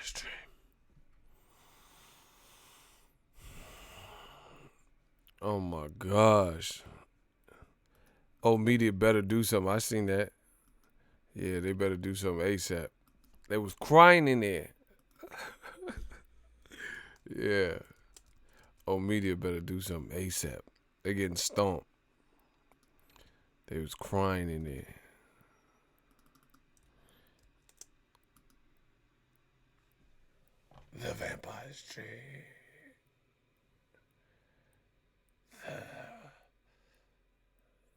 Stream. Oh my gosh. Oh, media better do something. I seen that. Yeah, they better do something ASAP. They was crying in there. Yeah. Oh, media better do something ASAP. They getting stomped. They was crying in there. The Vampire Stream.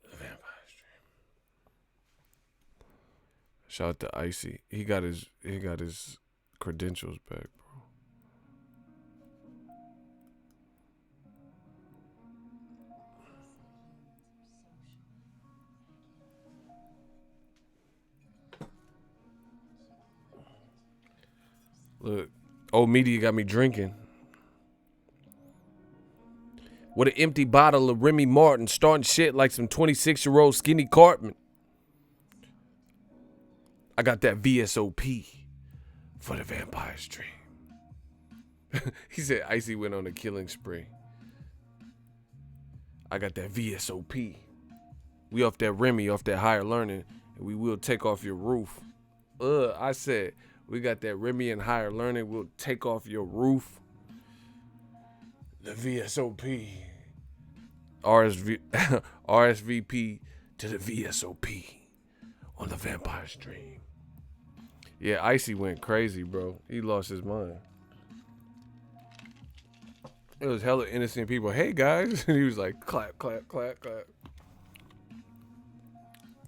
The Vampire Stream. Shout out to Icy. He got his credentials back, bro. Look, old media got me drinking. With an empty bottle of Remy Martin, starting shit like some 26-year-old skinny Cartman. I got that VSOP for the Vampire Stream. He said Icy went on a killing spree. I got that VSOP. We off that Remy, off that higher learning, and we will take off your roof. I said, we got that Remy and higher learning, we'll take off your roof. The VSOP. RSVP to the VSOP on the Vampire Stream. Yeah, Icy went crazy, bro. He lost his mind. It was hella innocent people. Hey, guys. And he was like, clap, clap, clap, clap.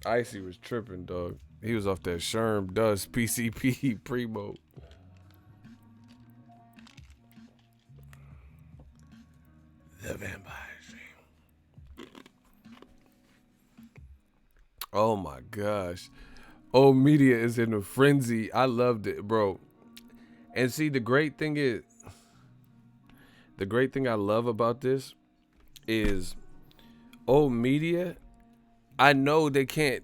Icy was tripping, dog. He was off that Sherm Dust PCP Primo. The Vampire Stream. Oh my gosh. Old media is in a frenzy. I loved it, bro. And see, the great thing I love about this is old media, I know they can't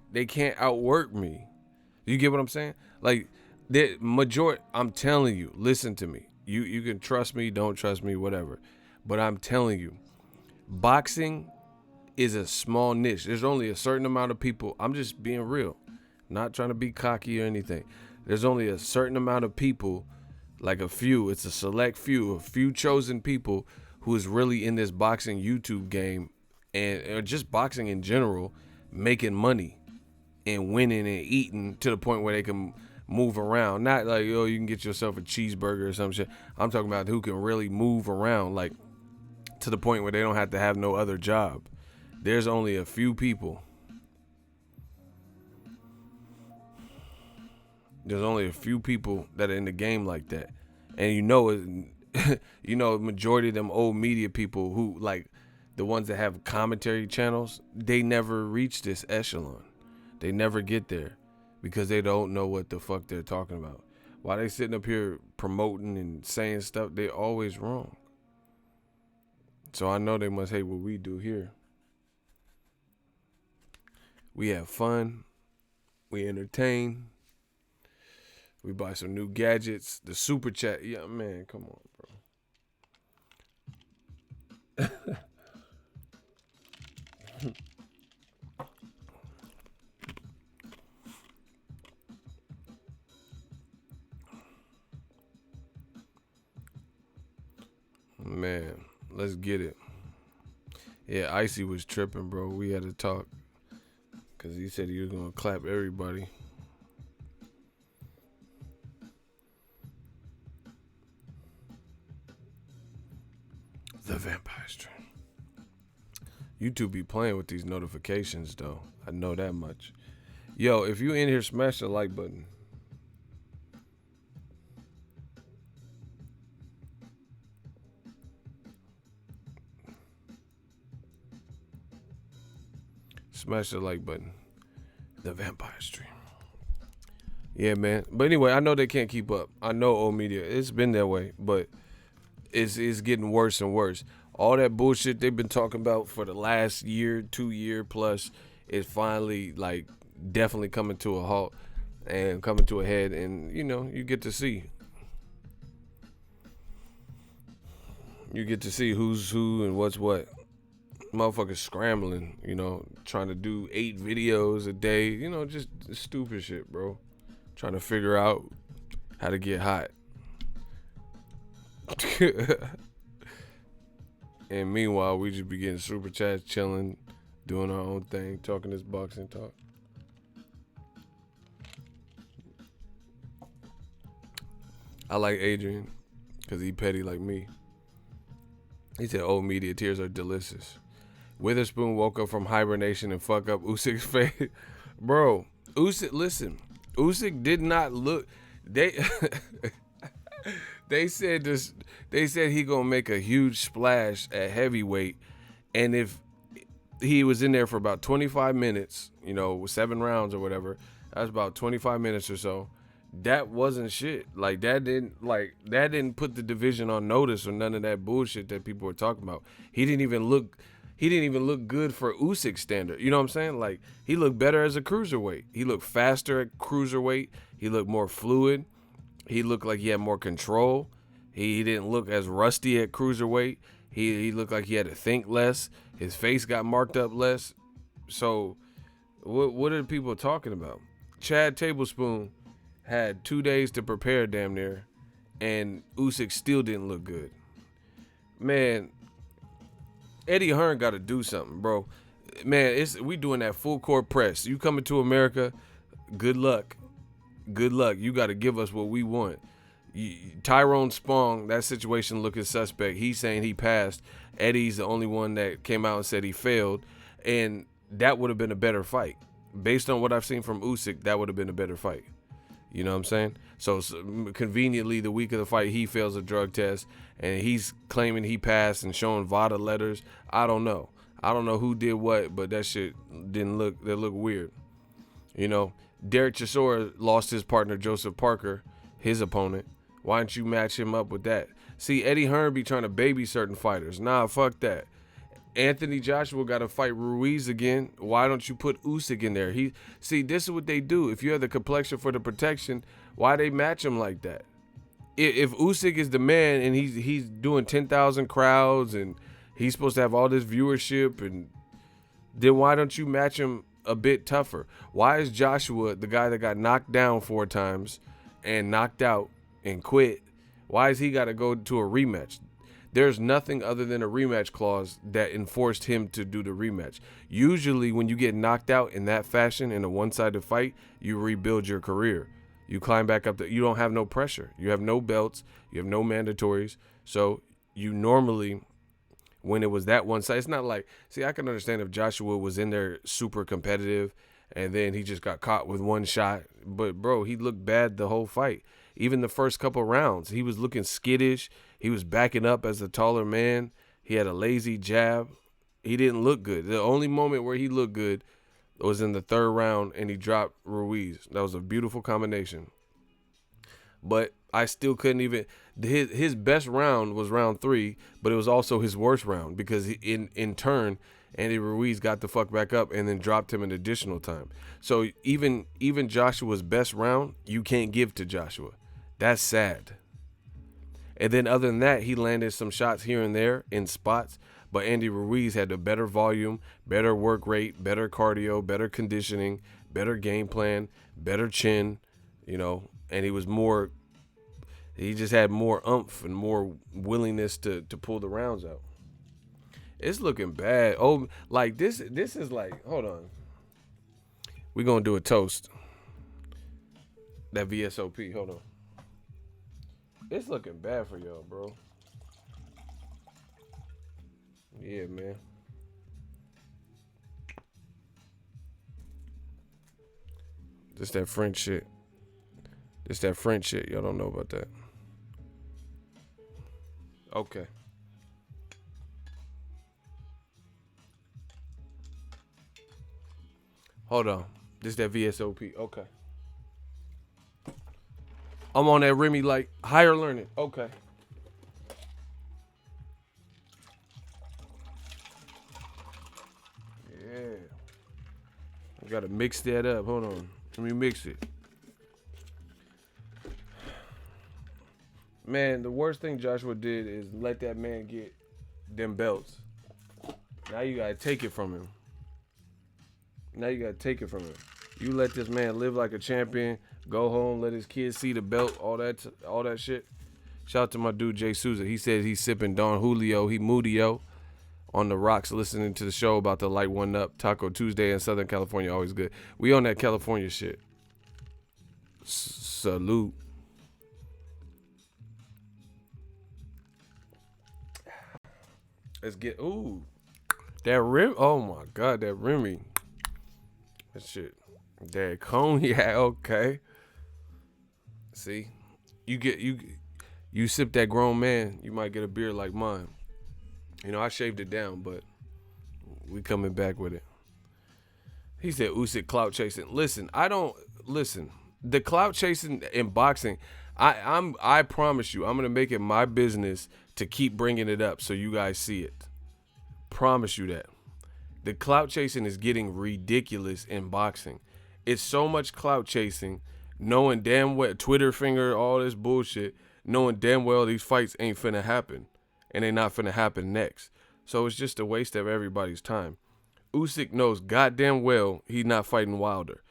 outwork me. You get what I'm saying? Like, the majority, I'm telling you, listen to me. You can trust me, don't trust me, whatever. But I'm telling you, boxing is a small niche. There's only a certain amount of people. I'm just being real. Not trying to be cocky or anything. There's only a certain amount of people, like a few. It's a select few, a few chosen people who is really in this boxing YouTube game and or just boxing in general, making money and winning and eating to the point where they can move around. Not like, oh, you can get yourself a cheeseburger or some shit. I'm talking about who can really move around, like to the point where they don't have to have no other job. There's only a few people. There's only a few people that are in the game like that. And majority of them old media people who, like, the ones that have commentary channels, they never reach this echelon. They never get there because they don't know what the fuck they're talking about. While they sitting up here promoting and saying stuff, they always wrong. So I know they must hate what we do here. We have fun. We entertain. We buy some new gadgets. The super chat. Yeah, man, come on, bro. Man, let's get it. Yeah, Icy was tripping, bro. We had to talk because he said he was going to clap everybody. The Vampire Stream. YouTube be playing with these notifications, though. I know that much. Yo, if you in here, smash the like button. Smash the like button. The Vampire Stream. Yeah, man. But anyway, I know they can't keep up. I know old media. It's been that way, but it's getting worse and worse. All that bullshit they've been talking about for the last year, 2 year plus, is finally, like, definitely coming to a halt and coming to a head. And, you get to see. You get to see who's who and what's what. Motherfuckers scrambling, trying to do 8 videos a day, just stupid shit, bro. Trying to figure out how to get hot. And meanwhile, we just be getting super chats, chilling, doing our own thing, talking this boxing talk. I like Adrian because he petty like me. He said, "Old media tears are delicious." Witherspoon woke up from hibernation and fuck up Usyk's face. Bro, Usyk, listen. Usyk did not look. They they said this. They said he gonna make a huge splash at heavyweight, and if he was in there for about 25 minutes, 7 rounds or whatever, that's about 25 minutes or so. That wasn't shit. That didn't put the division on notice or none of that bullshit that people were talking about. He didn't even look good for Usyk's standard. You know what I'm saying? He looked better as a cruiserweight. He looked faster at cruiserweight. He looked more fluid. He looked like he had more control. He didn't look as rusty at cruiserweight. He looked like he had to think less. His face got marked up less. So what are people talking about? Chad Tablespoon had 2 days to prepare damn near, and Usyk still didn't look good. Man, Eddie Hearn got to do something, bro. Man, we doing that full court press. You coming to America, good luck. Good luck. You got to give us what we want. Tyrone Spong, that situation looking suspect. He's saying he passed. Eddie's the only one that came out and said he failed, and that would have been a better fight. Based on what I've seen from Usyk, that would have been a better fight. You know what I'm saying? So conveniently, the week of the fight, he fails a drug test, and he's claiming he passed and showing VADA letters. I don't know. I don't know who did what, but that shit looked weird. Derek Chisora lost his partner, Joseph Parker, his opponent. Why don't you match him up with that? See, Eddie Hearn be trying to baby certain fighters. Nah, fuck that. Anthony Joshua got to fight Ruiz again. Why don't you put Usyk in there? See, this is what they do. If you have the complexion for the protection, why they match him like that? If Usyk is the man and he's doing 10,000 crowds and he's supposed to have all this viewership, and then why don't you match him a bit tougher? Why is Joshua, the guy that got knocked down 4 times and knocked out and quit, why has he got to go to a rematch? There's nothing other than a rematch clause that enforced him to do the rematch. Usually when you get knocked out in that fashion in a one-sided fight, you rebuild your career. You climb back up. You don't have no pressure. You have no belts. You have no mandatories. So you normally, when it was that one side, it's not like, see, I can understand if Joshua was in there super competitive and then he just got caught with one shot. But, bro, he looked bad the whole fight. Even the first couple rounds, he was looking skittish. He was backing up as a taller man. He had a lazy jab. He didn't look good. The only moment where he looked good was in the 3rd round, and he dropped Ruiz. That was a beautiful combination. But I still couldn't even – his best round was round 3, but it was also his worst round because in turn, Andy Ruiz got the fuck back up and then dropped him an additional time. So even Joshua's best round, you can't give to Joshua. That's sad. And then other than that, he landed some shots here and there in spots, but Andy Ruiz had a better volume, better work rate, better cardio, better conditioning, better game plan, better chin, and he just had more oomph and more willingness to pull the rounds out. It's looking bad. Oh, this is like, hold on. We're going to do a toast. That VSOP, hold on. It's looking bad for y'all, bro. Yeah, man. This that French shit. Y'all don't know about that. Okay. Hold on. This that VSOP. Okay. I'm on that Remy higher learning. Okay. Yeah. I gotta mix that up. Hold on. Let me mix it. Man, the worst thing Joshua did is let that man get them belts. Now you gotta take it from him. You let this man live like a champion, go home, let his kids see the belt, all that shit. Shout out to my dude Jay Souza. He said he's sipping Don Julio, he Moodio on the rocks, listening to the show about the light one up. Taco Tuesday in Southern California, always good. We on that California shit. Salute. Let's get that rim. Oh my god, that Remy. That shit. That cognac. Okay. See, you sip that grown man, you might get a beer like mine. You know, I shaved it down, but we coming back with it. He said Usyk clout chasing. Listen, the clout chasing in boxing, I promise you, I'm gonna make it my business to keep bringing it up so you guys see it. Promise you that. The clout chasing is getting ridiculous in boxing. It's so much clout chasing, knowing damn well, Twitter finger, all this bullshit, knowing damn well these fights ain't finna happen, and they not finna happen next. So it's just a waste of everybody's time. Usyk knows goddamn well he's not fighting Wilder.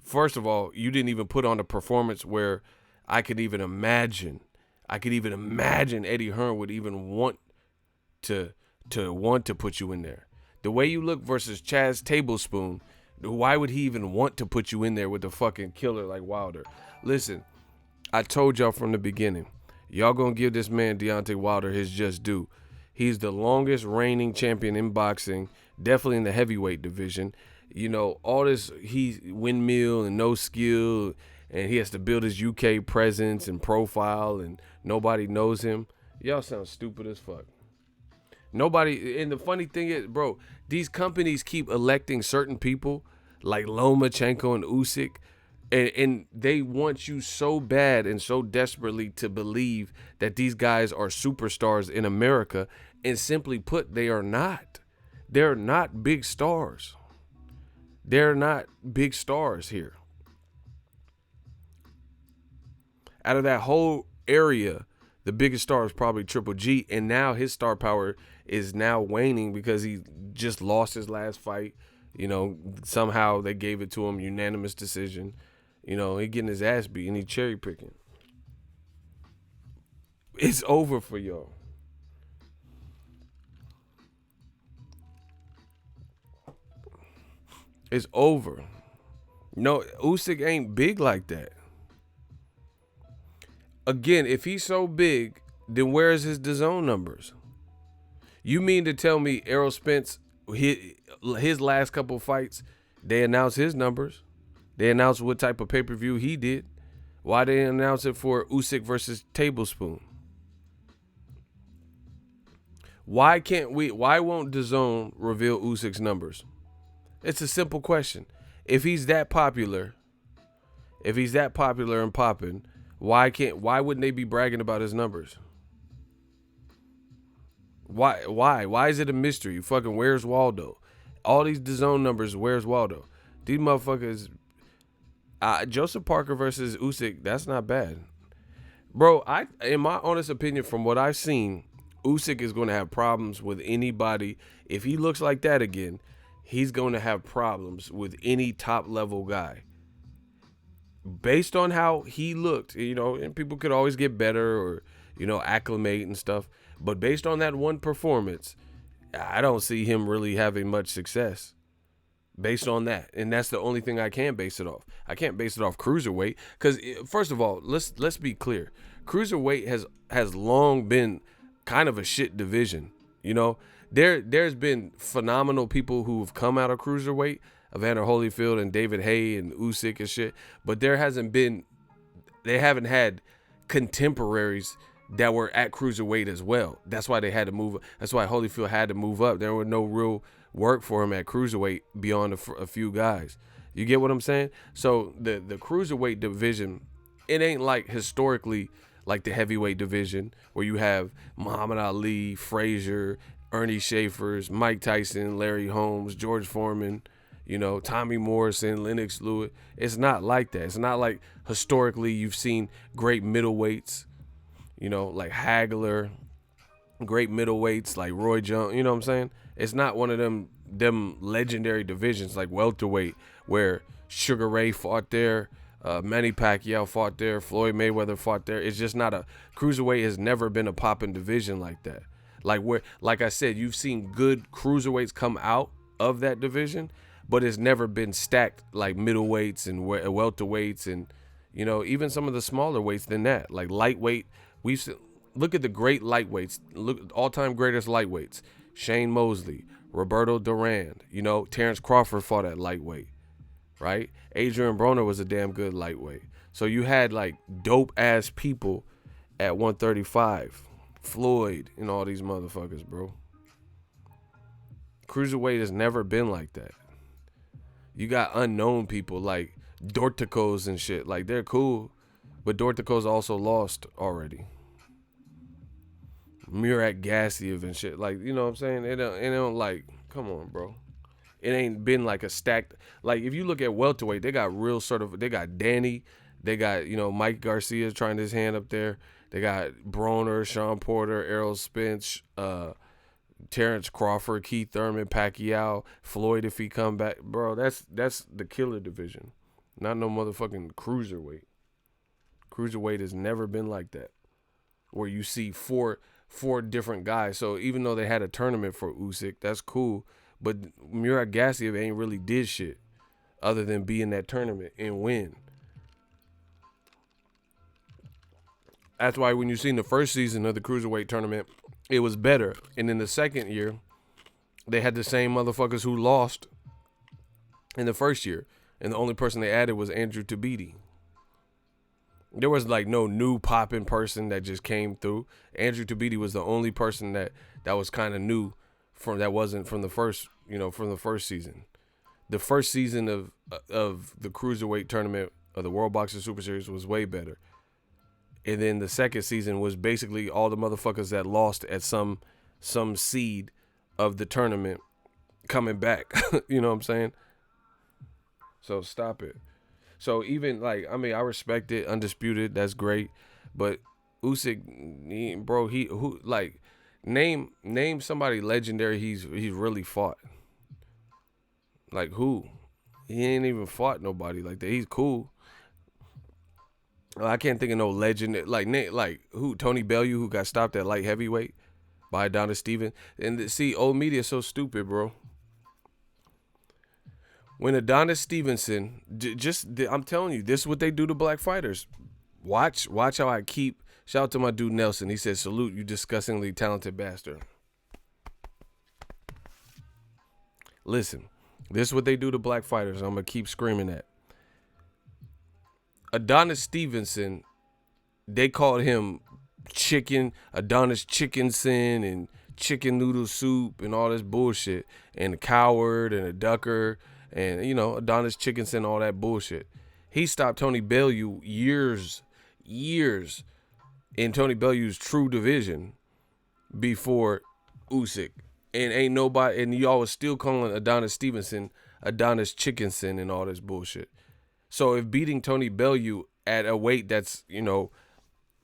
First of all, you didn't even put on a performance where I could even imagine Eddie Hearn would even want to put you in there. The way you look versus Chaz Tablespoon, why would he even want to put you in there with a fucking killer like Wilder? Listen, I told y'all from the beginning, y'all gonna give this man Deontay Wilder his just due. He's the longest reigning champion in boxing, definitely in the heavyweight division. You know, all this, he windmill and no skill, and he has to build his UK presence and profile, and nobody knows him. Y'all sound stupid as fuck. Nobody, and the funny thing is, bro, these companies keep electing certain people like Lomachenko and Usyk, and they want you so bad and so desperately to believe that these guys are superstars in America, and simply put, they are not. They're not big stars. They're not big stars here. Out of that whole area, the biggest star is probably Triple G, and now his star power is now waning because he just lost his last fight. You know, somehow they gave it to him, unanimous decision. You know, he getting his ass beat and he cherry picking. It's over for y'all. It's over. No, Usyk ain't big like that. Again, if he's so big, then where's his DAZN numbers? You mean to tell me Errol Spence, his last couple fights, they announced his numbers? They announced what type of pay-per-view he did. Why they announce it for Usyk versus Tablespoon? Why won't DAZN reveal Usyk's numbers? It's a simple question. If he's that popular and popping, why wouldn't they be bragging about his numbers? Why is it a mystery? Fucking where's Waldo? All these DAZN numbers, where's Waldo? These motherfuckers, Joseph Parker versus Usyk, that's not bad. Bro, in my honest opinion, from what I've seen, Usyk is going to have problems with anybody. If he looks like that again, he's going to have problems with any top level guy. Based on how he looked, you know, and people could always get better or, you know, acclimate and stuff. But based on that one performance, I don't see him really having much success based on that. And that's the only thing I can base it off. I can't base it off cruiserweight because, first of all, let's be clear. Cruiserweight has long been kind of a shit division. You know, there's been phenomenal people who've come out of cruiserweight, Evander Holyfield and David Haye and Usyk and shit, but they haven't had contemporaries that were at cruiserweight as well. That's why they had to move. That's why Holyfield had to move up. There were no real work for him at cruiserweight beyond a few guys. You get what I'm saying? So the cruiserweight division, it ain't like historically like the heavyweight division where you have Muhammad Ali, Frazier, Ernie Schaefer's, Mike Tyson, Larry Holmes, George Foreman, you know, Tommy Morrison, Lennox Lewis. It's not like that. It's not like historically you've seen great middleweights. like Hagler, great middleweights like Roy Jones. You know what I'm saying? It's not one of them legendary divisions like welterweight where Sugar Ray fought there, Manny Pacquiao fought there, Floyd Mayweather fought there. It's just not a cruiserweight has never been a popping division like that. Like I said, you've seen good cruiserweights come out of that division, but it's never been stacked like middleweights and welterweights and even some of the smaller weights than that. Like lightweight, look at the great lightweights. Look, all-time greatest lightweights: Shane Mosley, Roberto Duran. Terrence Crawford fought at lightweight, right? Adrian Broner was a damn good lightweight. So you had like dope ass people at 135. Floyd and all these motherfuckers, bro. Cruiserweight has never been like that. You got unknown people like Dorticos and shit. Like, they're cool, but Dorticos also lost already. Murat Gassiev and shit. Like, you know what I'm saying? It don't like, come on, bro. It ain't been like a stacked, like, if you look at welterweight, they got they got Danny, they got, Mike Garcia trying his hand up there. They got Broner, Sean Porter, Errol Spence, Terrence Crawford, Keith Thurman, Pacquiao, Floyd if he come back. Bro, that's the killer division. Not no motherfucking cruiserweight. Cruiserweight has never been like that, where you see four different guys. So even though they had a tournament for Usyk, that's cool. But Murat Gassiev ain't really did shit other than be in that tournament and win. That's why when you seen the first season of the cruiserweight tournament, it was better. And in the second year, they had the same motherfuckers who lost in the first year. And the only person they added was Andrew Tabiti. There was like no new popping person that just came through. Andrew Tabiti was the only person that was kind of new that wasn't from the first, from the first season. The first season of the cruiserweight tournament of the World Boxing Super Series was way better. And then the second season was basically all the motherfuckers that lost at some seed of the tournament coming back. You know what I'm saying? So stop it. So even like, I mean, I respect it. Undisputed, that's great. But Usyk, name somebody legendary he's really fought. Like who? He ain't even fought nobody like that. He's cool. I can't think of no legend like who? Tony Bellew, who got stopped at light heavyweight by Adonis Steven. And see, old media is so stupid, bro. When Adonis Stevenson, I'm telling you, this is what they do to black fighters. Watch how I keep. Shout out to my dude Nelson. He said, "Salute, you disgustingly talented bastard." Listen, this is what they do to black fighters. I'm gonna keep screaming that. Adonis Stevenson, they called him Adonis Chickenson and chicken noodle soup and all this bullshit, and a coward and a ducker and Adonis Chickenson, all that bullshit. He stopped Tony Bellew years in Tony Bellew's true division before Usyk, and ain't nobody, and y'all was still calling Adonis Stevenson Adonis Chickenson and all this bullshit. So if beating Tony Bellew at a weight that's,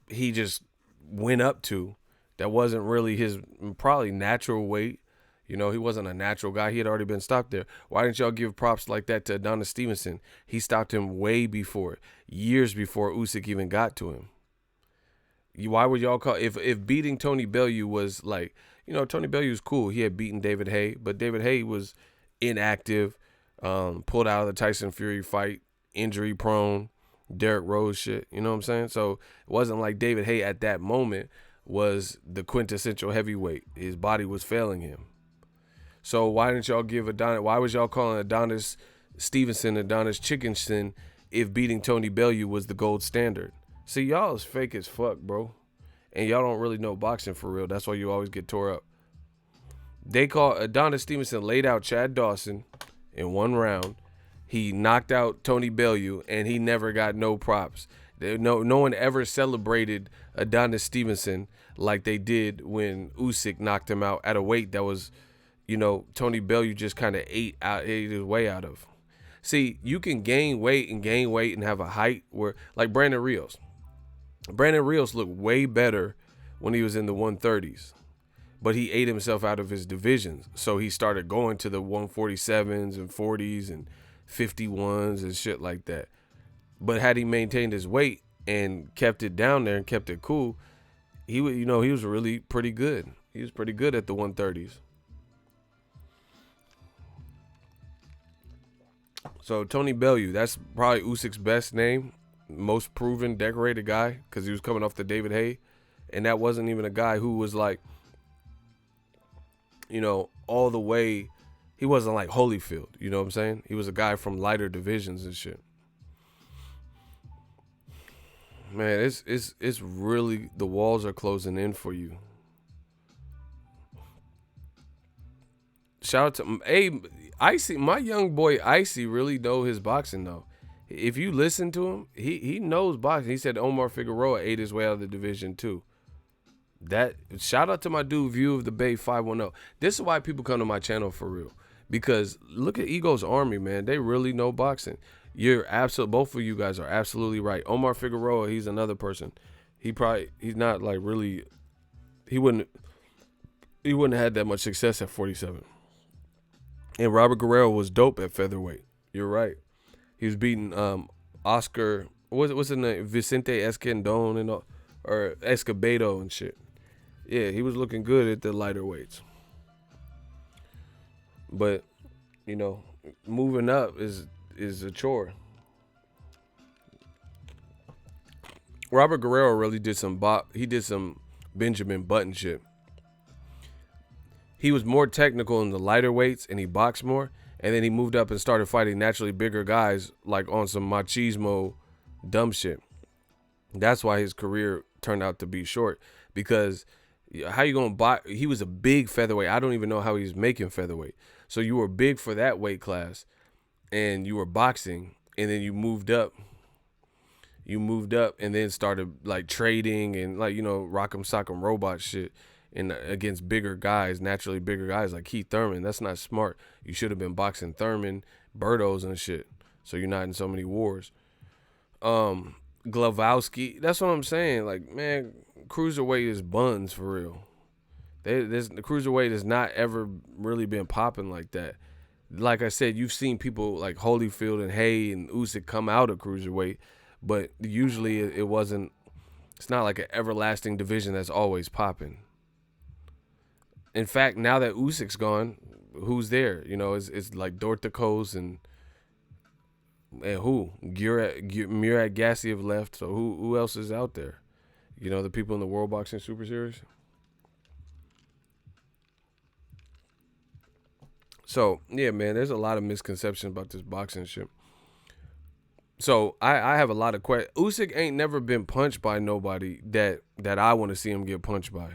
he just went up to, that wasn't really his probably natural weight, he wasn't a natural guy. He had already been stopped there. Why didn't y'all give props like that to Adonis Stevenson? He stopped him way before, years before Usyk even got to him. Why would y'all call, if beating Tony Bellew was like, Tony Bellew's cool. He had beaten David Haye, but David Haye was inactive, pulled out of the Tyson Fury fight, injury prone, Derrick Rose shit, you know what I'm saying? So it wasn't like David Haye at that moment was the quintessential heavyweight. His body was failing him. So why didn't y'all give why was y'all calling Adonis Stevenson Adonis Chickenson if beating Tony Bellew was the gold standard? See, y'all is fake as fuck, bro. And y'all don't really know boxing for real. That's why you always get tore up. They call Adonis Stevenson laid out Chad Dawson in one round. He knocked out Tony Bellew, and he never got no props. No one ever celebrated Adonis Stevenson like they did when Usyk knocked him out at a weight that was, Tony Bellew just kind of ate his way out of. See, you can gain weight and have a height where, like Brandon Rios. Brandon Rios looked way better when he was in the 130s, but he ate himself out of his divisions. So he started going to the 147s and 40s and 51s and shit like that. But had he maintained his weight and kept it down there and kept it cool, he would, he was really pretty good. He was pretty good at the 130s. So Tony Bellew, that's probably Usyk's best name, most proven, decorated guy, because he was coming off the David Haye, and that wasn't even a guy who was like, all the way. He wasn't like Holyfield, you know what I'm saying? He was a guy from lighter divisions and shit. Man, it's really, the walls are closing in for you. Shout out to Icy, my young boy Icy really know his boxing though. If you listen to him, he knows boxing. He said Omar Figueroa ate his way out of the division too. That shout out to my dude View of the Bay 510. This is why people come to my channel for real. Because look at Ego's Army, man. They really know boxing. Both of you guys are absolutely right. Omar Figueroa, he's another person. He's not like really, he wouldn't have had that much success at 47. And Robert Guerrero was dope at featherweight. You're right. He was beating Oscar, what's his name? Vicente Escandon and all, or Escobedo and shit. Yeah, he was looking good at the lighter weights. But, moving up is a chore. Robert Guerrero really did some Benjamin Button shit. He was more technical in the lighter weights and he boxed more. And then he moved up and started fighting naturally bigger guys like on some machismo dumb shit. That's why his career turned out to be short. Because how you going to box? He was a big featherweight. I don't even know how he was making featherweight. So you were big for that weight class and you were boxing and then you moved up. And then started like trading and like, rock'em sock'em robot shit. And against bigger guys, naturally bigger guys like Keith Thurman. That's not smart. You should have been boxing Thurman, Bertos and shit. So you're not in so many wars. Glavowski, that's what I'm saying. Like, man, cruiserweight is buns for real. The cruiserweight has not ever really been popping like that. Like I said, you've seen people like Holyfield and Haye and Usyk come out of cruiserweight, but usually it's not like an everlasting division that's always popping. In fact, now that Usyk's gone, who's there? It's like Dorticos and who? Murat Gassiev left. So who else is out there? The people in the World Boxing Super Series. So yeah, man, there's a lot of misconceptions about this boxing shit. So I have a lot of questions. Usyk ain't never been punched by nobody that I want to see him get punched by.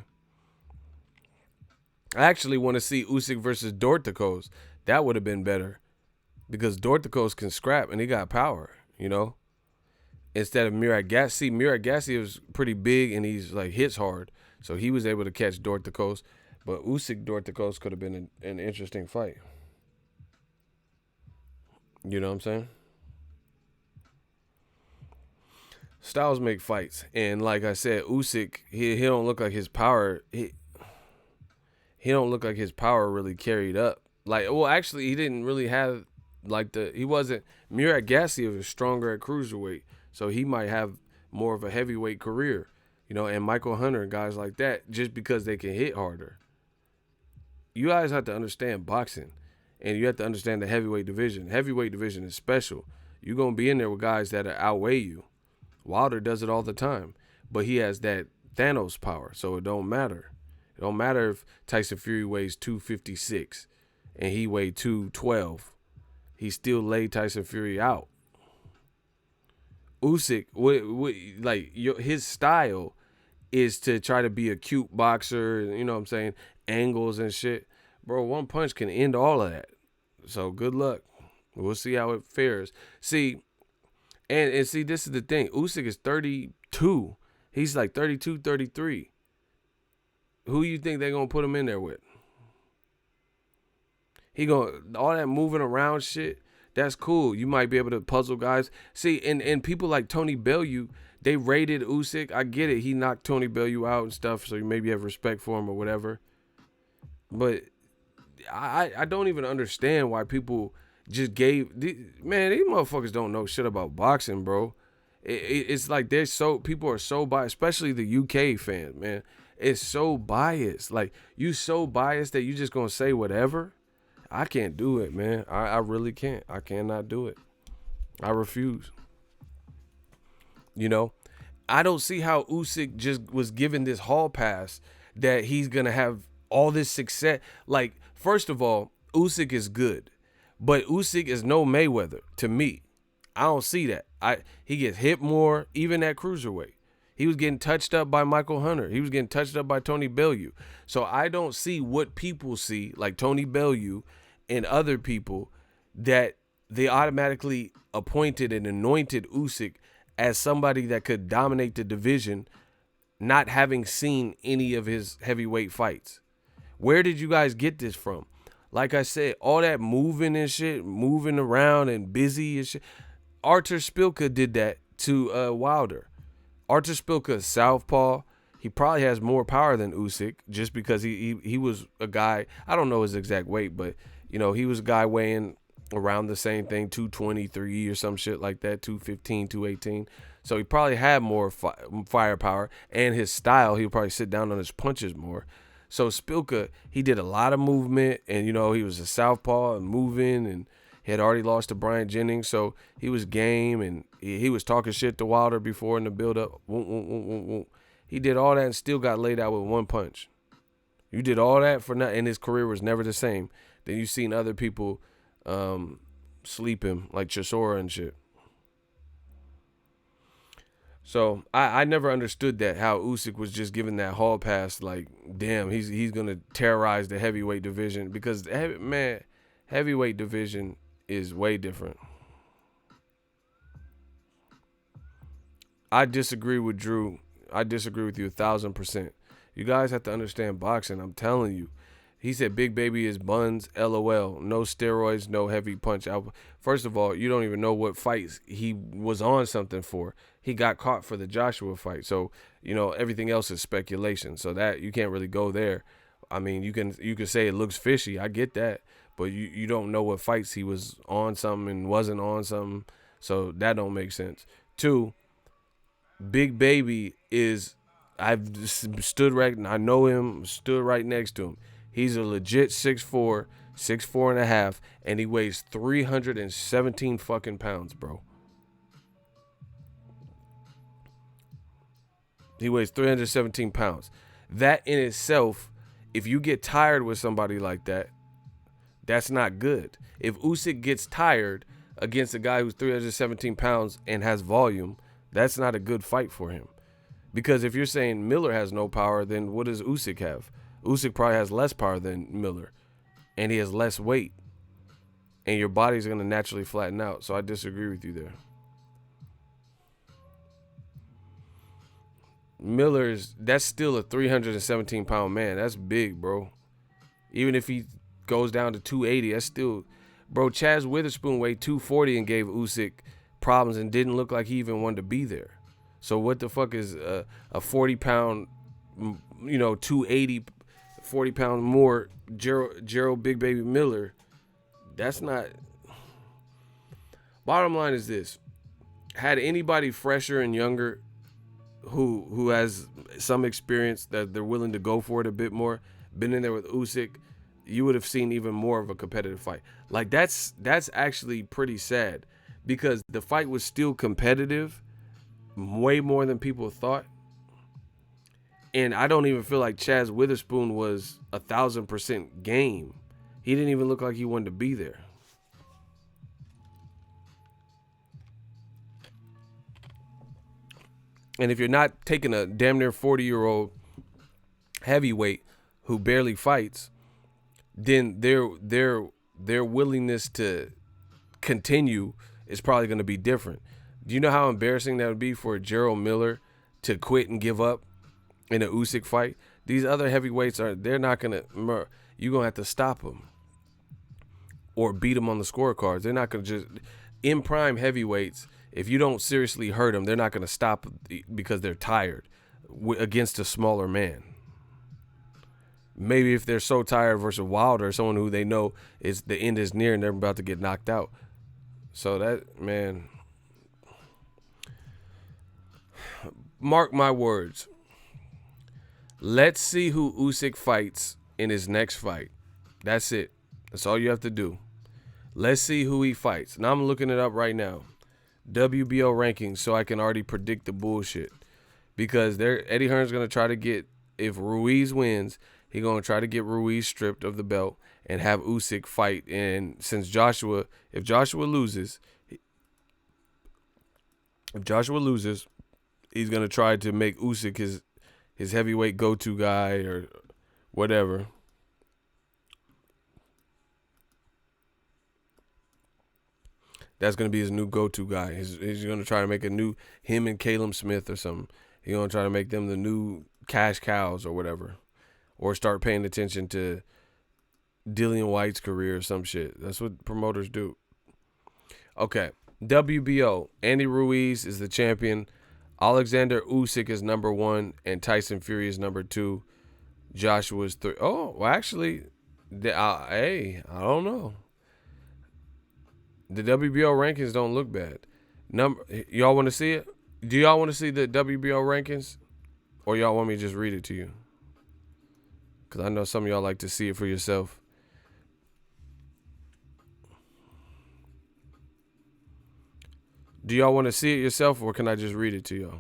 I actually want to see Usyk versus Dorticos. That would have been better because Dorticos can scrap and he got power, instead of Murat Gassi. Murat Gassi was pretty big and he's like hits hard. So he was able to catch Dorticos. But Usyk Dorticos could have been an interesting fight. You know what I'm saying? Styles make fights. And like I said, Usyk, he don't look like his power. He don't look like his power really carried up. Actually, he didn't really have he wasn't. Murat Gassiev is stronger at cruiserweight, so he might have more of a heavyweight career, and Michael Hunter and guys like that, just because they can hit harder. You guys have to understand boxing, and you have to understand the heavyweight division. Heavyweight division is special. You're going to be in there with guys that outweigh you. Wilder does it all the time, but he has that Thanos power, so it don't matter. It don't matter if Tyson Fury weighs 256 and he weighed 212. He still laid Tyson Fury out. Usyk, his style is to try to be a cute boxer, you know what I'm saying, angles and shit. Bro, one punch can end all of that. So good luck. We'll see how it fares. See, and see, this is the thing. Usyk is 32. He's like 32, 33. Who you think they're going to put him in there with? All that moving around shit, that's cool. You might be able to puzzle guys. See, and people like Tony Bellew, they rated Usyk. I get it. He knocked Tony Bellew out and stuff, so you maybe have respect for him or whatever. But I don't even understand why people just man, these motherfuckers don't know shit about boxing, bro. It's like people are so biased, especially the UK fans, man. It's so biased. Like, you so biased that you just gonna say whatever. I can't do it, man. I really can't. I cannot do it. I refuse. You know, I don't see how Usyk just was given this hall pass that he's gonna have all this success. Like, first of all, Usyk is good, but Usyk is no Mayweather to me. I don't see that. He gets hit more, even at cruiserweight. He was getting touched up by Michael Hunter. He was getting touched up by Tony Bellew. So I don't see what people see, like Tony Bellew and other people, that they automatically appointed and anointed Usyk as somebody that could dominate the division, not having seen any of his heavyweight fights. Where did you guys get this from? Like I said, all that moving and shit, moving around and busy and shit. Artur Szpilka did that to Wilder. Artur Szpilka is southpaw. He probably has more power than Usyk just because he was a guy, I don't know his exact weight, but, you know, he was a guy weighing around the same thing, 223 or some shit like that, 215, 218. So he probably had more firepower, and his style, he would probably sit down on his punches more. So Szpilka, he did a lot of movement, and, you know, he was a southpaw and moving, and he had already lost to Bryant Jennings, so he was game, and he was talking shit to Wilder before in the build-up. He did all that and still got laid out with one punch. You did all that for nothing, and his career was never the same. Then you've seen other people sleep him, like Chisora and shit. So I never understood that, how Usyk was just given that hall pass, like, damn, he's gonna terrorize the heavyweight division, because heavyweight division is way different. I disagree with Drew. I disagree with you 1,000%. You guys have to understand boxing. I'm telling you. He said Big Baby is buns, LOL. No steroids, no heavy punch. First of all, you don't even know what fights he was on something for. He got caught for the Joshua fight. So, you know, everything else is speculation. So that you can't really go there. I mean, you can say it looks fishy. I get that. But you don't know what fights he was on something and wasn't on something. So that don't make sense. 2, Big Baby is, I know him, stood right next to him. He's a legit 6'4", 6'4 and a half, and he weighs 317 fucking pounds, bro. He weighs 317 pounds. That in itself, if you get tired with somebody like that, that's not good. If Usyk gets tired against a guy who's 317 pounds and has volume, that's not a good fight for him. Because if you're saying Miller has no power, then what does Usyk have? Usyk probably has less power than Miller, and he has less weight, and your body's going to naturally flatten out. So I disagree with you there. That's still a 317-pound man. That's big, bro. Even if he goes down to 280, that's still, bro. Chaz Witherspoon weighed 240 and gave Usyk problems and didn't look like he even wanted to be there. So what the fuck is a 40-pound, 280, 40 pounds more Gerald Big Baby Miller? That's not. Bottom line is this: had anybody fresher and younger who has some experience that they're willing to go for it a bit more, been in there with Usyk, you would have seen even more of a competitive fight. Like, that's actually pretty sad, because the fight was still competitive, way more than people thought. And I don't even feel like Chaz Witherspoon was 1,000% game. He didn't even look like he wanted to be there. And if you're not taking a damn near 40-year-old heavyweight who barely fights, then their willingness to continue is probably going to be different. Do you know how embarrassing that would be for Gerald Miller to quit and give up in a Usyk fight? These other heavyweights they're not going to, you're going to have to stop them or beat them on the scorecards. They're not going to just, in prime heavyweights, if you don't seriously hurt them, they're not going to stop because they're tired against a smaller man. Maybe if they're so tired versus Wilder, someone who they know is the end is near and they're about to get knocked out. So that, man, mark my words. Let's see who Usyk fights in his next fight. That's it. That's all you have to do. Let's see who he fights. Now I'm looking it up right now. WBO rankings, so I can already predict the bullshit. Because Eddie Hearn's going to try to get, if Ruiz wins, he's going to try to get Ruiz stripped of the belt and have Usyk fight. And since if Joshua loses, he's going to try to make Usyk his heavyweight go-to guy or whatever. That's going to be his new go-to guy. He's going to try to make a new, him and Caleb Smith or something. He's going to try to make them the new cash cows or whatever. Or start paying attention to Dillian White's career or some shit. That's what promoters do. Okay. WBO. Andy Ruiz is the champion. Alexander Usyk is number 1. And Tyson Fury is number 2. Joshua is 3. Oh, well, actually, I don't know. The WBO rankings don't look bad. Y'all want to see it? Do y'all want to see the WBO rankings? Or y'all want me to just read it to you? Because I know some of y'all like to see it for yourself. Do y'all want to see it yourself, or can I just read it to y'all?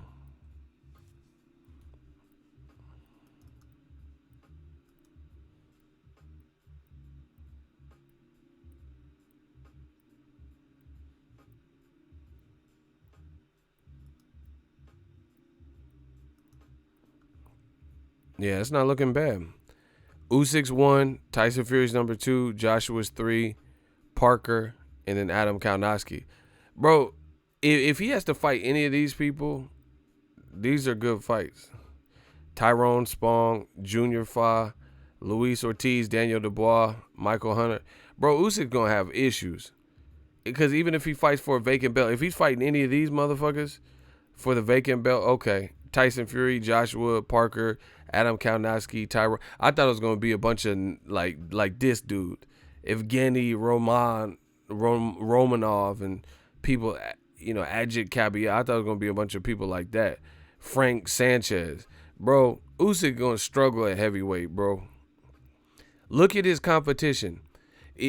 Yeah, it's not looking bad. Usyk's 1, Tyson Fury's number 2, Joshua's 3, Parker, and then Adam Kalinowski. Bro, if he has to fight any of these people, these are good fights. Tyrone Spong, Junior Fa, Luis Ortiz, Daniel Dubois, Michael Hunter. Bro, Usyk's going to have issues. Because even if he fights for a vacant belt, if he's fighting any of these motherfuckers for the vacant belt, okay. Tyson Fury, Joshua, Parker, Adam Kalinowski, Tyrone. I thought it was going to be a bunch of like this dude. Evgeny Romanov and people, Ajit Kabia. I thought it was going to be a bunch of people like that. Frank Sanchez. Bro, Usyk going to struggle at heavyweight, bro. Look at his competition.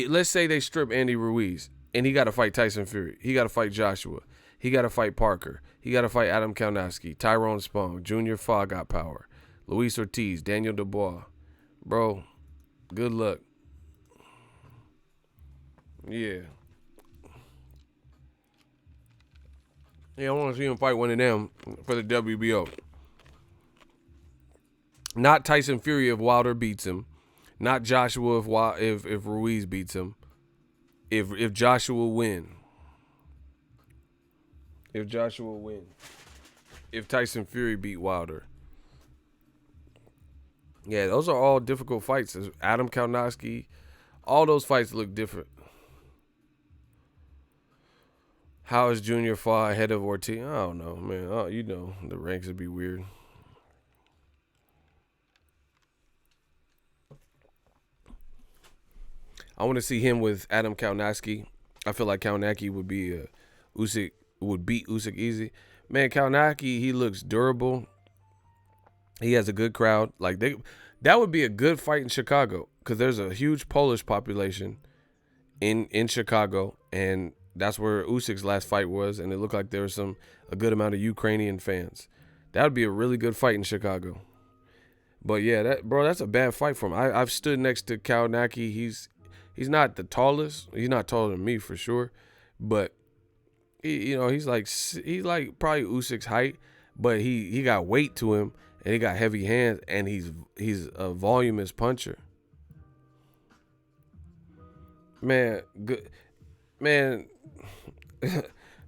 Let's say they strip Andy Ruiz, and he got to fight Tyson Fury. He got to fight Joshua. He got to fight Parker. He got to fight Adam Kalinowski, Tyrone Spong, Junior Fa got power, Luis Ortiz, Daniel Dubois. Bro, good luck. Yeah. Yeah, I want to see him fight one of them for the WBO. Not Tyson Fury if Wilder beats him. Not Joshua if Ruiz beats him. If Joshua win. If Joshua win. If Tyson Fury beat Wilder. Yeah, those are all difficult fights. Adam Kalinowski, all those fights look different. How is Junior Fa ahead of Ortiz? I don't know, man. Oh, the ranks would be weird. I want to see him with Adam Kalinowski. I feel like Kalinowski would be Usyk would beat Usyk easy. Man, Kalinowski, he looks durable. He has a good crowd. That would be a good fight in Chicago because there's a huge Polish population in Chicago, and that's where Usyk's last fight was, and it looked like there was a good amount of Ukrainian fans. That would be a really good fight in Chicago. But yeah, that's a bad fight for him. I've stood next to Kalinowski. He's not the tallest. He's not taller than me for sure, but he's like probably Usyk's height, but he got weight to him and he got heavy hands and he's a voluminous puncher. Man, good man.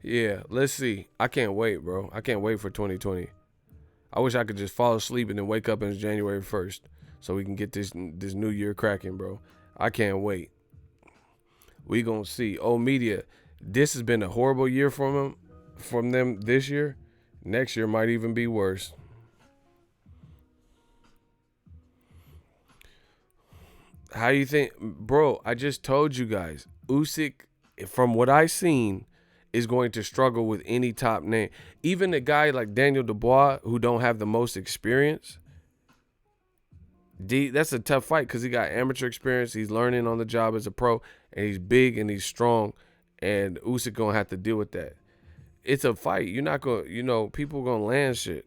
Yeah, let's see. I can't wait, bro. I can't wait for 2020. I wish I could just fall asleep and then wake up and it's January 1st so we can get this new year cracking, bro. I can't wait. We gonna see. Oh, media, this has been a horrible year for him. from them this year, next year might even be worse. How you think, bro? I just told you guys, Usyk, from what I seen, is going to struggle with any top name. Even a guy like Daniel Dubois, who don't have the most experience, that's a tough fight because he got amateur experience. He's learning on the job as a pro, and he's big and he's strong, and Usyk gonna have to deal with that. It's a fight. You're not gonna, people gonna land shit.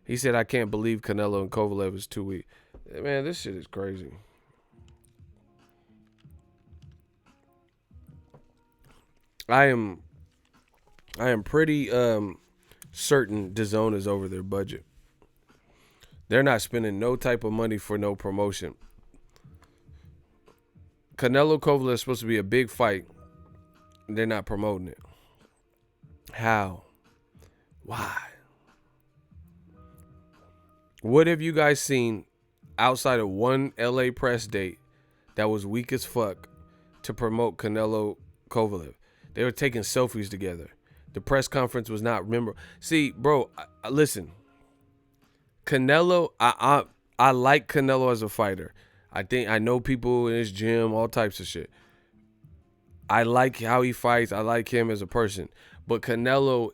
He said, I can't believe Canelo and Kovalev is 2 weeks. Man, this shit is crazy. I am pretty certain DAZN is over their budget. They're not spending no type of money for no promotion. Canelo Kovalev is supposed to be a big fight. They're not promoting it. How? Why? What have you guys seen outside of one LA press date that was weak as fuck to promote Canelo Kovalev? They were taking selfies together. The press conference was not memorable. See, bro, listen. Canelo, I like Canelo as a fighter. I know people in his gym, all types of shit. I like how he fights. I like him as a person. But Canelo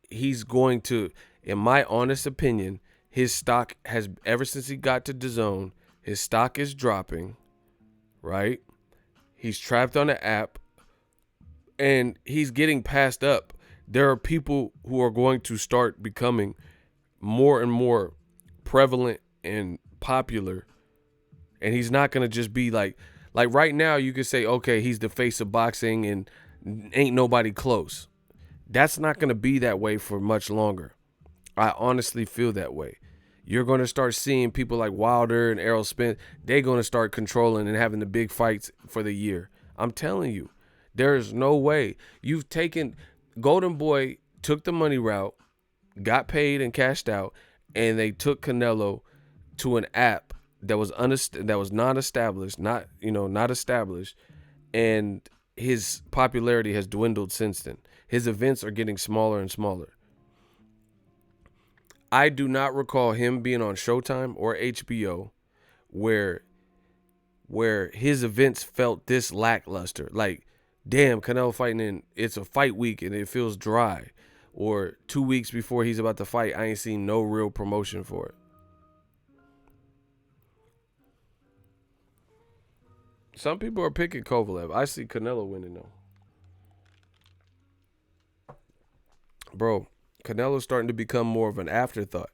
he's going to, in my honest opinion, his stock has, ever since he got to DAZN, his stock is dropping, right? He's trapped on the app, and he's getting passed up. There are people who are going to start becoming more and more prevalent and popular, and he's not going to just be like right now you could say, okay, he's the face of boxing and ain't nobody close. That's not going to be that way for much longer. I honestly feel that way. You're going to start seeing people like Wilder and Errol Spence. They're going to start controlling and having the big fights for the year. I'm telling you, there's no way. You've taken, Golden Boy took the money route, got paid and cashed out, and they took Canelo to an app that was not established, not established, and his popularity has dwindled since then. His events are getting smaller and smaller. I do not recall him being on Showtime or HBO where his events felt this lackluster. Like, damn, Canelo fighting in, it's a fight week and it feels dry. Or 2 weeks before he's about to fight, I ain't seen no real promotion for it. Some people are picking Kovalev. I see Canelo winning though. Bro, Canelo's starting to become more of an afterthought.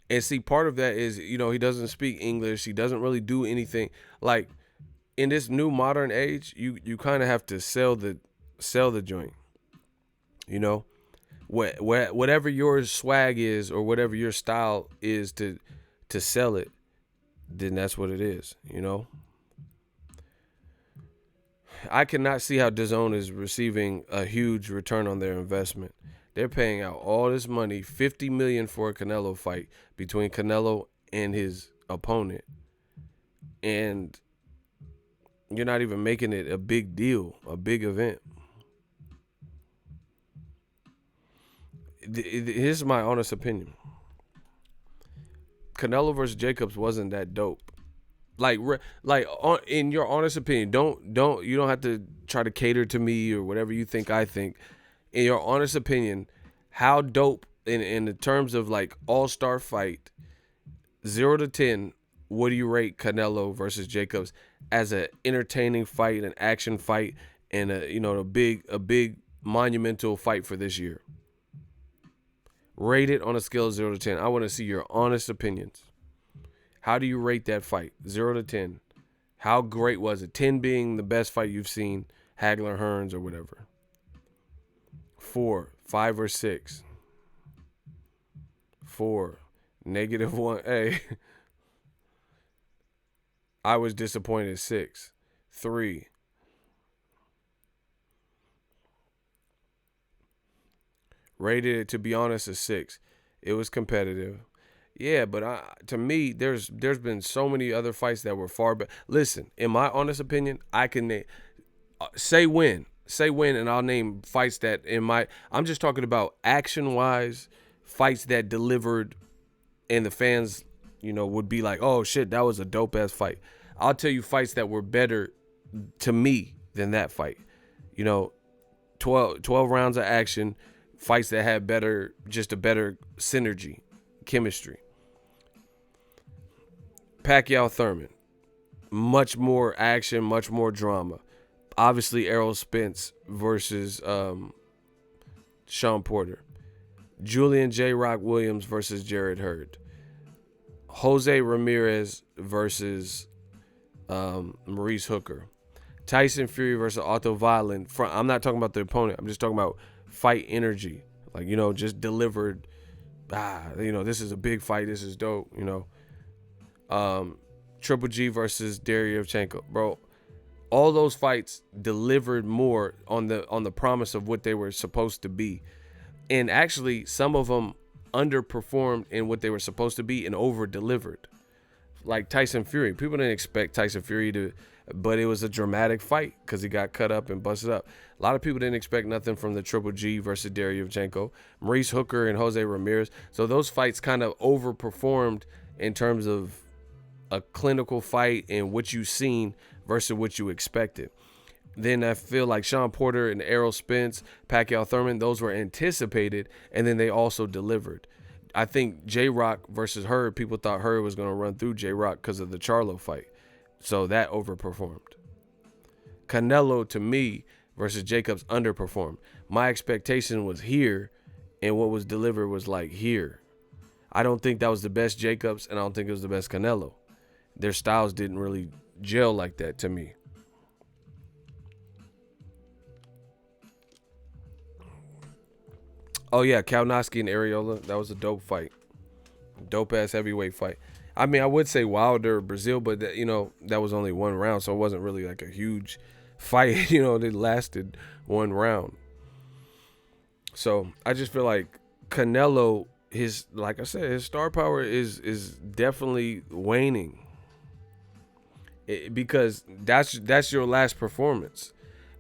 And see, part of that is, he doesn't speak English. He doesn't really do anything. Like, in this new modern age, you kind of have to sell the joint. Whatever your swag is or whatever your style is to sell it, then that's what it is, I cannot see how DAZN is receiving a huge return on their investment. They're paying out all this money, $50 million for a Canelo fight between Canelo and his opponent, and you're not even making it a big deal, a big event. Here's my honest opinion. Canelo versus Jacobs wasn't that dope. In your honest opinion, you don't have to try to cater to me or whatever you think I think. In your honest opinion, how dope in the terms of like all-star fight, 0 to 10, what do you rate Canelo versus Jacobs as an entertaining fight, an action fight, and a big monumental fight for this year? Rate it on a scale of 0 to 10. I want to see your honest opinions. How do you rate that fight? 0 to 10. How great was it? 10 being the best fight you've seen, Hagler, Hearns, or whatever. 4, 5, or 6. 4, -1. Hey, I was disappointed. 6, 3. Rated it, to be honest, a 6. It was competitive. Yeah, but to me, there's been so many other fights that were far better. Listen, in my honest opinion, Say when, and I'll name fights that in my. I'm just talking about action wise, fights that delivered, and the fans, would be like, oh shit, that was a dope ass fight. I'll tell you fights that were better to me than that fight. 12 rounds of action, fights that had just a better synergy, chemistry. Pacquiao Thurman, much more action, much more drama. Obviously, Errol Spence versus Sean Porter. Julian J. Rock Williams versus Jared Hurd. Jose Ramirez versus Maurice Hooker. Tyson Fury versus Otto Valen. I'm not talking about the opponent. I'm just talking about fight energy. Like, just delivered. This is a big fight. This is dope. Triple G versus Deryevchenko. Bro, all those fights delivered more on the promise of what they were supposed to be. And actually, some of them underperformed in what they were supposed to be and over-delivered. Like Tyson Fury. People didn't expect Tyson Fury but it was a dramatic fight because he got cut up and busted up. A lot of people didn't expect nothing from the Triple G versus Deryevchenko, Maurice Hooker and Jose Ramirez. So those fights kind of overperformed in terms of a clinical fight and what you've seen versus what you expected. Then I feel like Sean Porter and Errol Spence, Pacquiao Thurman, those were anticipated, and then they also delivered. I think J-Rock versus Hurd, people thought Hurd was going to run through J-Rock because of the Charlo fight. So that overperformed. Canelo, to me, versus Jacobs underperformed. My expectation was here, and what was delivered was like here. I don't think that was the best Jacobs, and I don't think it was the best Canelo. Their styles didn't really gel like that to me. Oh, yeah, Kalinowski and Areola. That was a dope fight. Dope-ass heavyweight fight. I mean, I would say Wilder, Brazil, but, that was only one round, so it wasn't really like a huge fight. It lasted one round. So I just feel like Canelo, like I said, his star power is definitely waning. Because that's your last performance.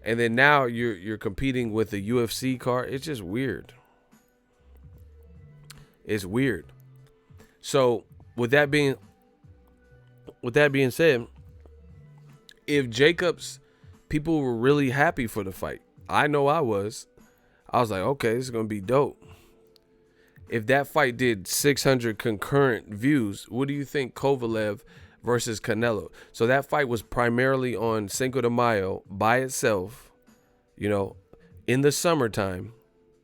And then now you're competing with the UFC card. It's just weird. It's weird. So with that being said, if Jacobs, people were really happy for the fight. I know I was. I was like, okay, this is gonna be dope. If that fight did 600 concurrent views, what do you think Kovalev versus Canelo? So that fight was primarily on Cinco de Mayo by itself, in the summertime,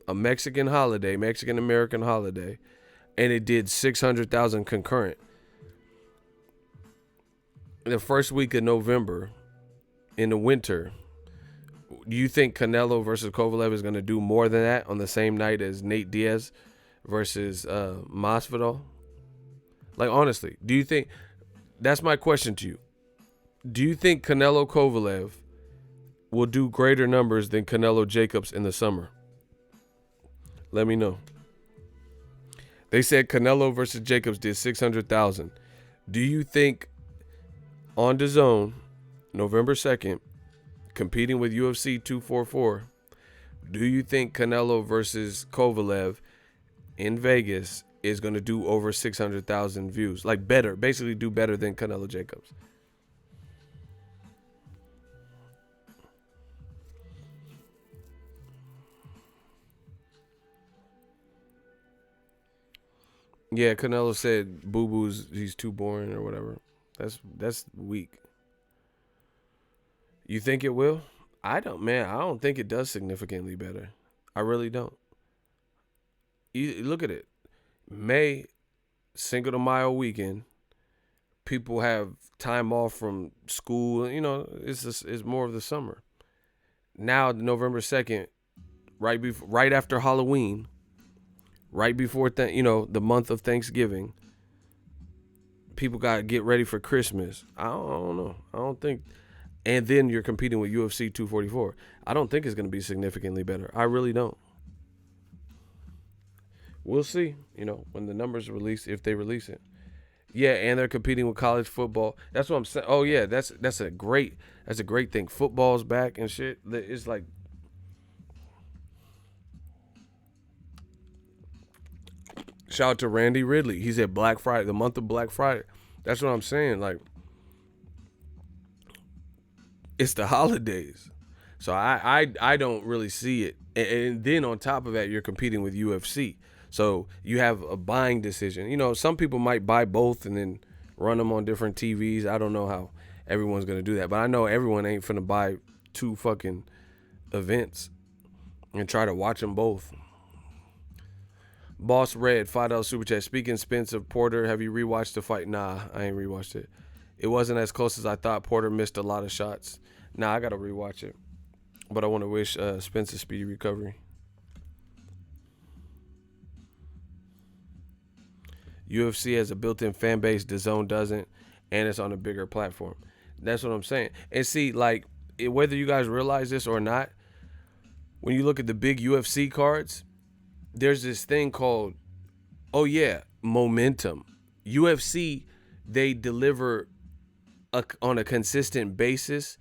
a Mexican holiday, Mexican-American holiday, and it did 600,000 concurrent. The first week of November, in the winter, do you think Canelo versus Kovalev is going to do more than that on the same night as Nate Diaz versus Masvidal? Like, honestly, do you think... That's my question to you. Do you think Canelo Kovalev will do greater numbers than Canelo Jacobs in the summer? Let me know. They said Canelo versus Jacobs did 600,000. Do you think on DAZN, November 2nd, competing with UFC 244, do you think Canelo versus Kovalev in Vegas is going to do over 600,000 views? Like better, basically do better than Canelo Jacobs. Yeah, Canelo said Boo Boo's he's too boring or whatever. That's weak. You think it will? I don't think it does significantly better. I really don't. You look at it. May, Cinco de Mayo weekend, people have time off from school. It's more of the summer. Now, November 2nd, right after Halloween, right before the month of Thanksgiving, people got to get ready for Christmas. I don't know. I don't think. And then you're competing with UFC 244. I don't think it's going to be significantly better. I really don't. We'll see, when the numbers release, if they release it. Yeah, and they're competing with college football. That's what I'm saying. Oh yeah, that's a great thing. Football's back and shit. It's like shout out to Randy Ridley. He said Black Friday, the month of Black Friday. That's what I'm saying. Like it's the holidays. So I don't really see it. And then on top of that, you're competing with UFC. So you have a buying decision. You know, some people might buy both and then run them on different TVs. I don't know how everyone's gonna do that, but I know everyone ain't finna buy two fucking events and try to watch them both. Boss Red, $5 super chat. Speaking Spence of Porter, have you rewatched the fight? Nah, I ain't rewatched it. It wasn't as close as I thought. Porter missed a lot of shots. Nah, I gotta rewatch it. But I want to wish Spence a speedy recovery. UFC has a built-in fan base. DAZN doesn't, and it's on a bigger platform. That's what I'm saying. And see, like, whether you guys realize this or not, when you look at the big UFC cards, there's this thing called, oh yeah, momentum. UFC, they deliver on a consistent basis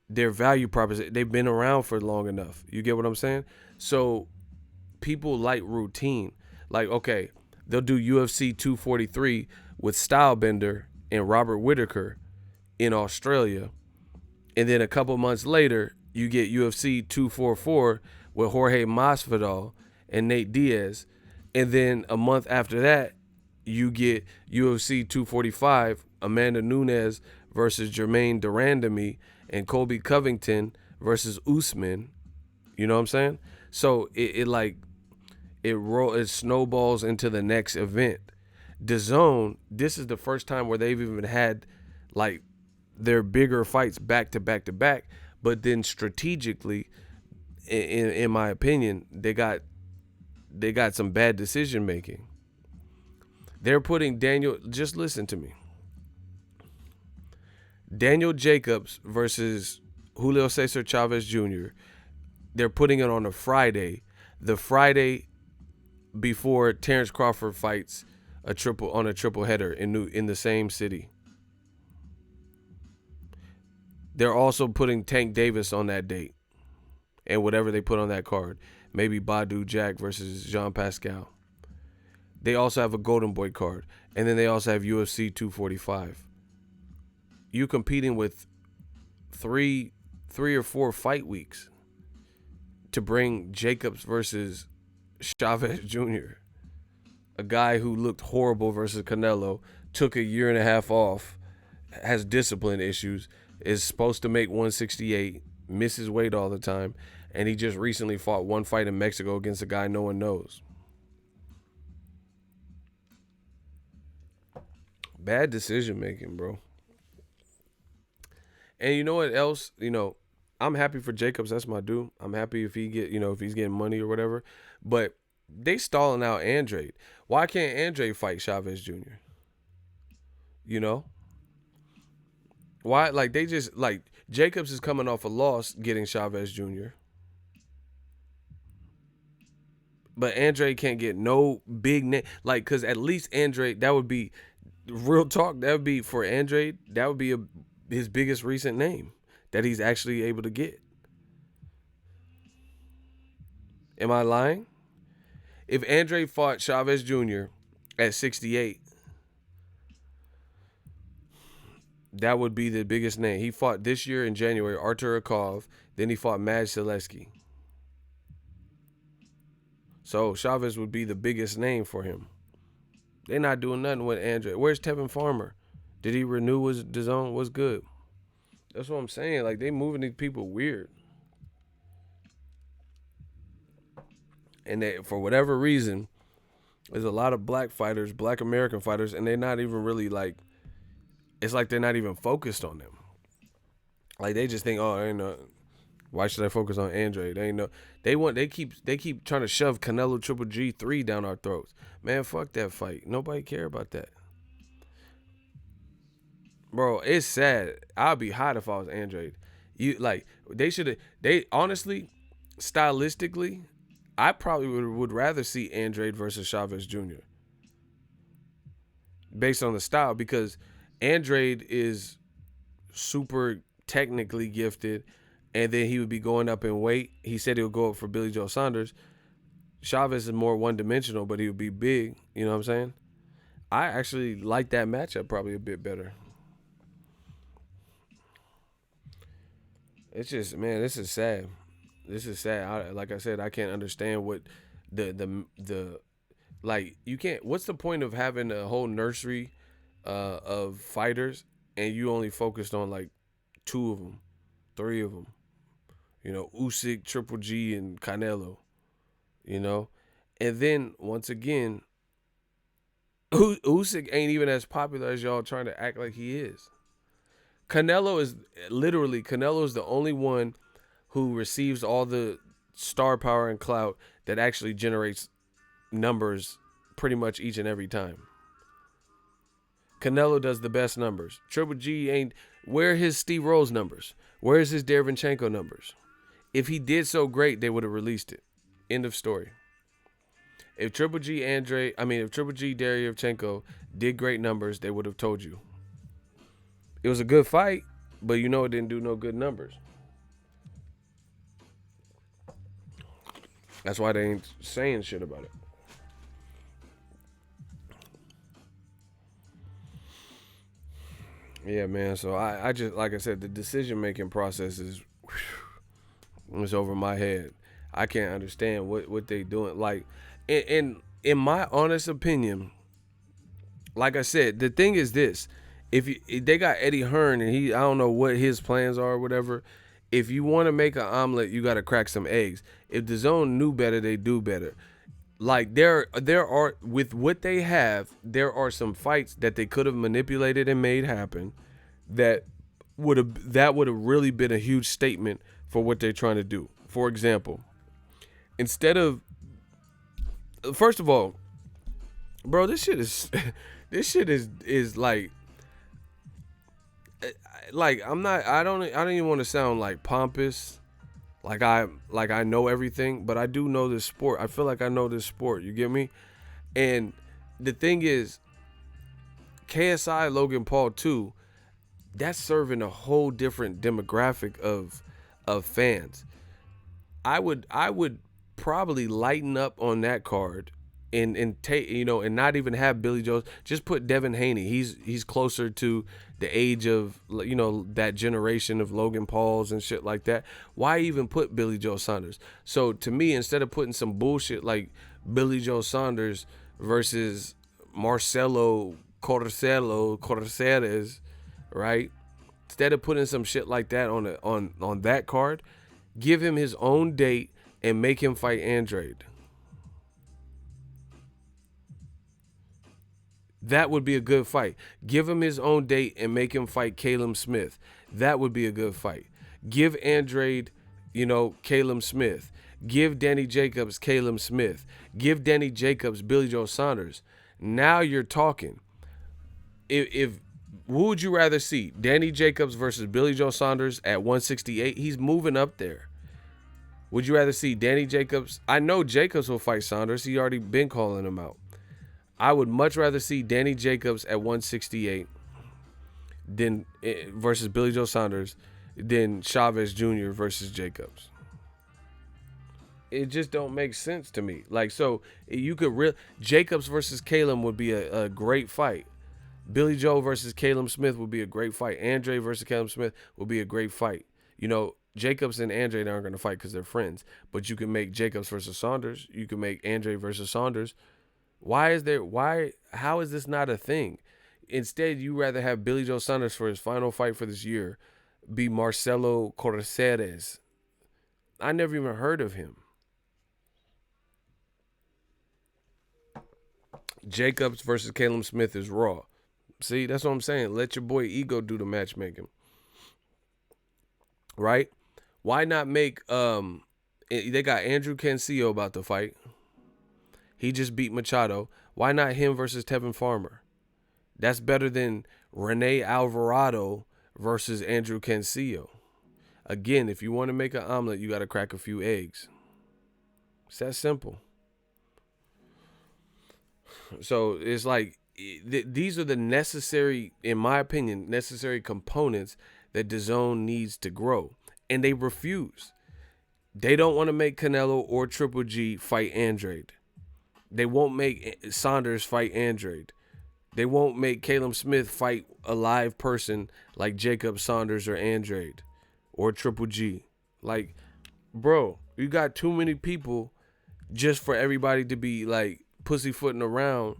their value proposition. They've been around for long enough. You get what I'm saying? So people like routine. Like, okay, they'll do UFC 243 with Stylebender and Robert Whittaker in Australia. And then a couple months later, you get UFC 244 with Jorge Masvidal and Nate Diaz. And then a month after that, you get UFC 245, Amanda Nunes versus Jermaine Durandamy and Colby Covington versus Usman. You know what I'm saying? So it snowballs into the next event. DAZN, this is the first time where they've even had like their bigger fights back to back to back. But then strategically, in my opinion, they got some bad decision making. They're putting just listen to me. Daniel Jacobs versus Julio Cesar Chavez Jr. They're putting it on a Friday, the Friday before Terrence Crawford fights a triple header in the same city. They're also putting Tank Davis on that date, and whatever they put on that card, maybe Badu Jack versus Jean Pascal. They also have a Golden Boy card, and then they also have UFC 245. You competing with three or four fight weeks to bring Jacobs versus Chavez Jr., a guy who looked horrible versus Canelo, took a year and a half off, has discipline issues, is supposed to make 168, misses weight all the time, and he just recently fought one fight in Mexico against a guy no one knows. Bad decision making, bro. And you know what else? You know, I'm happy for Jacobs. That's my dude. I'm happy if if he's getting money or whatever. But they stalling out Andrade. Why can't Andrade fight Chavez Jr.? You know? Why? Like, they just, like, Jacobs is coming off a loss getting Chavez Jr. But Andrade can't get no big name. Like, because at least Andrade, that would be, real talk, that would be, for Andrade, that would be his biggest recent name that he's actually able to get. Am I lying? If Andrade fought Chavez Jr. at 68, that would be the biggest name. He fought this year in January, Artur Akov. Then he fought Maj Selesky. So Chavez would be the biggest name for him. They're not doing nothing with Andrade. Where's Tevin Farmer? Did he renew his DAZN? What's good? That's what I'm saying. Like, they moving these people weird. And they, for whatever reason, there's a lot of black fighters, black American fighters, and they're not even really like, it's like they're not even focused on them. Like, they just think, oh, ain't no, why should I focus on Andrade? They ain't no, they keep trying to shove Canelo Triple G3 down our throats. Man, fuck that fight. Nobody care about that. Bro, it's sad. I'd be hot if I was Andrade. They honestly, stylistically, I probably would rather see Andrade versus Chavez Jr. based on the style, because Andrade is super technically gifted, and then he would be going up in weight. He said he'll go up for Billy Joe Saunders. Chavez is more one-dimensional, but he would be big. You know what I'm saying? I actually like that matchup probably a bit better. It's just, man, this is sad. This is sad. Like I said, I can't understand what the like, you can't. What's the point of having a whole nursery of fighters and you only focused on like two of them, three of them? You know, Usyk, Triple G, and Canelo. You know, and then once again, Usyk ain't even as popular as y'all trying to act like he is. Canelo is the only one who receives all the star power and clout that actually generates numbers pretty much each and every time. Canelo does the best numbers. Triple G ain't. Where are his Steve Rose numbers? Where's his Derevchenko numbers? If he did so great, they would have released it. End of story. If Triple G Derevchenko did great numbers, they would have told you. It was a good fight, but you know it didn't do no good numbers. That's why they ain't saying shit about it. Yeah, man. So I just, like I said, the decision-making process is over my head. I can't understand what they doing. Like, in my honest opinion, like I said, the thing is this: if they got Eddie Hearn and I don't know what his plans are or whatever. If you want to make an omelet, you got to crack some eggs. If the zone knew better, they do better. Like there are, with what they have, there are some fights that they could have manipulated and made happen that would have really been a huge statement for what they're trying to do. For example, instead of, first of all, bro, this shit is like I don't even want to sound like pompous, like I know everything, but I do know this sport. I feel like I know this sport. You get me? And the thing is, KSI Logan Paul 2, that's serving a whole different demographic of fans. I would probably lighten up on that card and take, and not even have Billy Joe. Just put Devin Haney. He's closer to the age of, that generation of Logan Pauls and shit like that. Why even put Billy Joe Saunders? So to me, instead of putting some bullshit like Billy Joe Saunders versus Marcelo Corceres, right? Instead of putting some shit like that on that card, give him his own date and make him fight Andrade. That would be a good fight. Give him his own date and make him fight Caleb Smith. That would be a good fight. Give Andrade, Caleb Smith. Give Danny Jacobs Caleb Smith. Give Danny Jacobs Billy Joe Saunders. Now you're talking. If who would you rather see? Danny Jacobs versus Billy Joe Saunders at 168? He's moving up there. Would you rather see Danny Jacobs? I know Jacobs will fight Saunders. He already been calling him out. I would much rather see Danny Jacobs at 168 than versus Billy Joe Saunders than Chavez Jr. versus Jacobs. It just don't make sense to me. Like, so you could Jacobs versus Caleb would be a great fight. Billy Joe versus Caleb Smith would be a great fight. Andre versus Caleb Smith would be a great fight. Jacobs and Andre aren't going to fight because they're friends. But you can make Jacobs versus Saunders. You can make Andre versus Saunders. How is this not a thing? Instead, you rather have Billy Joe Saunders for his final fight for this year be Marcelo Corceres. I never even heard of him. Jacobs versus Caleb Smith is raw. See, that's what I'm saying. Let your boy Ego do the matchmaking. Right? Why not make they got Andrew Cancio about to fight. He just beat Machado. Why not him versus Tevin Farmer? That's better than Rene Alvarado versus Andrew Cancio. Again, if you want to make an omelet, you got to crack a few eggs. It's that simple. So it's like, these are the necessary, in my opinion, necessary components that DAZN needs to grow, and they refuse. They don't want to make Canelo or Triple G fight Andrade. They won't make Saunders fight Andrade. They won't make Caleb Smith fight a live person like Jacob Saunders or Andrade or Triple G. Like, bro, you got too many people just for everybody to be like pussyfooting around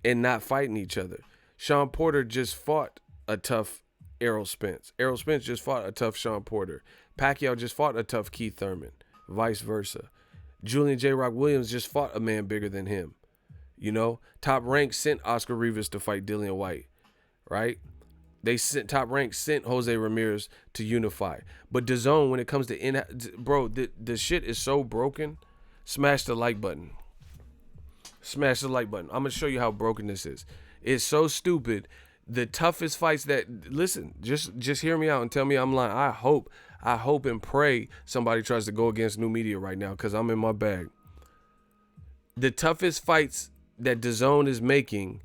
and not fighting each other. Sean Porter just fought a tough Errol Spence. Errol Spence just fought a tough Sean Porter. Pacquiao just fought a tough Keith Thurman. Vice versa. Julian J. Rock Williams just fought a man bigger than him. You know, Top Rank sent Oscar Rivas to fight Dillian White, right? Top Rank sent Jose Ramirez to unify. But DAZN, when it comes to bro, the shit is so broken. Smash the like button. Smash the like button. I'm gonna show you how broken this is. It's so stupid. The toughest fights that, listen, just hear me out and tell me I'm lying. I hope and pray somebody tries to go against new media right now, because I'm in my bag. The toughest fights that DAZN is making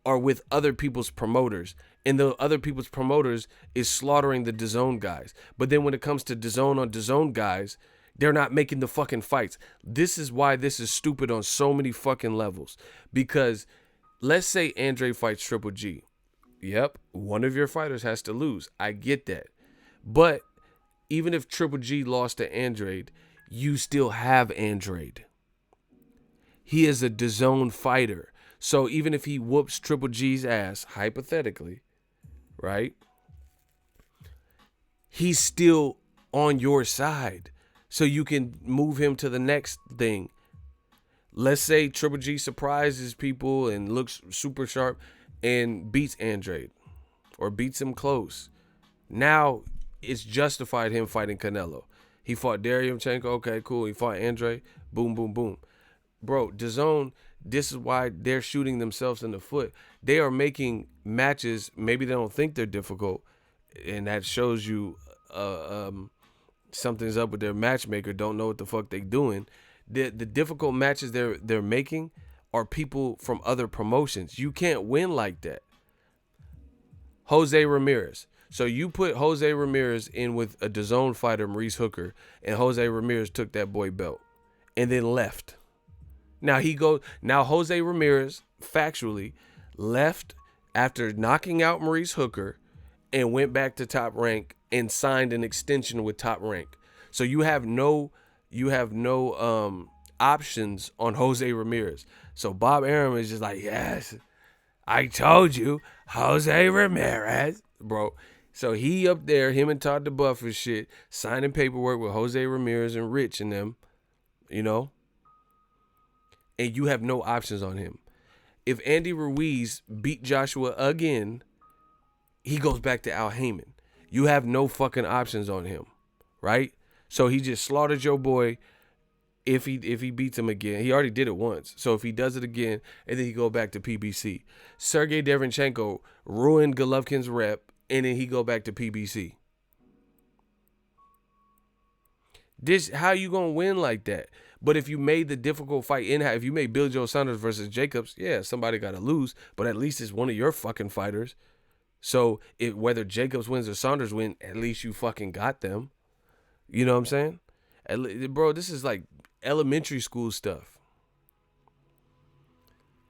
are with other people's promoters, and the other people's promoters is slaughtering the DAZN guys. But then when it comes to DAZN on DAZN guys, they're not making the fucking fights. This is why this is stupid on so many fucking levels. Because let's say Andre fights Triple G. Yep, one of your fighters has to lose. I get that. But even if Triple G lost to Andrade, you still have Andrade. He is a DAZN fighter. So even if he whoops Triple G's ass, hypothetically, right? He's still on your side. So you can move him to the next thing. Let's say Triple G surprises people and looks super sharp and beats Andrade or beats him close. Now it's justified him fighting Canelo. He fought Derevyanchenko. Okay, cool. He fought Andrade. Boom, boom, boom. Bro, DAZN, this is why they're shooting themselves in the foot. They are making matches, maybe they don't think they're difficult, and that shows you something's up with their matchmaker, don't know what the fuck they doing. The difficult matches they're making are people from other promotions. You can't win like that. Jose Ramirez. So you put Jose Ramirez in with a DAZN fighter, Maurice Hooker, and Jose Ramirez took that boy belt and then left. Now Jose Ramirez factually left after knocking out Maurice Hooker and went back to Top Rank and signed an extension with Top Rank. So you have no options on Jose Ramirez. So Bob Arum is just like, yes, I told you, Jose Ramirez, bro. So he up there, him and Todd DeBuff and shit, signing paperwork with Jose Ramirez and Rich and them, you know. And you have no options on him. If Andy Ruiz beat Joshua again, he goes back to Al Heyman. You have no fucking options on him, right? So he just slaughtered your boy. If he beats him again, he already did it once. So if he does it again, and then he go back to PBC. Sergey Derevyanchenko ruined Golovkin's rep, and then he go back to PBC. This, how you gonna win like that? But if you made the difficult fight if you made Billy Joe Saunders versus Jacobs, yeah, somebody got to lose, but at least it's one of your fucking fighters. So whether Jacobs wins or Saunders win, at least you fucking got them. You know what I'm saying? Bro, this is like elementary school stuff.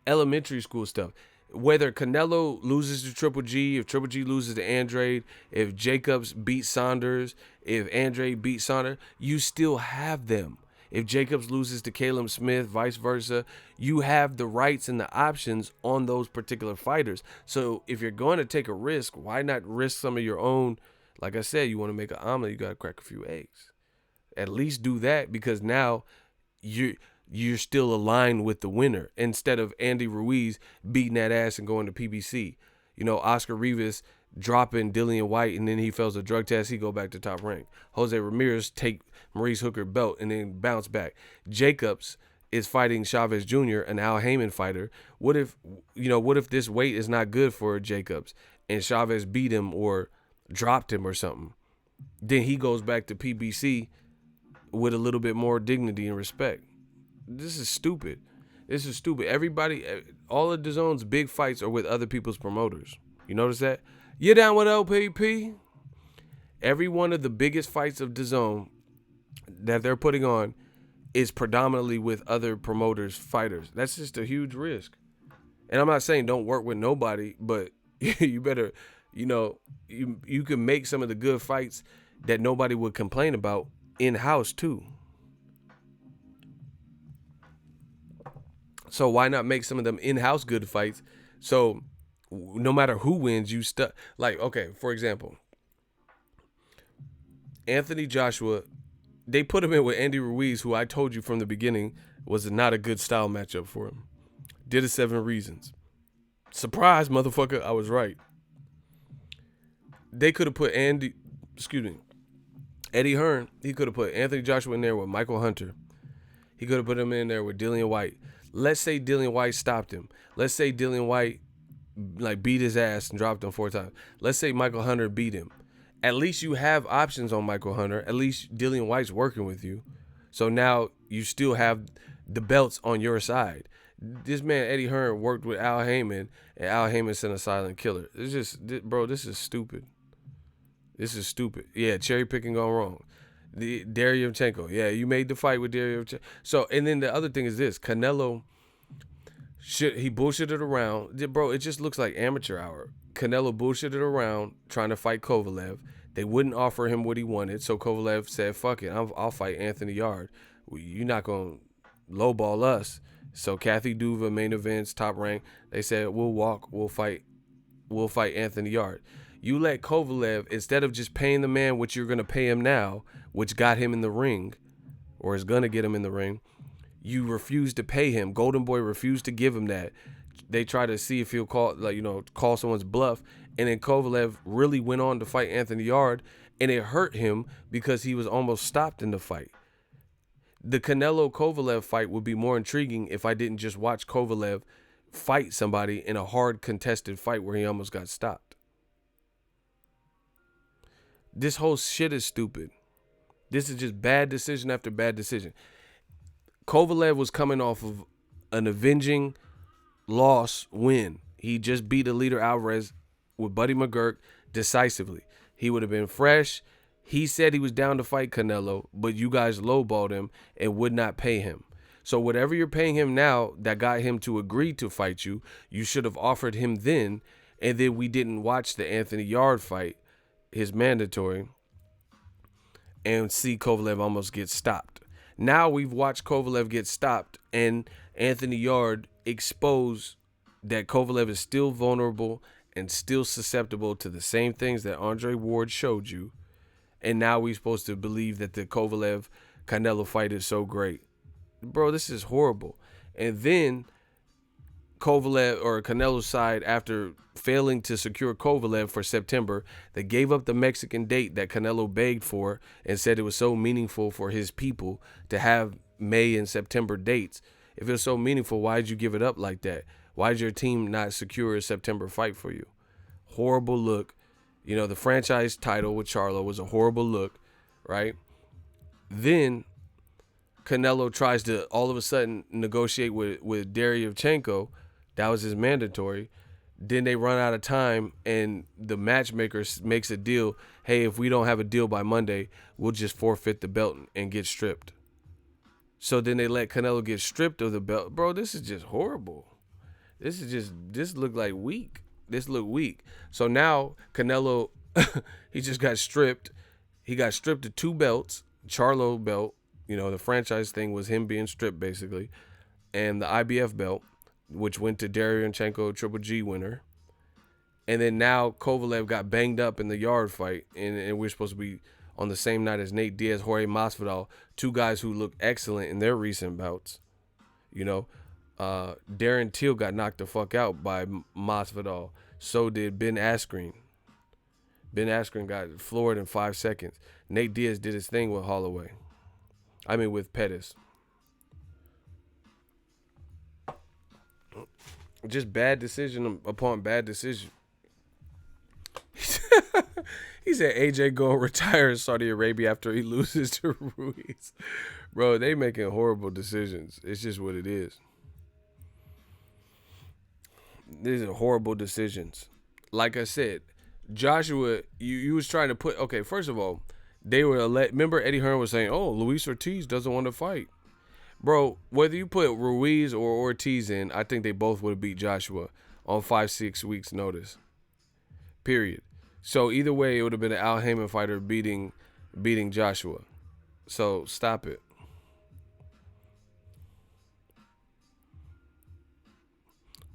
Elementary school stuff. Whether Canelo loses to Triple G, if Triple G loses to Andrade, if Jacobs beats Saunders, if Andrade beats Saunders, you still have them. If Jacobs loses to Caleb Smith, vice versa, you have the rights and the options on those particular fighters. So if you're going to take a risk, why not risk some of your own? Like I said, you want to make an omelet, you got to crack a few eggs. At least do that, because now you're still aligned with the winner, instead of Andy Ruiz beating that ass and going to PBC. You know, Oscar Rivas dropping Dillian White, and then he fails a drug test, he go back to Top Rank. Jose Ramirez take Maurice Hooker belt and then bounce back. Jacobs is fighting Chavez Jr., an Al Heyman fighter. What if this weight is not good for Jacobs and Chavez beat him or dropped him or something? Then he goes back to PBC with a little bit more dignity and respect. This is stupid. This is stupid. Everybody, all of DAZN's big fights are with other people's promoters. You notice that? You down with LPP? Every one of the biggest fights of DAZN that they're putting on is predominantly with other promoters, fighters. That's just a huge risk. And I'm not saying don't work with nobody, but you better, you can make some of the good fights that nobody would complain about in-house too. So why not make some of them in-house good fights? So no matter who wins, you stuck. Like, okay, for example, Anthony Joshua, they put him in with Andy Ruiz, who I told you from the beginning was not a good style matchup for him. Did it 7 reasons. Surprise, motherfucker, I was right. They could have put Eddie Hearn, he could have put Anthony Joshua in there with Michael Hunter. He could have put him in there with Dillian White. Let's say Dillian White stopped him. Let's say Dillian White beat his ass and dropped him 4 times. Let's say Michael Hunter beat him. At least you have options on Michael Hunter. At least Dillian White's working with you. So now you still have the belts on your side. This man, Eddie Hearn, worked with Al Heyman, and Al Heyman sent a silent killer. It's just, bro, this is stupid. This is stupid. Yeah, cherry picking gone wrong. Derevchenko. Yeah, you made the fight with Derevchenko. So, and then the other thing is this. Canelo, he bullshitted around. Bro, it just looks like amateur hour. Canelo bullshitted around trying to fight Kovalev. They wouldn't offer him what he wanted, so Kovalev said, fuck it, I'll fight Anthony Yard. You're not going to lowball us. So Kathy Duva, main events, Top Rank, they said, we'll fight Anthony Yard. You let Kovalev, instead of just paying the man what you're going to pay him now, which got him in the ring, or is going to get him in the ring, you refuse to pay him. Golden Boy refused to give him that. They try to see if he'll call someone's bluff. And then Kovalev really went on to fight Anthony Yard, and it hurt him because he was almost stopped in the fight. The Canelo-Kovalev fight would be more intriguing if I didn't just watch Kovalev fight somebody in a hard contested fight where he almost got stopped. This whole shit is stupid. This is just bad decision after bad decision. Kovalev was coming off of an avenging loss win. He just beat Alida Alvarez with Buddy McGurk decisively. He would have been fresh. He said he was down to fight Canelo, but you guys lowballed him and would not pay him. So whatever you're paying him now that got him to agree to fight you, you should have offered him then, and then we didn't watch the Anthony Yard fight, his mandatory, and see Kovalev almost get stopped. Now we've watched Kovalev get stopped and Anthony Yard expose that Kovalev is still vulnerable and still susceptible to the same things that Andre Ward showed you. And now we're supposed to believe that the Kovalev-Canelo fight is so great. Bro, this is horrible. And then Kovalev or Canelo's side, after failing to secure Kovalev for September, they gave up the Mexican date that Canelo begged for and said it was so meaningful for his people to have May and September dates. If it was so meaningful, why did you give it up like that? Why did your team not secure a September fight for you? Horrible look. You know, the franchise title with Charlo was a horrible look, right? Then Canelo tries to all of a sudden negotiate with Derevchenko. That was his mandatory. Then they run out of time, and the matchmaker makes a deal. Hey, if we don't have a deal by Monday, we'll just forfeit the belt and get stripped. So then they let Canelo get stripped of the belt. Bro, this is just horrible. This looked like weak. This looked weak. So now Canelo, he just got stripped. He got stripped of 2 belts. Charlo belt, you know, the franchise thing was him being stripped basically. And the IBF belt, which went to Derevchenko, Triple G winner. And then now Kovalev got banged up in the Yard fight. And we're supposed to be on the same night as Nate Diaz, Jorge Masvidal, 2 guys who look excellent in their recent bouts. You know, Darren Till got knocked the fuck out by Masvidal. So did Ben Askren. Ben Askren got floored in 5 seconds. Nate Diaz did his thing with Holloway. With Pettis. Just bad decision upon bad decision. He said AJ gonna retire in Saudi Arabia after he loses to Ruiz. Bro, they making horrible decisions. It's just what it is. these are horrible decisions. Like I said, Joshua, you was trying to put. Okay, first of all, they were remember Eddie Hearn was saying, "Oh, Luis Ortiz doesn't want to fight." Bro, whether you put Ruiz or Ortiz in, I think they both would have beat Joshua on 5-6 weeks notice. Period. So either way, it would have been an Al Heyman fighter beating Joshua. So stop it.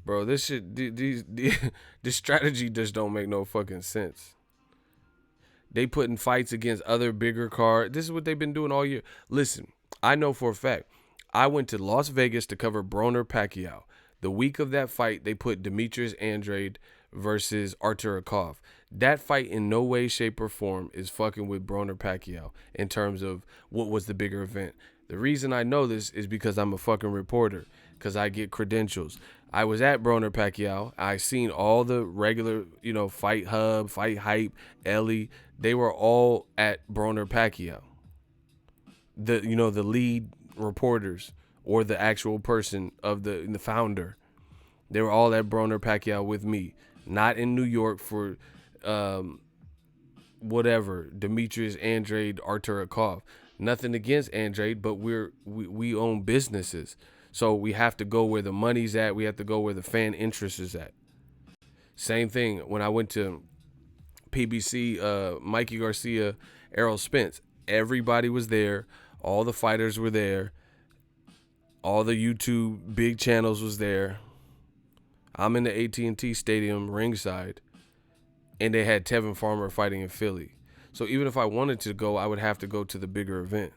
Bro, this shit, this strategy just don't make no fucking sense. They putting fights against other bigger cards. This is what they've been doing all year. Listen, I know for a fact. I went to Las Vegas to cover Broner Pacquiao. The week of that fight, they put Demetrius Andrade versus Artur Akov. That fight in no way, shape, or form is fucking with Broner Pacquiao in terms of what was the bigger event. The reason I know this is because I'm a fucking reporter, because I get credentials. I was at Broner Pacquiao. I seen all the regular, Fight Hub, Fight Hype, Ellie. They were all at Broner Pacquiao. The lead reporters or the actual person of the founder. They were all at Broner Pacquiao with me. Not in New York for whatever, Demetrius Andrade, Artur Akov. Nothing against Andrade, but we own businesses. So we have to go where the money's at. We have to go where the fan interest is at. Same thing when I went to PBC, Mikey Garcia, Errol Spence. Everybody was there. All the fighters were there. All the YouTube big channels was there. I'm in the AT&T Stadium ringside, and they had Tevin Farmer fighting in Philly. So even if I wanted to go, I would have to go to the bigger event,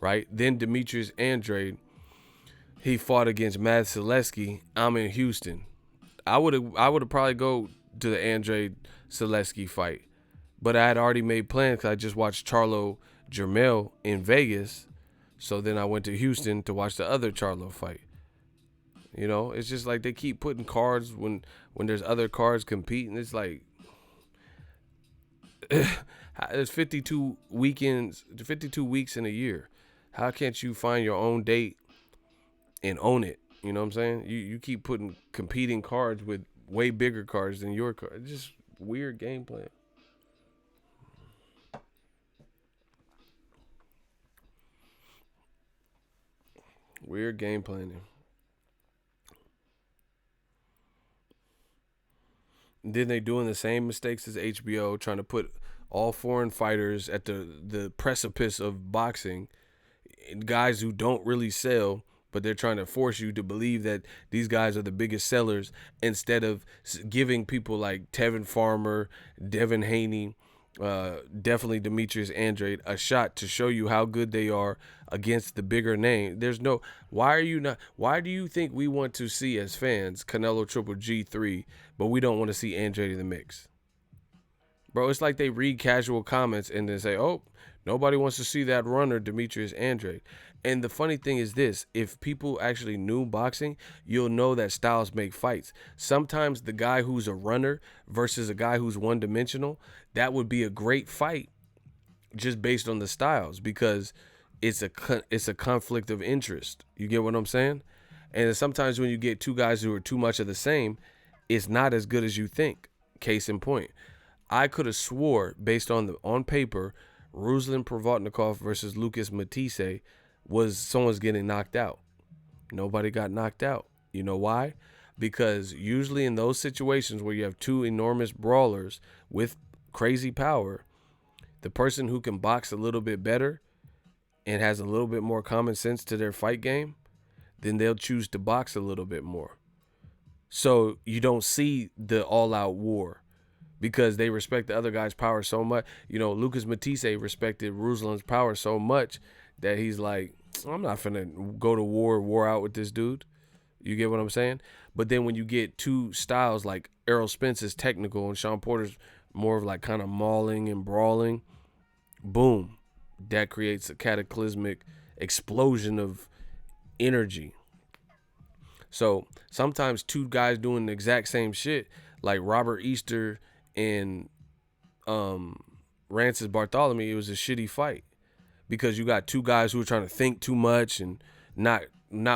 right? Then Demetrius Andrade, he fought against Matt Selesky. I'm in Houston. I would have probably go to the Andrade Selesky fight, but I had already made plans because I just watched Charlo Jermell in Vegas. So then I went to Houston to watch the other Charlo fight. It's just like they keep putting cards when there's other cards competing. It's like there's 52 weekends, 52 weeks in a year. How can't you find your own date and own it? You know what I'm saying? You keep putting competing cards with way bigger cards than your card. It's just weird game plan. Weird game planning. And then they doing the same mistakes as HBO, trying to put all foreign fighters at the precipice of boxing, guys who don't really sell, but they're trying to force you to believe that these guys are the biggest sellers instead of giving people like Tevin Farmer, Devin Haney, definitely Demetrius Andrade a shot to show you how good they are against the bigger name. Why do you think we want to see as fans Canelo Triple G3, but we don't want to see Andrade in the mix? Bro, it's like they read casual comments and then say, oh, nobody wants to see that runner Demetrius Andrade. And the funny thing is this, if people actually knew boxing, you'll know that styles make fights. Sometimes the guy who's a runner versus a guy who's one-dimensional, that would be a great fight just based on the styles because it's a conflict of interest. You get what I'm saying? And sometimes when you get two guys who are too much of the same, it's not as good as you think. Case in point. I could have swore based on paper, Ruslan Provodnikov versus Lucas Matisse was someone's getting knocked out. Nobody got knocked out. You know why? Because usually in those situations where you have two enormous brawlers with crazy power, the person who can box a little bit better and has a little bit more common sense to their fight game, then they'll choose to box a little bit more. So you don't see the all-out war because they respect the other guy's power so much. Lucas Matisse respected Ruslan's power so much that he's like, I'm not finna go to war out with this dude. You get what I'm saying? But then when you get two styles like Errol Spence is technical and Sean Porter's more of like kind of mauling and brawling, boom, that creates a cataclysmic explosion of energy. So sometimes two guys doing the exact same shit, like Robert Easter and Rancis Bartholomew, it was a shitty fight because you got two guys who are trying to think too much and not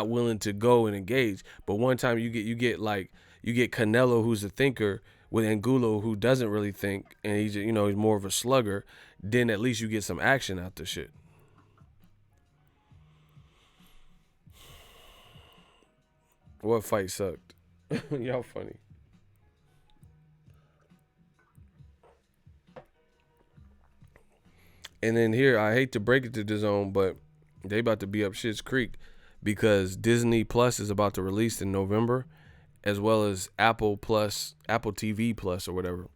willing to go and engage. But one time you get like You get Canelo, who's a thinker, with Angulo, who doesn't really think, and he's he's more of a slugger. Then at least you get some action out the shit. What fight sucked? Y'all funny. And then here, I hate to break it to DAZN, but they about to be up shit's creek because Disney Plus is about to release in November, as well as Apple Plus, Apple TV Plus, or whatever.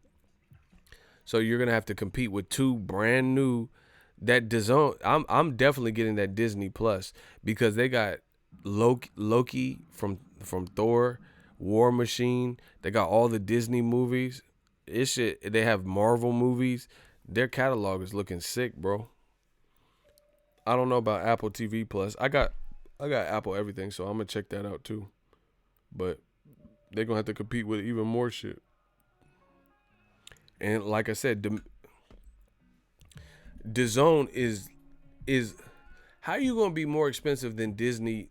So you're gonna have to compete with two brand new. That DAZN, I'm definitely getting that Disney Plus because they got Loki from Thor, War Machine. They got all the Disney movies. It's shit. They have Marvel movies. Their catalog is looking sick, bro. I don't know about Apple TV Plus. I got Apple everything, so I'm gonna check that out too. But they're gonna have to compete with even more shit. And like I said, DAZN is how you gonna be more expensive than Disney?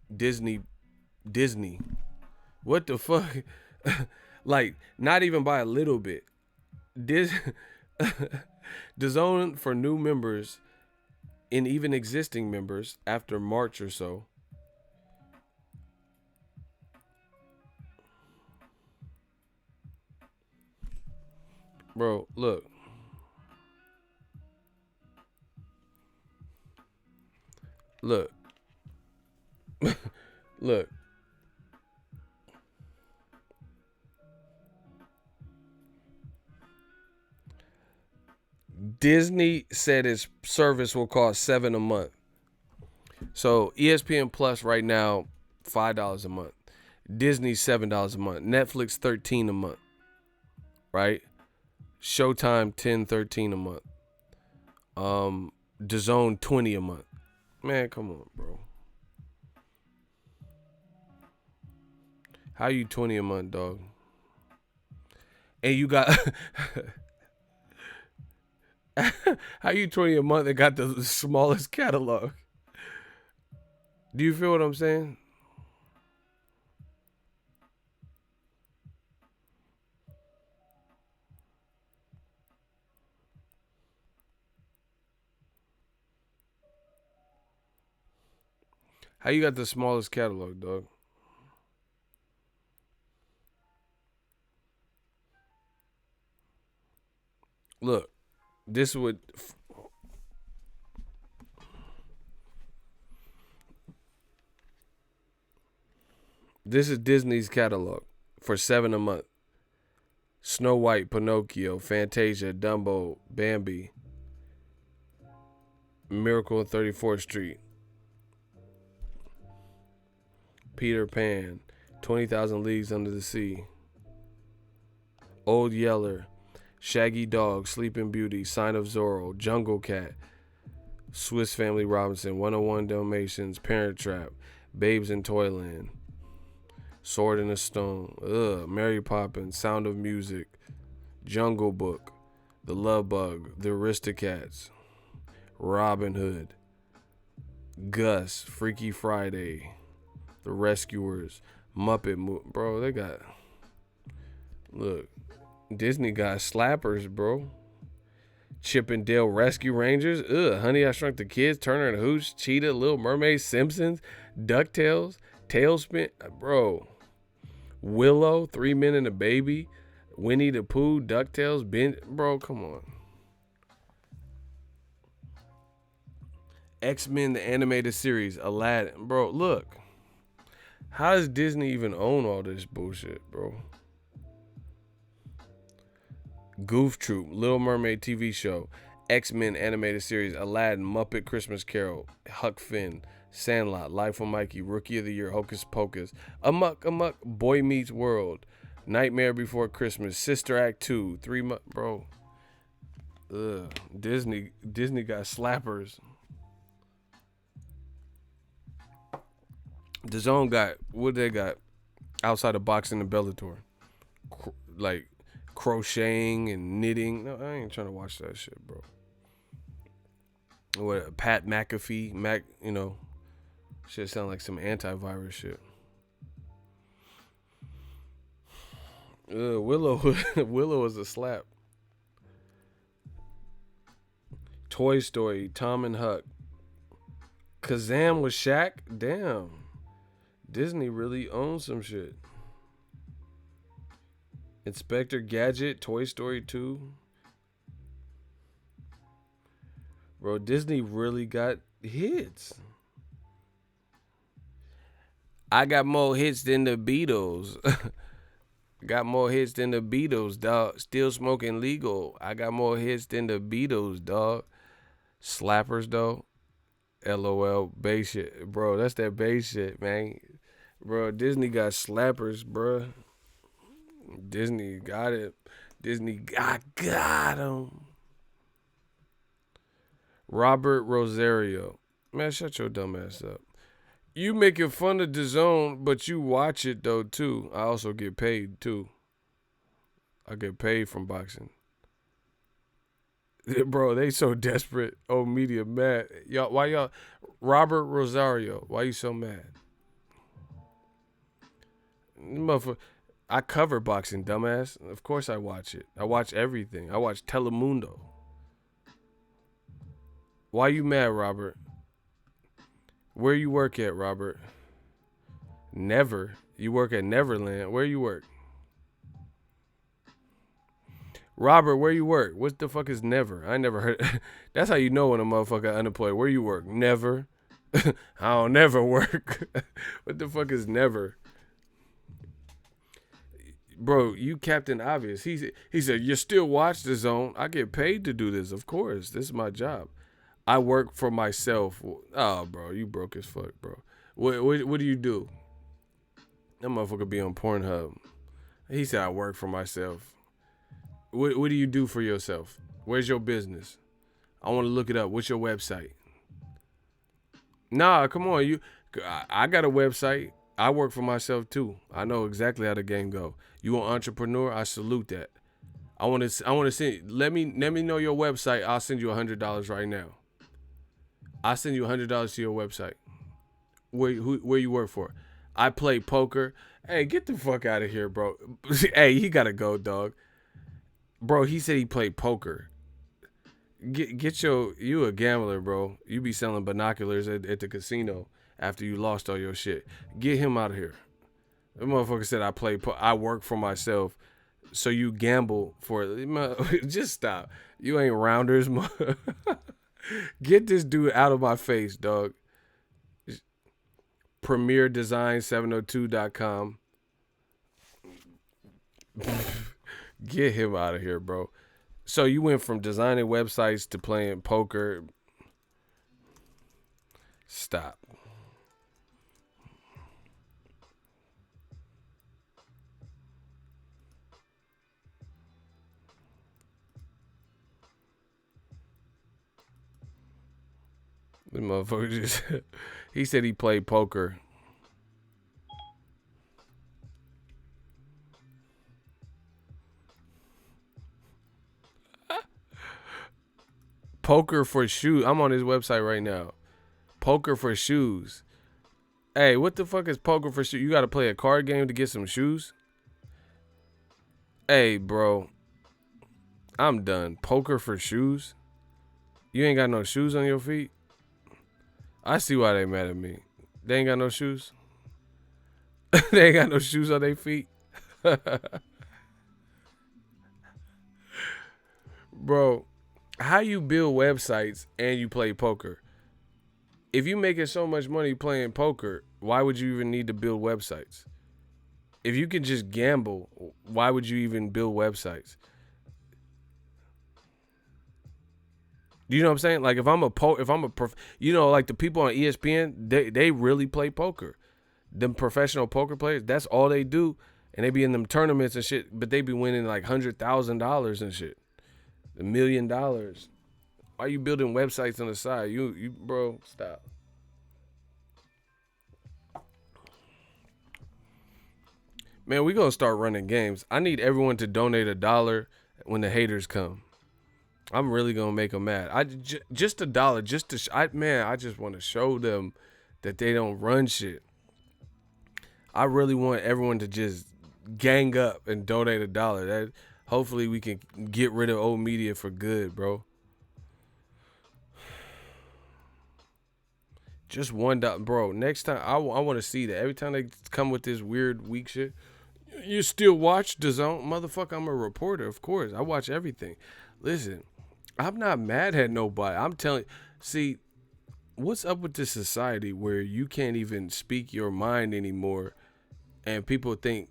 What the fuck? Like, not even by a little bit. DAZN for new members and even existing members after March or so. Bro, look. Look. Look. Disney said its service will cost $7 a month. So ESPN Plus right now, $5 a month. Disney $7 a month. Netflix $13 a month. Right? Showtime 10, 13 a month. DAZN 20 a month. Man, come on, bro. How you 20 a month, dog? And you got how you 20 a month and got the smallest catalog? Do you feel what I'm saying? How you got the smallest catalog, dog? Look, this would this is Disney's catalog for $7 a month. Snow White, Pinocchio, Fantasia, Dumbo, Bambi, Miracle on 34th Street, Peter Pan, 20,000 Leagues Under the Sea, Old Yeller, Shaggy Dog, Sleeping Beauty, Sign of Zorro, Jungle Cat, Swiss Family Robinson, 101 Dalmatians, Parent Trap, Babes in Toyland, Sword in the Stone, Mary Poppins, Sound of Music, Jungle Book, The Love Bug, The Aristocats, Robin Hood, Gus, Freaky Friday, The Rescuers, Muppet Movie. Bro, they got... Look, Disney got slappers, bro. Chip and Dale Rescue Rangers, Honey, I Shrunk the Kids, Turner and Hooch, Cheetah, Little Mermaid, Simpsons, DuckTales, Tailspin, bro. Willow, 3 Men and a Baby, Winnie the Pooh, DuckTales, Ben, bro, come on. X-Men, the animated series, Aladdin, bro, look. How does Disney even own all this bullshit, bro? Goof Troop, Little Mermaid TV show, X-Men animated series, Aladdin, Muppet Christmas Carol, Huck Finn, Sandlot, Life of Mikey, Rookie of the Year, Hocus Pocus, Amok, Boy Meets World, Nightmare Before Christmas, Sister Act 2, 3 months, bro. Disney got slappers. DAZN got, what they got outside of boxing and Bellator? Like crocheting and knitting. No, I ain't trying to watch that shit, bro. What, Pat McAfee, shit sound like some antivirus shit. Willow, Willow is a slap. Toy Story, Tom and Huck. Kazam with Shaq? Damn. Disney really owns some shit. Inspector Gadget, Toy Story 2. Bro, Disney really got hits. I got more hits than the Beatles. Got more hits than the Beatles, dog. Still smoking legal. I got more hits than the Beatles, dog. Slappers, though. LOL, bass shit. Bro, that's that bass shit, man. Bro, Disney got slappers, bro. Disney got it. Disney got him. Robert Rosario. Man, shut your dumb ass up. You making fun of DAZN, but you watch it, though, too. I also get paid, too. I get paid from boxing. Bro, they so desperate. Oh, media mad. Y'all, why y'all? Robert Rosario, why you so mad? Motherfucker, I cover boxing, dumbass. Of course I watch it. I watch everything. I watch Telemundo. Why you mad, Robert? Where you work at, Robert? Never. You work at Neverland. Where you work? Robert, where you work? What the fuck is never? I never heard. That's how you know when a motherfucker unemployed. Where you work? Never. I don't never work. What the fuck is never? Bro, you Captain Obvious. He said, you still watch DAZN. I get paid to do this. Of course. This is my job. I work for myself. Oh, bro, you broke as fuck, bro. What do you do? That motherfucker be on Pornhub. He said, I work for myself. What do you do for yourself? Where's your business? I want to look it up. What's your website? Nah, come on. I got a website. I work for myself too. I know exactly how the game go. You an entrepreneur? I salute that. I want to send. Let me know your website. I'll send you $100 right now. I'll send you $100 to your website. Where you work for? I play poker. Hey, get the fuck out of here, bro. Hey, he gotta go, dog. Bro, he said he played poker. You a gambler, bro. You be selling binoculars at the casino after you lost all your shit. Get him out of here. The motherfucker said I work for myself. So you gamble for just stop. You ain't rounders. Get this dude out of my face, dog. PremierDesign702.com. Get him out of here, bro. So you went from designing websites to playing poker. Stop. The motherfucker just he said he played poker. Poker for shoes. I'm on his website right now. Poker for shoes. Hey, what the fuck is poker for shoes? You got to play a card game to get some shoes? Hey, bro. I'm done. Poker for shoes? You ain't got no shoes on your feet? I see why they mad at me. They ain't got no shoes? They ain't got no shoes on their feet? Bro, how you build websites and you play poker? If you making so much money playing poker, why would you even need to build websites? If you can just gamble, why would you even build websites? You know what I'm saying? Like if I'm like the people on ESPN, they really play poker. Them professional poker players, that's all they do, and they be in them tournaments and shit. But they be winning like $100,000 and shit, $1 million. Why you building websites on the side? You bro, stop. Man, we gonna start running games. I need everyone to donate $1 when the haters come. I'm really gonna make them mad. Just $1, just to I just want to show them that they don't run shit. I really want everyone to just gang up and donate $1. That hopefully we can get rid of old media for good, bro. Just $1, bro. Next time, I want to see that. Every time they come with this weird weak shit, you still watch DAZN, motherfucker. I'm a reporter, of course. I watch everything. Listen, I'm not mad at nobody. I'm telling. See, what's up with this society where you can't even speak your mind anymore, and people think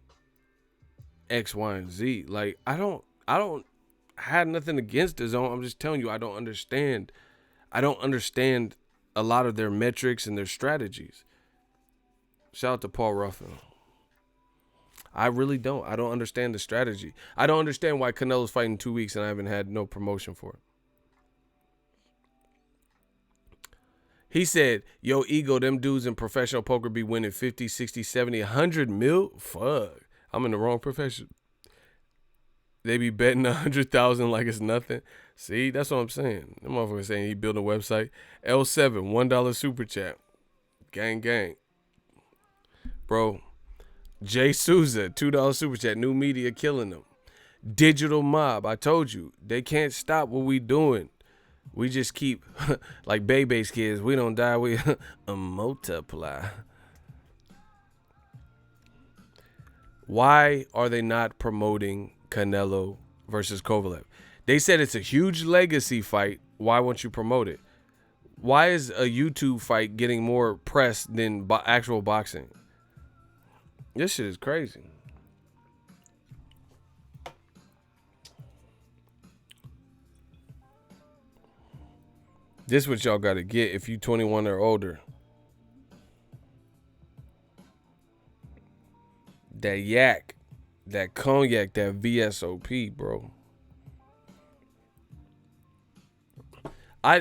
X, Y, and Z. Like I don't have nothing against DAZN. I'm just telling you, I don't understand. I don't understand a lot of their metrics and their strategies. Shout out to Paul Ruffin. I really don't. I don't understand the strategy. I don't understand why Canelo's fighting in 2 weeks and I haven't had no promotion for it. He said, yo, Ego, them dudes in professional poker be winning 50, 60, 70, 100 mil? Fuck. I'm in the wrong profession. They be betting 100,000 like it's nothing. See, that's what I'm saying. That motherfucker saying he built a website. L7, $1 super chat. Gang, gang. Bro. Jay Souza, $2 super chat. New media killing them. Digital mob. I told you, they can't stop what we doing. We just keep, like Bebe's kids, we don't die, we multiply. Why are they not promoting Canelo versus Kovalev? They said it's a huge legacy fight. Why won't you promote it? Why is a YouTube fight getting more press than actual boxing? This shit is crazy. This what y'all got to get if you 21 or older. That yak, that cognac, that VSOP, bro.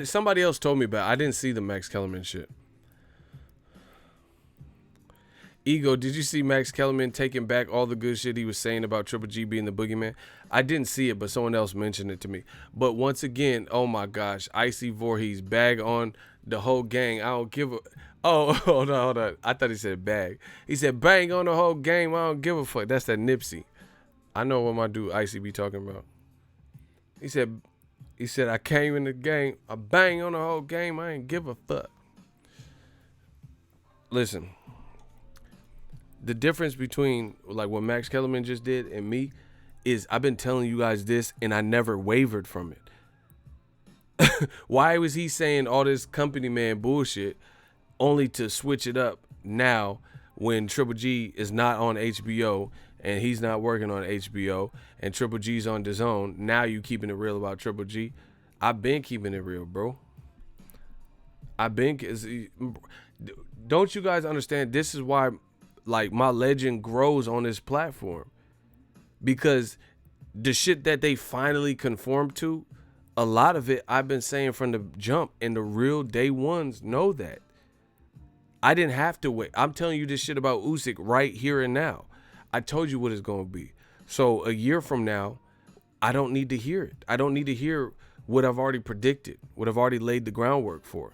Somebody else told me about it. I didn't see the Max Kellerman shit. Ego, did you see Max Kellerman taking back all the good shit he was saying about Triple G being the boogeyman? I didn't see it, but someone else mentioned it to me. But once again, oh my gosh, Icy Voorhees, bag on the whole gang. I don't give a... Oh, hold on. I thought he said bag. He said bang on the whole game. I don't give a fuck. That's that Nipsey. I know what my dude Icy be talking about. He said, I came in the game. I bang on the whole game. I ain't give a fuck. Listen. The difference between like what Max Kellerman just did and me is I've been telling you guys this and I never wavered from it. Why was he saying all this company man bullshit only to switch it up now when Triple G is not on HBO and he's not working on HBO and Triple G's on DAZN? Now you keeping it real about Triple G. I've been keeping it real, bro. Don't you guys understand? This is why like my legend grows on this platform, because the shit that they finally conformed to, a lot of it I've been saying from the jump, and the real day ones know that. I didn't have to wait. I'm telling you this shit about Usyk right here and now. I told you what it's going to be. So a year from now, I don't need to hear it. I don't need to hear what I've already predicted, what I've already laid the groundwork for.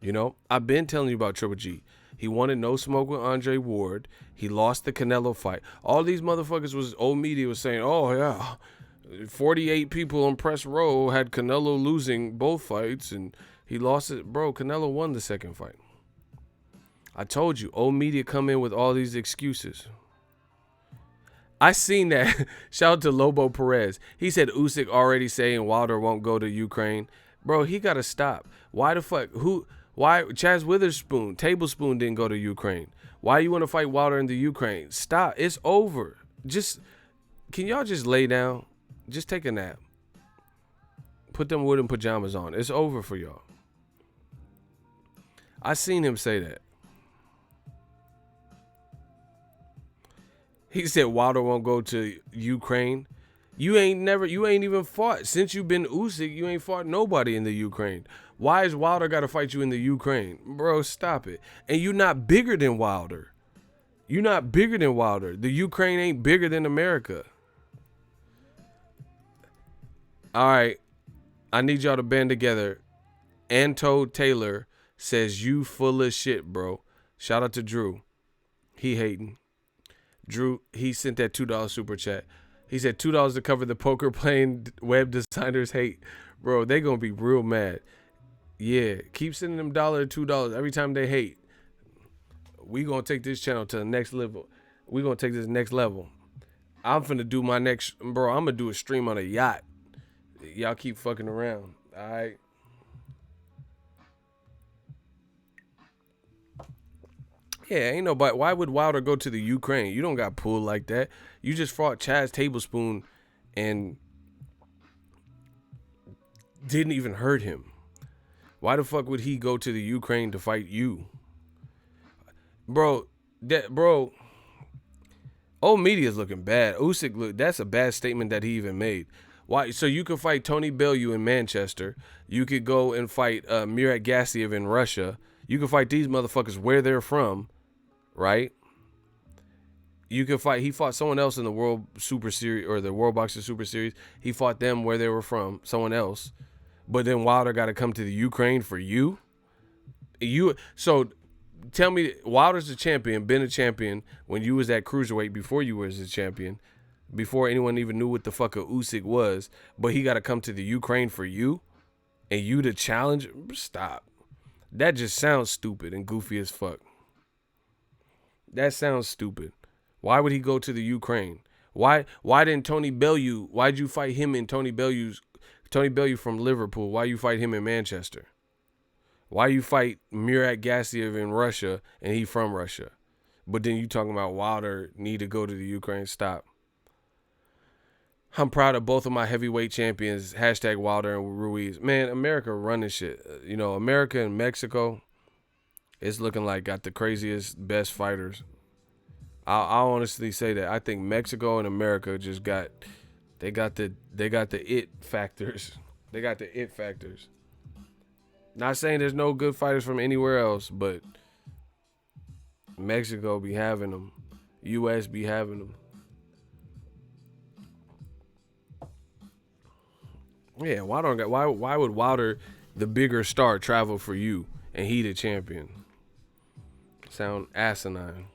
You know, I've been telling you about Triple G. He wanted no smoke with Andre Ward. He lost the Canelo fight. All these motherfuckers was, old media was saying, oh, yeah, 48 people on press row had Canelo losing both fights, and he lost it. Bro, Canelo won the second fight. I told you, old media come in with all these excuses. I seen that. Shout out to Lobo Perez. He said Usyk already saying Wilder won't go to Ukraine. Bro, he got to stop. Why the fuck? Why Chaz Witherspoon, Tablespoon didn't go to Ukraine? Why you want to fight Wilder in the Ukraine? Stop. It's over. Can y'all just lay down? Just take a nap. Put them wooden pajamas on. It's over for y'all. I seen him say that. He said Wilder won't go to Ukraine. You ain't even fought. Since you've been Usyk, you ain't fought nobody in the Ukraine. Why is Wilder got to fight you in the Ukraine? Bro, stop it. And you're not bigger than Wilder. You're not bigger than Wilder. The Ukraine ain't bigger than America. All right. I need y'all to band together. Anto Taylor says you full of shit, bro. Shout out to Drew. He hating. Drew, he sent that $2 super chat. He said $2 to cover the poker playing web designers hate. Bro, they gonna be real mad. Yeah, keep sending them $1 $2 every time they hate. We gonna take this channel to the next level. We gonna take this next level. I'm finna do my next, bro. I'm gonna do a stream on a yacht. Y'all keep fucking around. All right. Yeah, ain't nobody. Why would Wilder go to the Ukraine? You don't got pulled like that. You just fought Chaz Tablespoon and didn't even hurt him. Why the fuck would he go to the Ukraine to fight you? Bro, old media's looking bad. Usyk look, that's a bad statement that he even made. Why? So you could fight Tony Bellew in Manchester. You could go and fight Murat Gassiev in Russia. You could fight these motherfuckers where they're from, right? You could fight. He fought someone else in the World Super Series or the World Boxing Super Series. He fought them where they were from, someone else. But then Wilder got to come to the Ukraine for you. So tell me, Wilder's a champion, been a champion when you was at cruiserweight before you was a champion, before anyone even knew what the fuck a Usyk was. But he got to come to the Ukraine for you, and you to challenge. Stop. That just sounds stupid and goofy as fuck. That sounds stupid. Why would he go to the Ukraine? Why didn't Tony Bellew? Why'd you fight him in Tony Bellew from Liverpool? Why you fight him in Manchester? Why you fight Murat Gassiev in Russia and he from Russia? But then you talking about Wilder need to go to the Ukraine. Stop. I'm proud of both of my heavyweight champions. Hashtag Wilder and Ruiz. Man, America running shit. You know, America and Mexico, it's looking like got the craziest, best fighters. I'll honestly say that. I think Mexico and America just got the it factors. They got the it factors. Not saying there's no good fighters from anywhere else, but Mexico be having them. US be having them. Yeah, why would Wilder, the bigger star, travel for you and he the champion? Sound asinine.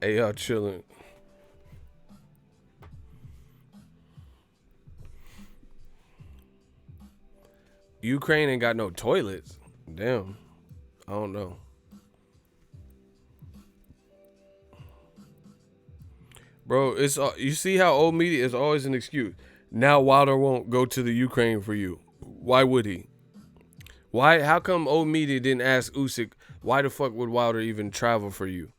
Hey, y'all chilling. Ukraine ain't got no toilets. Damn. I don't know. Bro, it's you see how old media is always an excuse. Now Wilder won't go to the Ukraine for you. Why would he? Why? How come old media didn't ask Usyk, why the fuck would Wilder even travel for you?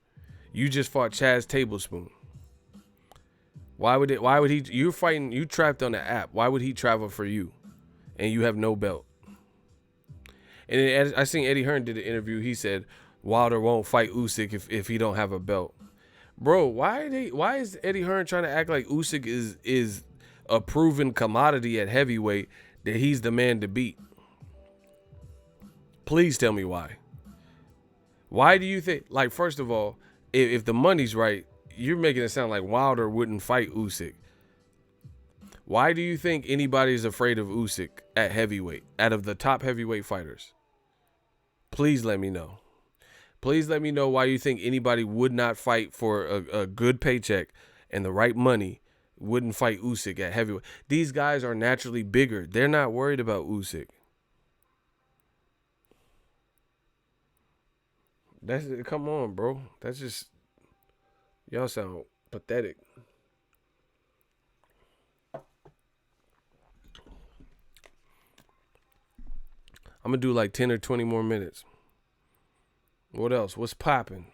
You just fought Chaz Tablespoon. Why would he? You're fighting. You trapped on the app. Why would he travel for you? And you have no belt. And I seen Eddie Hearn did an interview. He said Wilder won't fight Usyk if he don't have a belt. Bro, why is Eddie Hearn trying to act like Usyk is a proven commodity at heavyweight that he's the man to beat? Please tell me why. Why do you think, like, first of all, if the money's right, you're making it sound like Wilder wouldn't fight Usyk. Why do you think anybody's afraid of Usyk at heavyweight, out of the top heavyweight fighters? Please let me know. Please let me know why you think anybody would not fight for a good paycheck and the right money, wouldn't fight Usyk at heavyweight. These guys are naturally bigger. They're not worried about Usyk. Come on, bro. That's just, y'all sound pathetic. I'm going to do like 10 or 20 more minutes. What else? What's popping?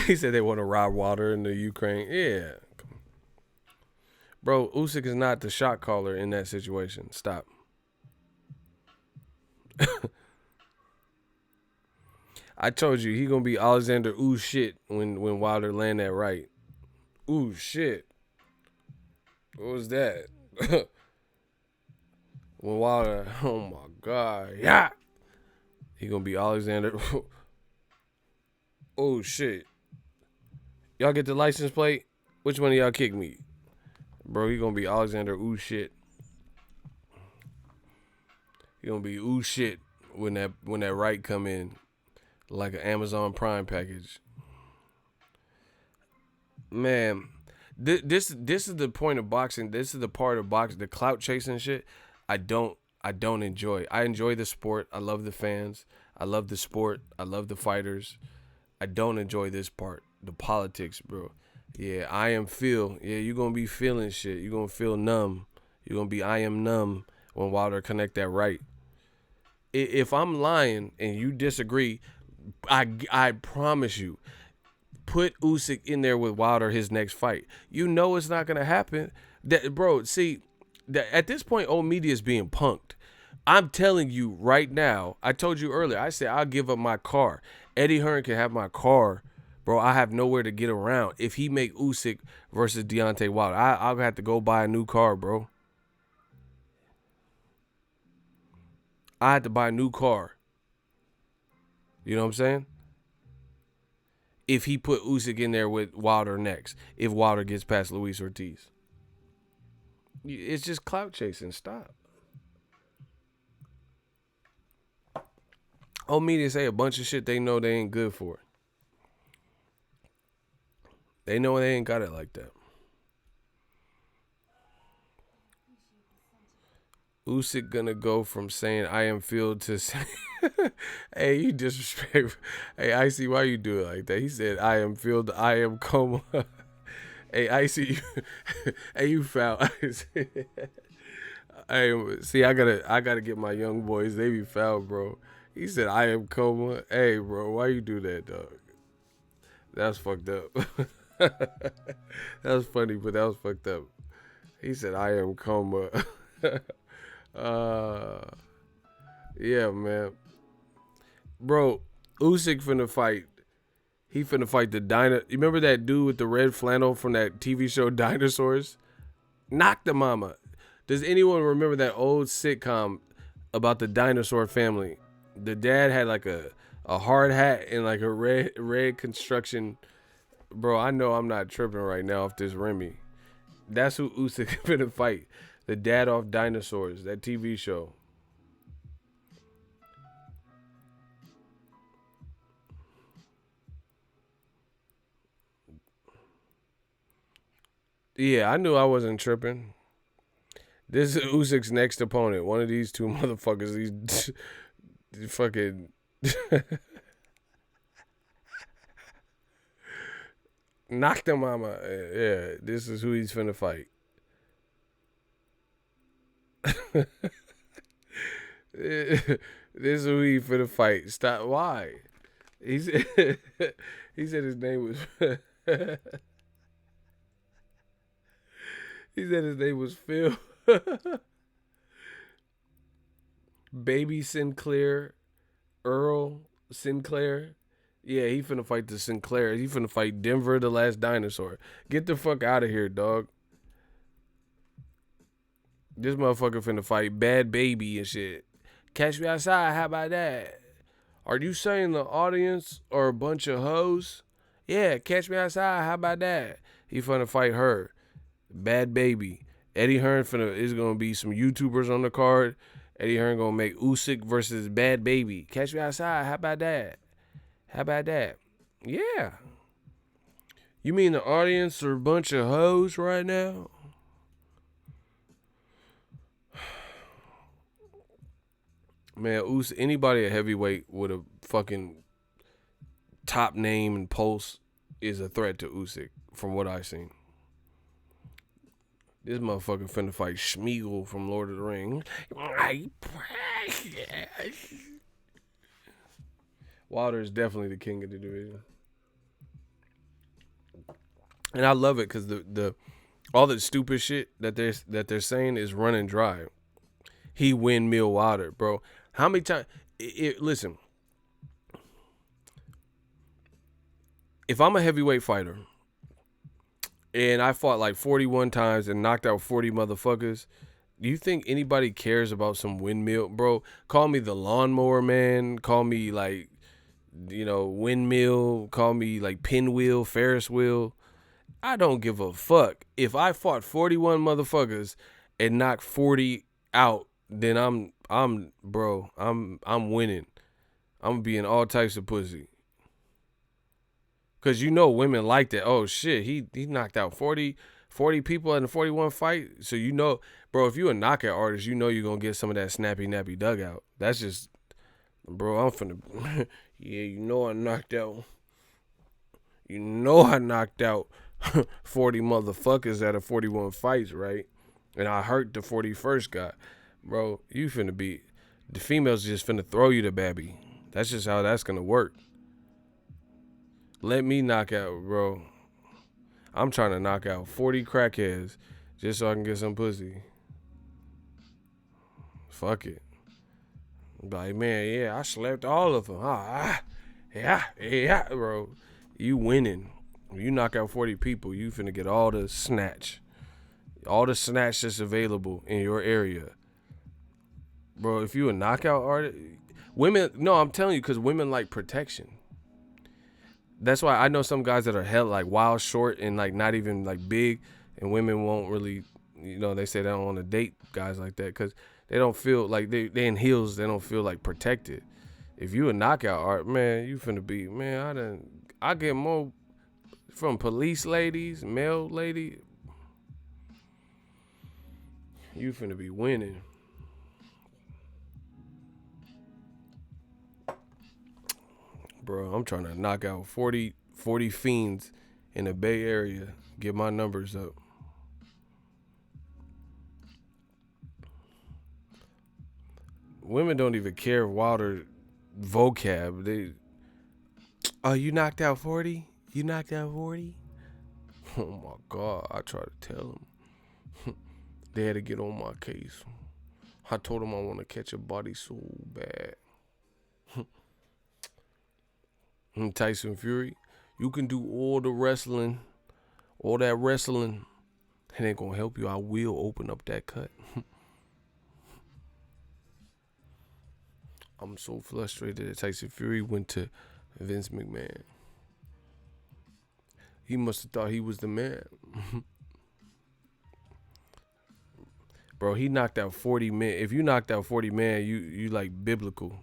He said they want to rob Wilder in the Ukraine. Yeah. Bro, Usyk is not the shot caller in that situation. Stop. I told you he gonna be Alexander ooh shit when Wilder land that right. Ooh shit. What was that? When Wilder, oh my god, yeah. He gonna be Alexander. Oh shit. Y'all get the license plate? Which one of y'all kick me? Bro, he gonna be Alexander ooh shit. He gonna be ooh shit when that right come in. Like an Amazon Prime package. Man, this is the point of boxing. This is the part of boxing, the clout chasing shit. I don't enjoy. I enjoy the sport. I love the fans. I love the sport. I love the fighters. I don't enjoy this part, the politics, bro. Yeah, I am feel. Yeah, you gonna be feeling shit. You gonna feel numb. You gonna be I am numb when Wilder connect that right. If I'm lying and you disagree, I promise you, put Usyk in there with Wilder his next fight. You know it's not gonna happen. That bro, see, at this point, old media is being punked. I'm telling you right now. I told you earlier. I said I'll give up my car. Eddie Hearn can have my car, bro. I have nowhere to get around. If he make Usyk versus Deontay Wilder, I'll have to go buy a new car, bro. I had to buy a new car. You know what I'm saying? If he put Usyk in there with Wilder next, if Wilder gets past Luis Ortiz. It's just clout chasing. Stop. Old media say a bunch of shit they know they ain't good for. They know they ain't got it like that. Usyk gonna go from saying I am filled to saying, hey, you disrespect. Hey, I see why you do it like that. He said I am filled, I am coma. Hey, I see you. Hey, you foul. Hey, see, I gotta get my young boys. They be foul, bro. He said I am coma. Hey, bro, why you do that, dog? That's fucked up. That was funny, but that was fucked up. He said I am coma. Yeah, man. Bro, Usyk finna fight. He finna fight the dino. You remember that dude with the red flannel from that TV show Dinosaurs? Knock the mama. Does anyone remember that old sitcom about the dinosaur family? The dad had like a hard hat and like a red construction. Bro, I know I'm not tripping right now off this Remy. That's who Usyk finna fight. The dad off Dinosaurs, that TV show. Yeah, I knew I wasn't tripping. This is Usyk's next opponent. One of these two motherfuckers. These fucking. Knock the mama. Yeah, this is who he's finna fight. This is who he finna fight. Stop. Why? He said, he said his name was. He said his name was Phil. Baby Sinclair. Earl Sinclair. Yeah, he finna fight the Sinclair. He finna fight Denver the Last Dinosaur. Get the fuck out of here, dog. This motherfucker finna fight Bad Baby and shit. Catch me outside, how about that? Are you saying the audience are a bunch of hoes? Yeah, catch me outside, how about that? He finna fight her. Bad Baby. Eddie Hearn is gonna be some YouTubers on the card. Eddie Hearn gonna make Usyk versus Bad Baby. Catch me outside, how about that? How about that? Yeah. You mean the audience are a bunch of hoes right now? Man, anybody at heavyweight with a fucking top name and pulse is a threat to Usyk, from what I've seen. This motherfucker finna fight Schmeagol from Lord of the Rings. Wilder is definitely the king of the division. And I love it because the all the stupid shit that they're saying is running dry. He windmill Wilder, bro. How many times? Listen, if I'm a heavyweight fighter and I fought like 41 times and knocked out 40 motherfuckers, do you think anybody cares about some windmill? Bro, call me the lawnmower man. Call me like, windmill. Call me like pinwheel, Ferris wheel. I don't give a fuck. If I fought 41 motherfuckers and knocked 40 out, then I'm winning. I'm being all types of pussy. Cause women like that. Oh shit, he knocked out 40 people in a 41 fight. So bro, if you a knockout artist, you're gonna get some of that snappy nappy dugout. That's just, bro, I'm finna yeah, I knocked out 40 motherfuckers out of 41 fights, right? And I hurt the 41st guy. Bro, you finna be, the females just finna throw you the babby. That's just how that's gonna work. Let me knock out, bro. I'm trying to knock out 40 crackheads just so I can get some pussy. Fuck it. Like, man, yeah, I slept all of them. Yeah, bro. You winning. When you knock out 40 people, you finna get all the snatch. All the snatch that's available in your area. Bro, if you a knockout artist, I'm telling you, because women like protection. That's why I know some guys that are held like wild short and like not even like big, and women won't really, they say they don't want to date guys like that because they don't feel like they in heels. They don't feel like protected. If you a knockout art, man, you finna be, man, I get more from police ladies, male lady. You finna be winning. Bro, I'm trying to knock out 40 fiends in the Bay Area. Get my numbers up. Women don't even care Wilder vocab. You knocked out 40? You knocked out 40? Oh my God, I tried to tell them. They had to get on my case. I told them I want to catch a body so bad. Tyson Fury, you can do all the wrestling, all that wrestling. It ain't gonna help you. I will open up that cut. I'm so frustrated that Tyson Fury went to Vince McMahon. He must have thought he was the man. Bro, he knocked out 40 men. If you knocked out 40 men, you like biblical.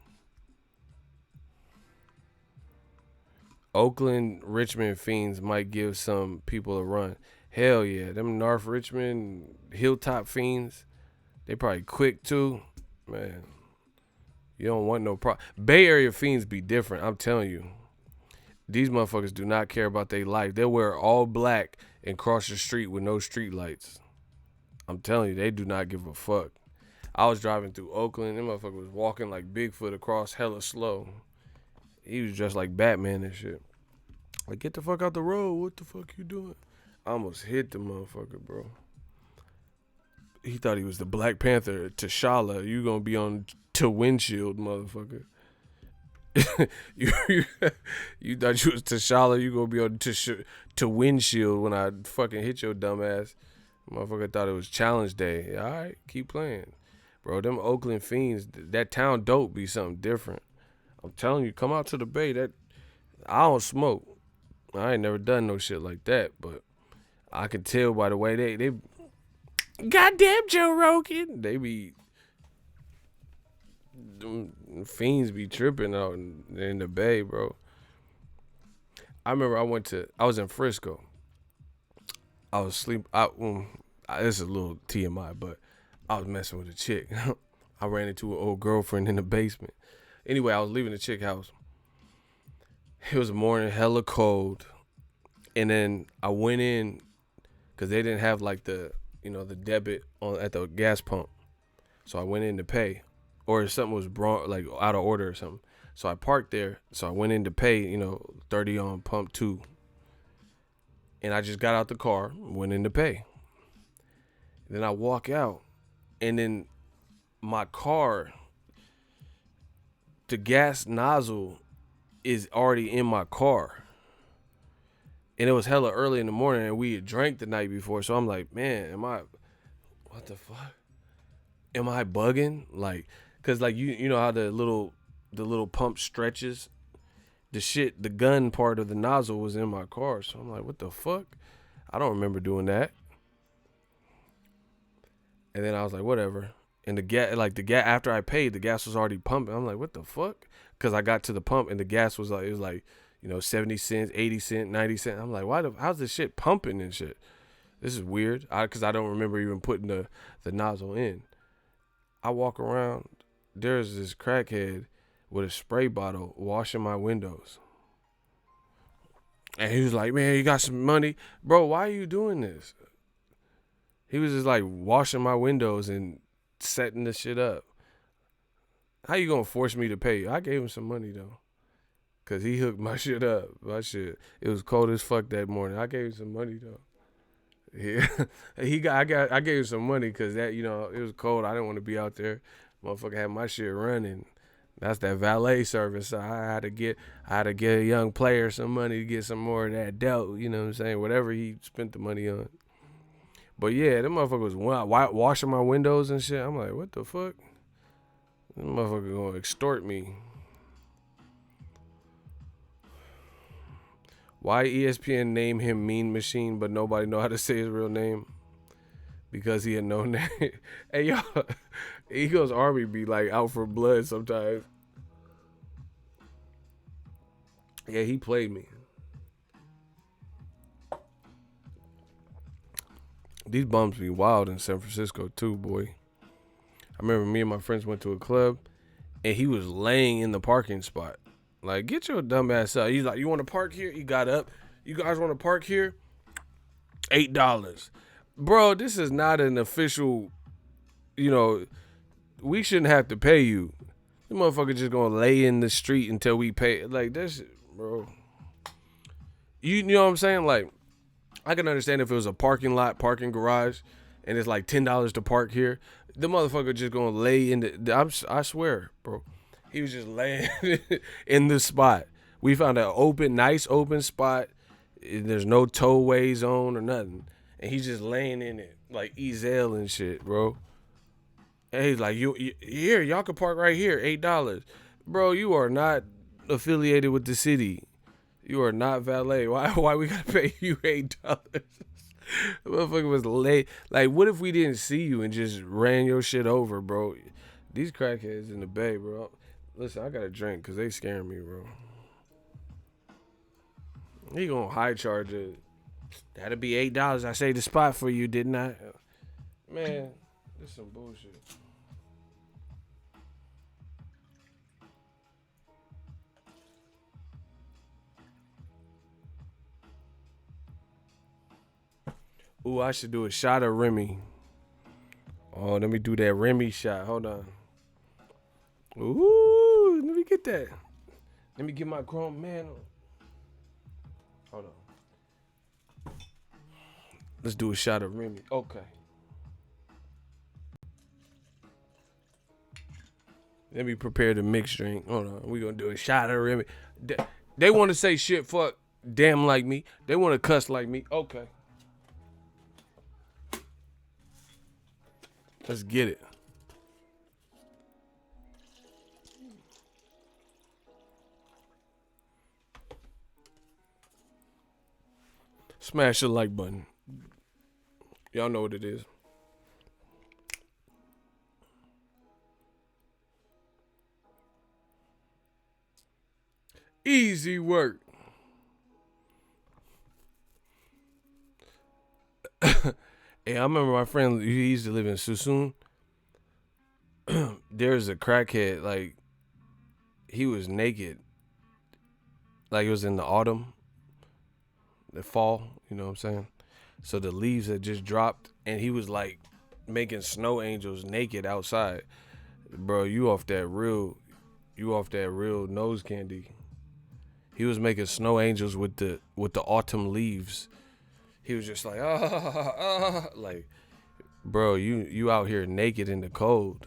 Oakland, Richmond Fiends might give some people a run. Hell yeah. Them North Richmond, Hilltop Fiends, they probably quick too. Man, you don't want no problem. Bay Area Fiends be different, I'm telling you. These motherfuckers do not care about their life. They'll wear all black and cross the street with no street lights. I'm telling you, they do not give a fuck. I was driving through Oakland. Them motherfucker was walking like Bigfoot across hella slow. He was dressed like Batman and shit. Like, get the fuck out the road. What the fuck you doing? I almost hit the motherfucker, bro. He thought he was the Black Panther. T'Challa, you gonna be on to windshield, motherfucker. you thought you was T'Challa. You gonna be on to windshield when I fucking hit your dumb ass. Motherfucker thought it was challenge day. All right, keep playing. Bro, them Oakland Fiends, that town dope be something different. I'm telling you, come out to the Bay. That I don't smoke. I ain't never done no shit like that, but I can tell by the way they goddamn Joe Rogan. They be them fiends be tripping out in the Bay, bro. I remember I was in Frisco. I was asleep. This is a little TMI, but I was messing with a chick. I ran into an old girlfriend in the basement. Anyway, I was leaving the chick house. It was morning, hella cold. And then I went in because they didn't have like the debit at the gas pump. So I went in to pay. Or something was like out of order or something. So I parked there. So I went in to pay, 30 on pump 2. And I just got out the car, went in to pay. Then I walk out. And then my car, the gas nozzle is already in my car. And it was hella early in the morning, and we had drank the night before. So I'm like, man, what the fuck? Am I bugging? Like, cause like you know how the little pump stretches. The gun part of the nozzle was in my car. So I'm like, what the fuck? I don't remember doing that. And then I was like, whatever. And the gas after I paid, the gas was already pumping. I'm like, what the fuck? Cause I got to the pump and the gas was like, it was like, 70 cents, 80 cents, 90 cents. I'm like, how's this shit pumping and shit? This is weird. Cause I don't remember even putting the nozzle in. I walk around, there's this crackhead with a spray bottle washing my windows. And he was like, man, you got some money? Bro, why are you doing this? He was just like washing my windows and setting the shit up. How you gonna force me to pay? I gave him some money though. Cause he hooked my shit up. It was cold as fuck that morning. I gave him some money though. Yeah. I gave him some money because that, it was cold. I didn't want to be out there. Motherfucker had my shit running. That's that valet service. I had to get a young player some money to get some more of that dough. You know what I'm saying? Whatever he spent the money on. But yeah, them motherfuckers was washing my windows and shit. I'm like, what the fuck? Them motherfucker gonna extort me. Why ESPN name him Mean Machine, but nobody know how to say his real name? Because he had no name. Hey, y'all, Eagles Army be like out for blood sometimes. Yeah, he played me. These bums be wild in San Francisco too, boy. I remember me and my friends went to a club, and he was laying in the parking spot. Like, get your dumb ass up. He's like, you want to park here? He got up. You guys want to park here? $8. Bro, this is not an official, we shouldn't have to pay you. The motherfucker just gonna lay in the street until we pay. Like, that's, bro. You know what I'm saying? Like, I can understand if it was a parking garage, and it's like $10 to park here. The motherfucker just gonna lay in I swear, bro. He was just laying in the spot. We found an nice open spot. There's no towaway zone or nothing. And he's just laying in it like Ezel and shit, bro. And he's like, here, y'all can park right here, $8. Bro, you are not affiliated with the city. You are not valet. Why we gotta pay you $8? The motherfucker was late. Like, what if we didn't see you and just ran your shit over, bro? These crackheads in the Bay, bro. Listen, I got a drink because they scaring me, bro. He gonna high charge it. That'll be $8. I saved the spot for you, didn't I? Man, this is some bullshit. Ooh, I should do a shot of Remy. Oh, let me do that Remy shot. Hold on. Ooh, let me get that. Let me get my grown man on. Hold on. Let's do a shot of Remy. Okay. Let me prepare the mixed drink. Hold on. We're going to do a shot of Remy. They want to say shit, fuck, damn like me. They want to cuss like me. Okay. Let's get it. Smash the like button. Y'all know what it is. Easy work. Hey, I remember my friend, he used to live in Susun. There's a crackhead, like, he was naked. Like, it was in the autumn, the fall, you know what I'm saying? So the leaves had just dropped, and he was, like, making snow angels naked outside. Bro, you off that real nose candy. He was making snow angels with the autumn leaves. He was just like, like, bro, you out here naked in the cold.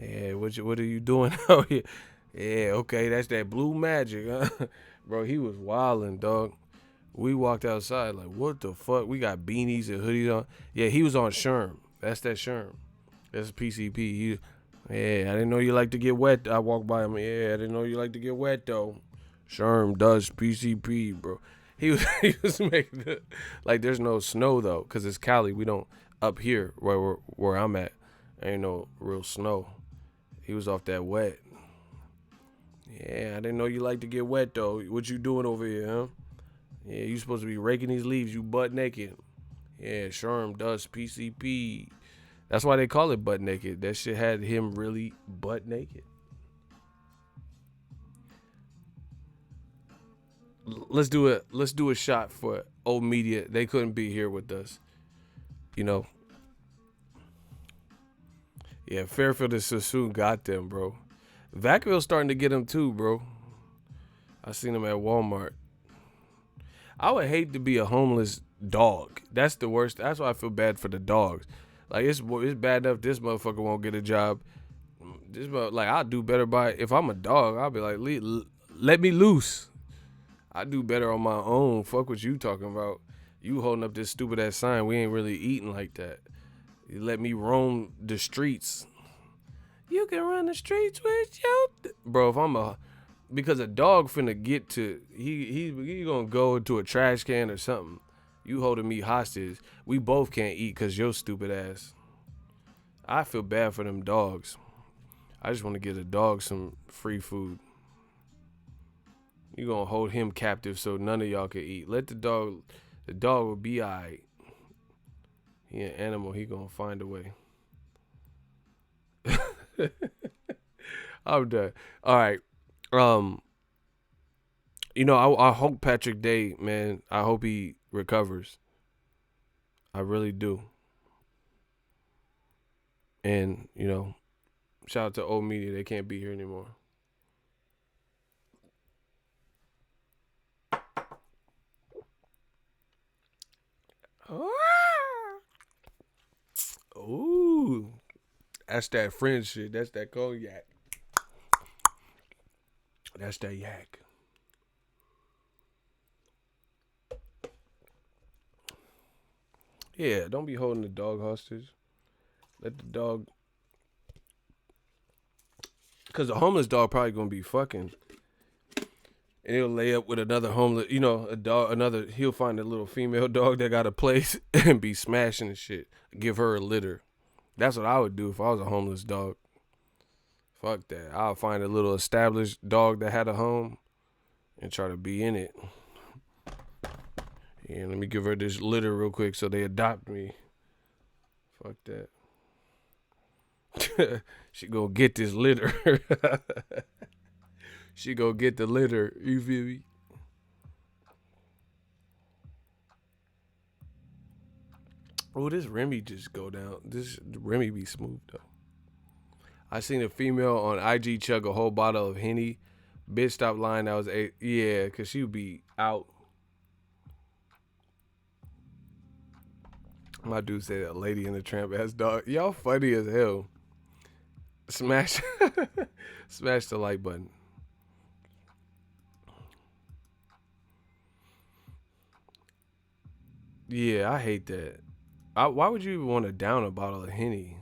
Yeah, what are you doing out here? Yeah, okay, that's that blue magic, huh? Bro, he was wilding, dog. We walked outside like, what the fuck? We got beanies and hoodies on. Yeah, he was on Sherm. That's that Sherm. That's PCP. Yeah, I didn't know you like to get wet. I walked by him. Yeah, I didn't know you like to get wet though. Sherm does PCP, bro. He was he was making it like there's no snow though, cause it's Cali. We don't up here where I'm at. Ain't no real snow. He was off that wet. Yeah, I didn't know you like to get wet though. What you doing over here, huh? Yeah, you supposed to be raking these leaves. You butt naked. Yeah, Sherm does PCP. That's why they call it butt naked. That shit had him really butt naked. Let's do a shot for old media. They couldn't be here with us. You know. Yeah, Fairfield and Sassoon got them, bro. Vacaville's starting to get them too, bro. I seen them at Walmart. I would hate to be a homeless dog. That's the worst. That's why I feel bad for the dogs. Like it's bad enough this motherfucker won't get a job. Like I'll do better by if I'm a dog. I'll be like, let me loose. I do better on my own. Fuck what you talking about. You holding up this stupid ass sign. We ain't really eating like that. You let me roam the streets. You can run the streets with your bro. If I'm a because a dog finna get to he gonna go into a trash can or something. You holding me hostage. We both can't eat cause your stupid ass. I feel bad for them dogs. I just want to get a dog some free food. You gonna hold him captive so none of y'all can eat. Let the dog will be alright. He an animal, he gonna find a way. I'm done. All right. You know, I hope Patrick Day, man, I hope he recovers. I really do. And, you know, shout out to old media. They can't be here anymore. Ooh. That's that French shit. That's that cognac. That's that yak. Yeah, don't be holding the dog hostage. Let the dog. Because the homeless dog probably going to be fucking. And he'll lay up with another homeless, you know, a dog, he'll find a little female dog that got a place and be smashing and shit. Give her a litter. That's what I would do if I was a homeless dog. Fuck that. I'll find a little established dog that had a home and try to be in it. Yeah, let me give her this litter real quick so they adopt me. Fuck that. She gonna get this litter. She gonna get the litter. You feel me? Oh, this Remy just go down. This Remy be smooth though. I seen a female on IG chug a whole bottle of Henny. Bitch, stop lying. That was yeah, cause she would be out. My dude said a lady in the tramp ass dog. Y'all funny as hell. Smash, smash the like button. Yeah, I hate that. Why would you even want to down a bottle of Henny?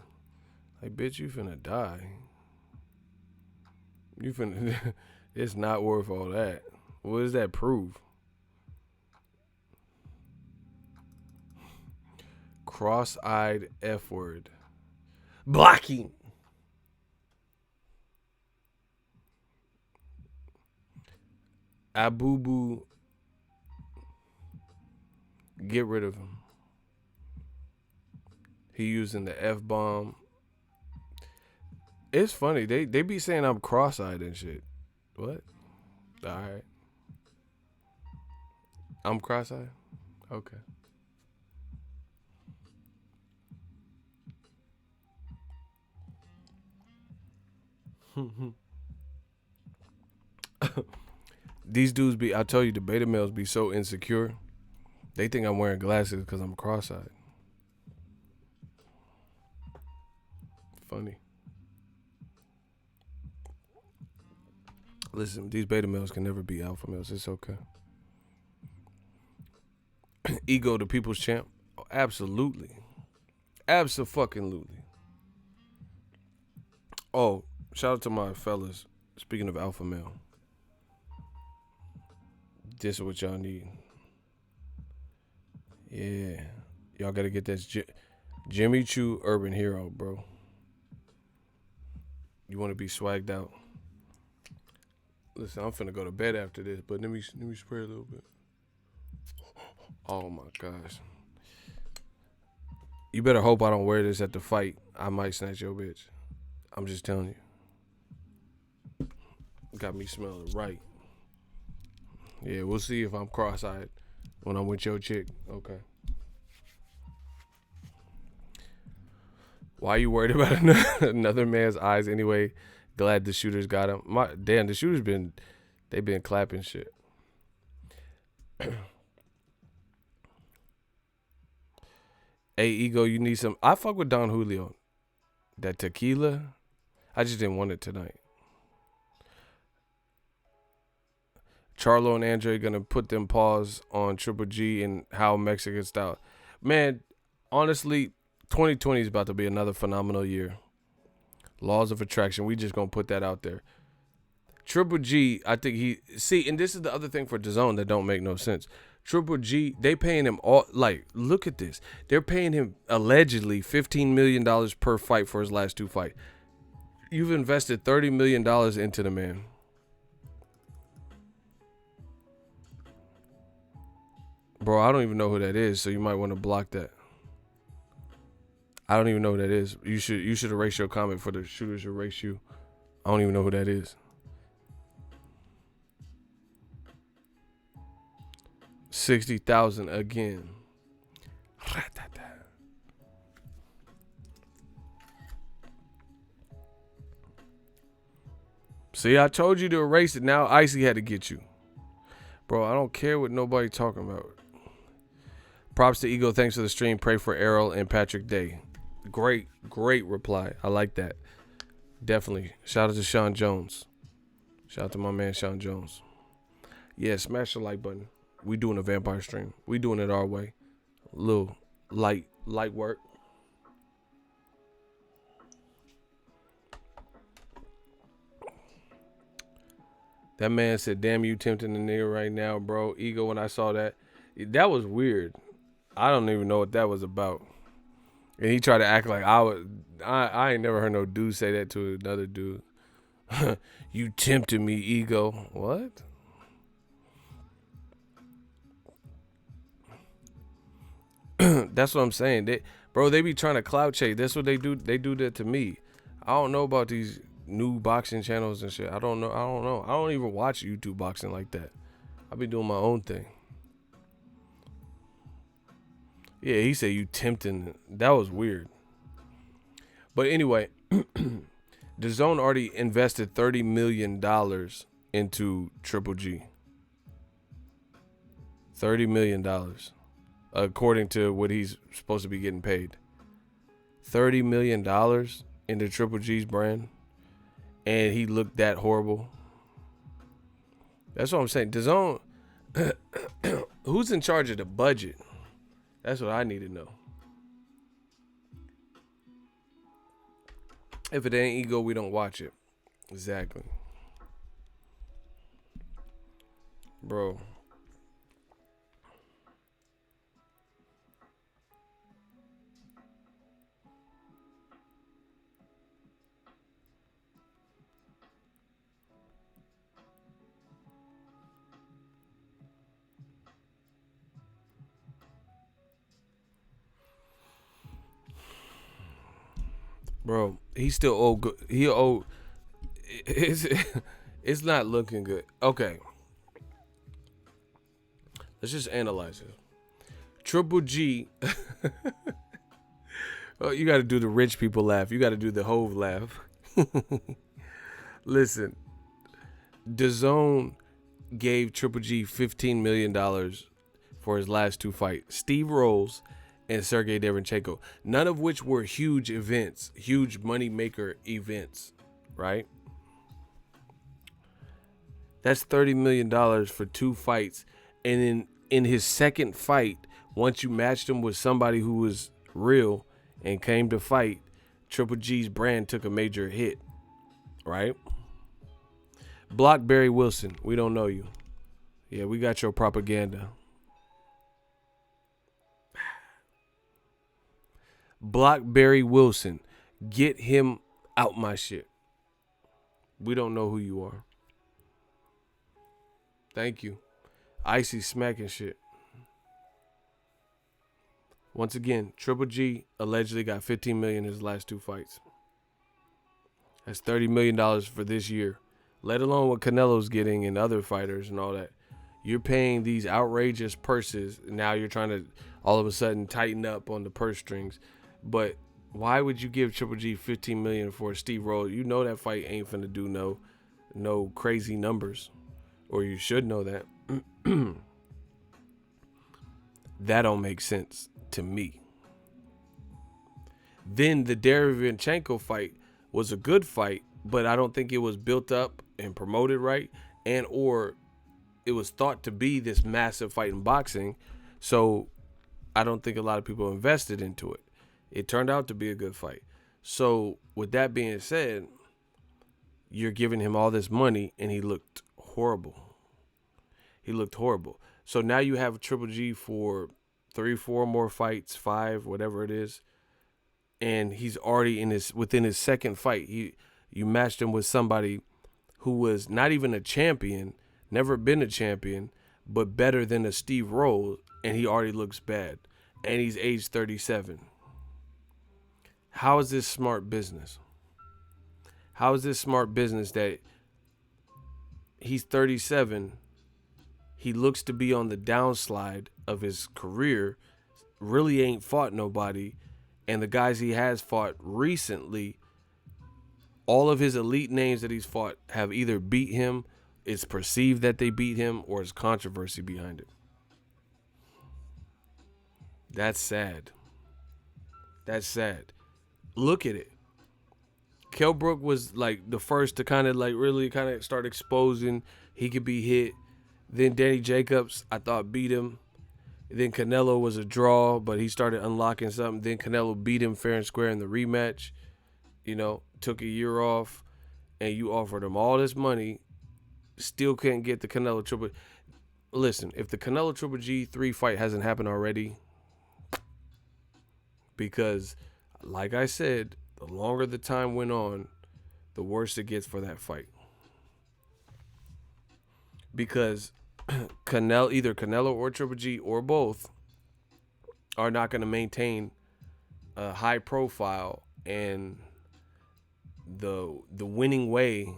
Like, bitch, you finna die. You finna. It's not worth all that. What does that prove? Cross-eyed F word. Blocking. Abubu. Get rid of him. He using the F-bomb. It's funny. They be saying I'm cross-eyed and shit. What? Alright. I'm cross-eyed? Okay. These dudes be, I tell you, the beta males be so insecure. They think I'm wearing glasses because I'm cross-eyed. Funny. Listen, these beta males can never be alpha males. It's okay. Ego, the people's champ. Oh, absolutely. Abso-fucking-lutely. Oh, shout out to my fellas. Speaking of alpha male. This is what y'all need. Yeah. Y'all got to get that Jimmy Choo Urban Hero, bro. You want to be swagged out. Listen, I'm finna go to bed after this, but let me spray a little bit. Oh my gosh. You better hope I don't wear this at the fight. I might snatch your bitch. I'm just telling you. Got me smelling right. Yeah, we'll see if I'm cross-eyed when I'm with your chick. Okay. Why you worried about another man's eyes anyway? Glad the shooters got him. Damn, the shooters they been clapping shit. Hey, Ego, you need some. I fuck with Don Julio. That tequila, I just didn't want it tonight. Charlo and Andre gonna put them paws on Triple G and how Mexican style. Man, honestly, 2020 is about to be another phenomenal year. Laws of attraction. We just gonna put that out there. Triple G, I think and this is the other thing for DAZN that don't make no sense. Triple G, they paying him all, like, look at this. They're paying him allegedly $15 million per fight for his last 2 fights. You've invested $30 million into the man. Bro, I don't even know who that is, so you might want to block that. I don't even know who that is. You should erase your comment for the shooters erase you. I don't even know who that is. $60,000 again. See, I told you to erase it. Now Icy had to get you. Bro, I don't care what nobody talking about. Props to Ego. Thanks for the stream. Pray for Errol and Patrick Day. Great reply. I like that. Definitely. Shout out to Sean Jones. Shout out to my man Sean Jones. Yeah, smash the like button. We doing a vampire stream. We doing it our way. A little light work. That man said, damn, you tempting the nigga right now, bro. Ego, when I saw that was weird. I don't even know what that was about. And he tried to act like I ain't never heard no dude say that to another dude. You tempted me, Ego. What? That's what I'm saying. They be trying to clout chase. That's what they do. They do that to me. I don't know about these new boxing channels and shit. I don't know. I don't even watch YouTube boxing like that. I be doing my own thing. Yeah, he said you tempting. That was weird. But anyway, DAZN already invested $30 million into Triple G. $30 million. According to what he's supposed to be getting paid. $30 million into Triple G's brand. And he looked that horrible. That's what I'm saying. DAZN, who's in charge of the budget? That's what I need to know. If it ain't Ego, we don't watch it. Exactly. Bro. Bro, he's still old. He old. It's not looking good. Okay. Let's just analyze it. Triple G. Oh, you got to do the rich people laugh. You got to do the Hove laugh. Listen. DAZN gave Triple G $15 million for his last 2 fights. Steve Rolls and Sergey Derenchenko, none of which were huge events, huge money maker events, right? That's $30 million for 2 fights. And in his second fight, Once you matched him with somebody who was real and came to fight, Triple G's brand took a major hit, right? Blockberry Wilson, we don't know you. Yeah, we got your propaganda. Blockberry Wilson, get him out my shit. We don't know who you are. Thank you. Icy smacking shit. Once again, Triple G allegedly got $15 million in his last 2 fights. That's $30 million for this year. Let alone what Canelo's getting and other fighters and all that. You're paying these outrageous purses. And now you're trying to all of a sudden tighten up on the purse strings. But why would you give Triple G $15 million for Steve Rhodes? You know that fight ain't finna do no crazy numbers. Or you should know that. That don't make sense to me. Then the Derevyanchenko fight was a good fight, but I don't think it was built up and promoted right, and or it was thought to be this massive fight in boxing. So I don't think a lot of people invested into it. It turned out to be a good fight. So with that being said, you're giving him all this money and he looked horrible. He looked horrible. So now you have Triple G for 3, 4 more fights, 5, whatever it is. And he's already within his second fight. You matched him with somebody who was not even a champion, never been a champion, but better than a Steve Rhodes, and he already looks bad. And he's age 37. How is this smart business? How is this smart business that he's 37, he looks to be on the downslide of his career, really ain't fought nobody, and the guys he has fought recently, all of his elite names that he's fought have either beat him, it's perceived that they beat him, or there's controversy behind it. That's sad. That's sad. Look at it. Kell Brook was like the first to kind of like really kind of start exposing he could be hit. Then Danny Jacobs, I thought, beat him. Then Canelo was a draw, but he started unlocking something. Then Canelo beat him fair and square in the rematch. You know, took a year off, and you offered him all this money, still couldn't get the Canelo Triple. Listen, if the Canelo Triple G3 fight hasn't happened already, because, like I said, the longer the time went on, the worse it gets for that fight. Because either Canelo or Triple G or both are not going to maintain a high profile and the winning way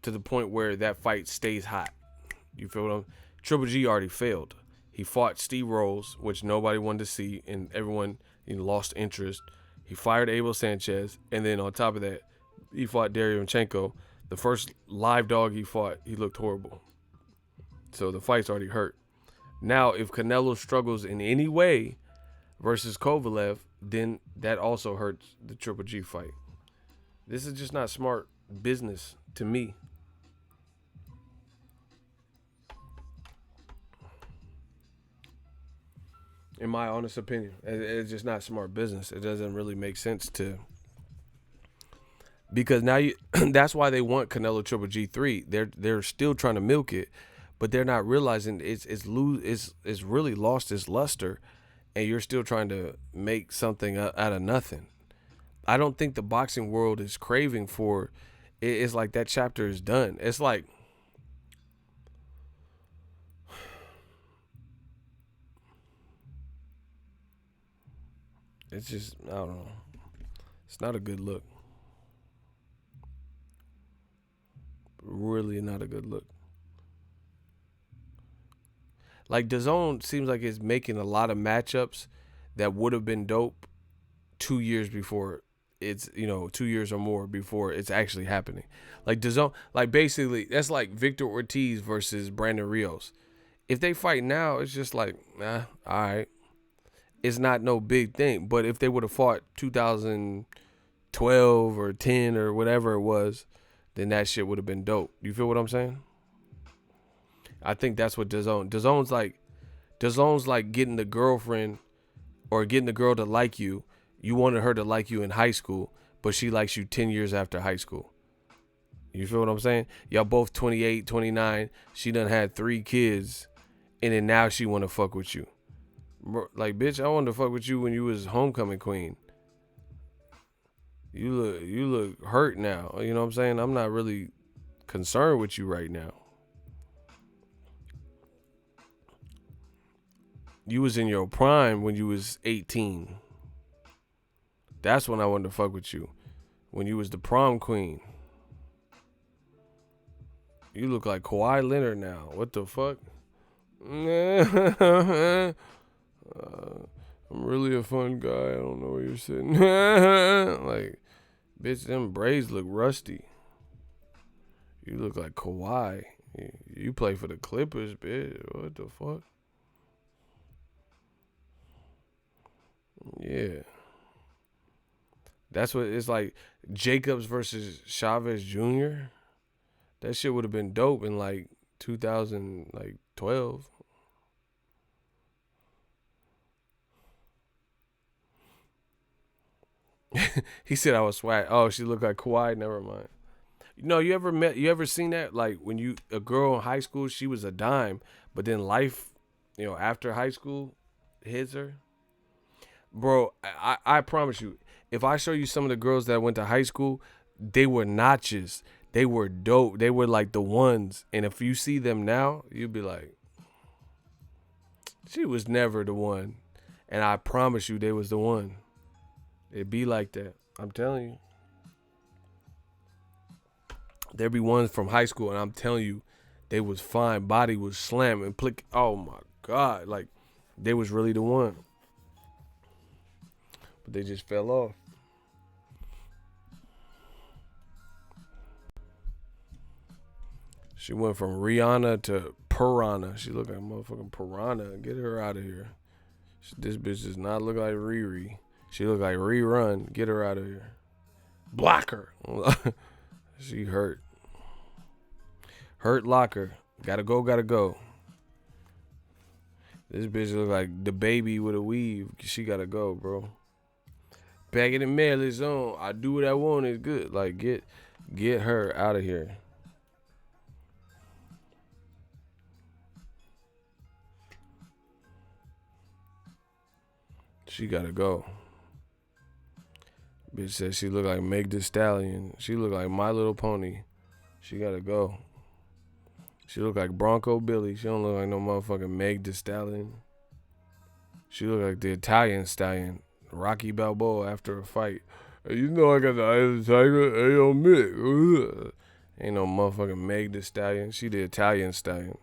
to the point where that fight stays hot. You feel what I'm? Triple G already failed. He fought Steve Rhodes, which nobody wanted to see, and everyone lost interest. He fired Abel Sanchez, and then on top of that, he fought Derevyanchenko. The first live dog he fought, he looked horrible. So the fight's already hurt. Now, if Canelo struggles in any way versus Kovalev, then that also hurts the Triple G fight. This is just not smart business to me. In my honest opinion, it's just not smart business. It doesn't really make sense to, because now that's why they want Canelo Triple G3. They're still trying to milk it, but they're not realizing it's really lost its luster, and you're still trying to make something out of nothing. I don't think the boxing world is craving for it. It's like that chapter is done. It's like it's just, I don't know. It's not a good look. Really not a good look. Like, DAZN seems like it's making a lot of matchups that would have been dope 2 years before it's, 2 years or more before it's actually happening. Like DAZN, like basically that's like Victor Ortiz versus Brandon Rios. If they fight now, it's just like, all right. It's not no big thing. But if they would have fought 2012 or 10 or whatever it was, then that shit would have been dope. You feel what I'm saying? I think that's what DAZN's like. DAZN's like getting the girlfriend or getting the girl to like you. You wanted her to like you in high school, but she likes you 10 years after high school. You feel what I'm saying? Y'all both 28, 29. She done had 3 kids, and then now she want to fuck with you. Like, bitch, I wanted to fuck with you when you was homecoming queen. You look hurt now. You know what I'm saying? I'm not really concerned with you right now. You was in your prime when you was 18. That's when I wanted to fuck with you. When you was the prom queen. You look like Kawhi Leonard now. What the fuck? I'm really a fun guy. I don't know where you're sitting. Like, bitch, them braids look rusty. You look like Kawhi. You play for the Clippers, bitch. What the fuck? Yeah. That's what it's like. Jacobs versus Chavez Jr. That shit would have been dope in like 2012. He said I was swag. Oh, she looked like Kawhi. Never mind. You ever seen that? Like when a girl in high school, she was a dime, but then life, after high school hits her. Bro, I promise you, if I show you some of the girls that went to high school, they were notches. They were dope. They were like the ones. And if you see them now, you'd be like, she was never the one. And I promise you, they was the one. It be like that. I'm telling you. There be ones from high school, and I'm telling you, they was fine. Body was slamming. Oh my God. Like, they was really the one. But they just fell off. She went from Rihanna to Piranha. She looked like a motherfucking piranha. Get her out of here. This bitch does not look like Riri. She look like Rerun. Get her out of here. Block her. She hurt. Hurt locker. Gotta go, gotta go. This bitch look like the baby with a weave. She gotta go, bro. Back in the mail is on. I do what I want. It's good. Like, get her out of here. She gotta go. Bitch said she look like Meg Thee Stallion. She look like My Little Pony. She gotta go. She look like Bronco Billy. She don't look like no motherfucking Meg Thee Stallion. She look like the Italian stallion, Rocky Balboa after a fight. Hey, you know I got the eye of the tiger. Hey, yo, Mick. Ain't no motherfucking Meg Thee Stallion. She the Italian stallion.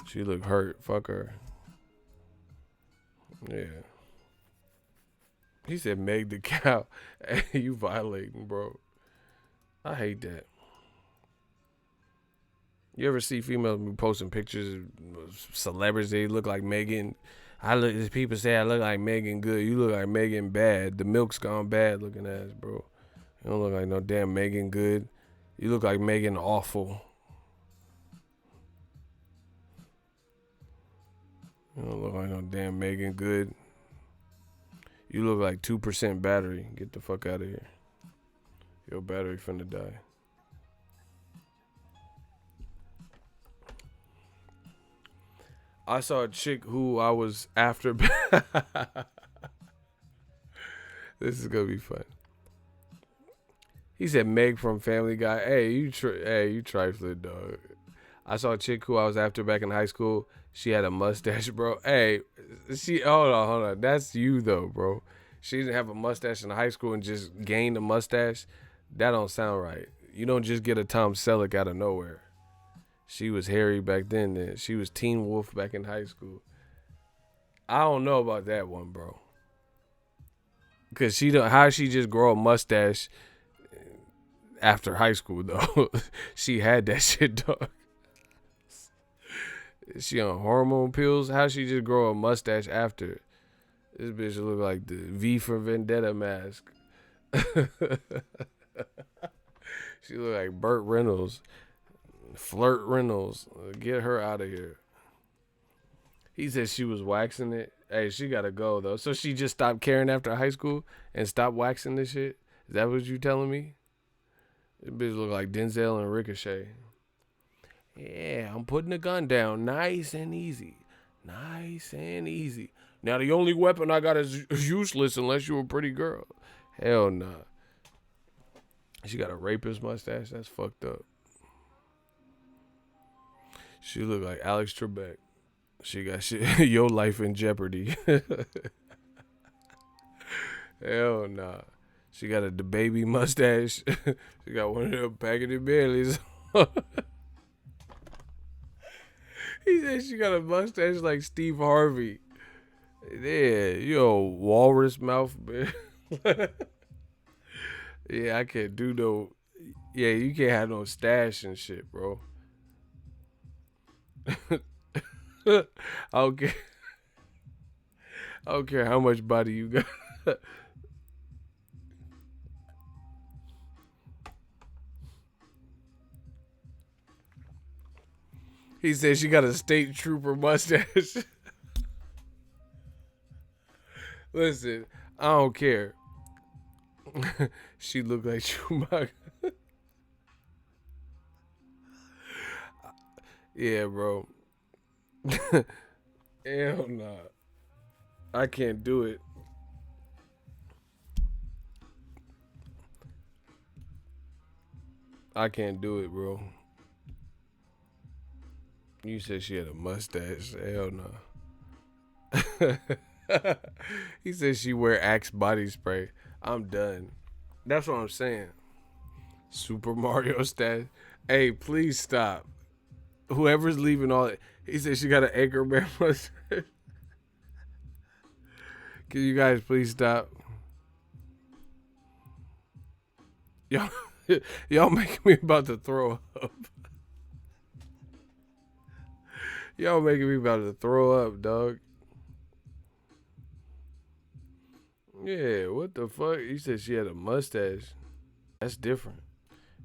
She look hurt. Fuck her. Yeah. He said Meg the cow. Hey, you violating, bro. I hate that. You ever see females be posting pictures of celebrities? They look like Megan. People say I look like Megan good. You look like Megan bad. The milk's gone bad looking ass, bro. You don't look like no damn Megan good. You look like Megan awful. You don't look like no damn Megan good. You look like 2% battery. Get the fuck out of here. Your battery finna die. I saw a chick who I was after. This is gonna be fun. He said Meg from Family Guy. Hey, you trifling, dog. I saw a chick who I was after back in high school. She had a mustache, bro. Hey, hold on. That's you though, bro. She didn't have a mustache in high school and just gained a mustache. That don't sound right. You don't just get a Tom Selleck out of nowhere. She was hairy back then. She was Teen Wolf back in high school. I don't know about that one, bro. Cause how she just grow a mustache after high school though? She had that shit, dog. She on hormone pills? How she just grow a mustache after? This bitch look like the V for Vendetta mask. She look like Burt Reynolds. Flirt Reynolds. Get her out of here. He said she was waxing it. Hey, she gotta go though. So she just stopped caring after high school and stopped waxing this shit. Is that what you telling me? This bitch look like Denzel and Ricochet. Yeah, I'm putting the gun down, nice and easy, nice and easy. Now the only weapon I got is useless unless you're a pretty girl. Hell nah. She got a rapist mustache. That's fucked up. She look like Alex Trebek. She got shit. Your life in jeopardy. Hell nah. She got a baby mustache. She got one of them packaged Baileys. He said she got a mustache like Steve Harvey. Yeah, yo, walrus mouth, man. Yeah, I can't do no. Yeah, you can't have no stash and shit, bro. I don't care. I don't care how much body you got. He said she got a state trooper mustache. Listen, I don't care. She look like Chewbacca. Yeah, bro. Hell nah. I can't do it. I can't do it, bro. You said she had a mustache. Hell no. He said she wear Axe body spray. I'm done. That's what I'm saying. Super Mario stash. Hey, please stop. Whoever's leaving all it. He said she got an Anchorman mustache. Can you guys please stop? Y'all, y'all making me about to throw up. Y'all making me about to throw up, dog. Yeah, what the fuck? You said she had a mustache. That's different.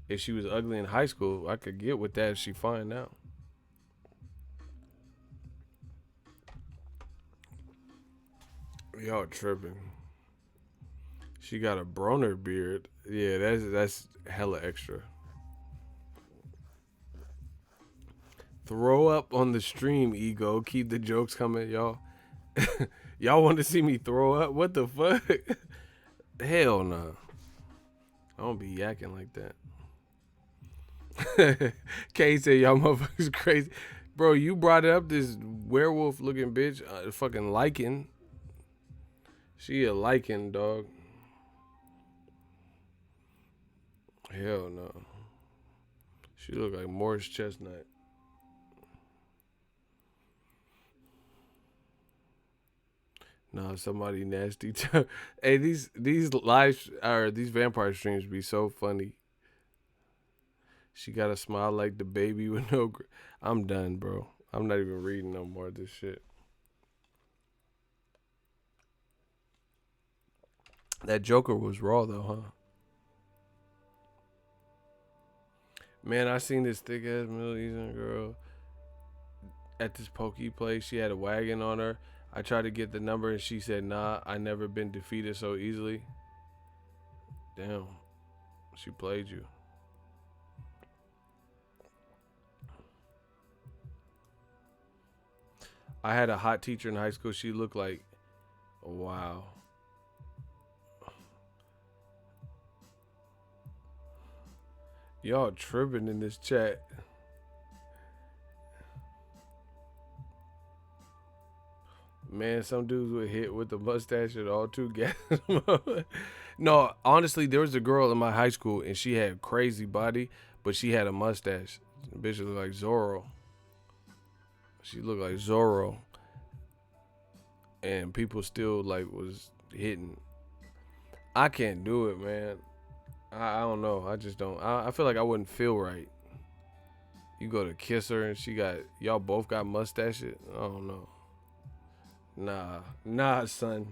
If she was ugly in high school, I could get with that if she fine now. Y'all tripping. She got a Broner beard. Yeah, that's hella extra. Throw up on the stream, ego. Keep the jokes coming, y'all. Y'all want to see me throw up? What the fuck? Hell no. Nah. I don't be yakking like that. Kay said y'all motherfuckers crazy. Bro, you brought up this werewolf looking bitch, fucking lichen. She a lichen, dog. Hell no. She look like Morris Chestnut. No, somebody nasty. Hey, these live or these vampire streams be so funny. She got a smile like the baby with no. I'm done, bro. I'm not even reading no more of this shit. That Joker was raw though, huh? Man, I seen this thick ass Middle Eastern girl at this pokey place. She had a wagon on her. I tried to get the number and she said, nah, I never been defeated so easily. Damn. She played you. I had a hot teacher in high school. She looked like, wow. Y'all tripping in this chat. Man, some dudes would hit with the mustache and all two gas. No, honestly, there was a girl in my high school and she had crazy body, but she had a mustache. The bitch looked like Zorro. She looked like Zorro. And people still like was hitting. I can't do it, man. I don't know. I just don't. I feel like I wouldn't feel right. You go to kiss her and y'all both got mustaches. I don't know. Nah, son.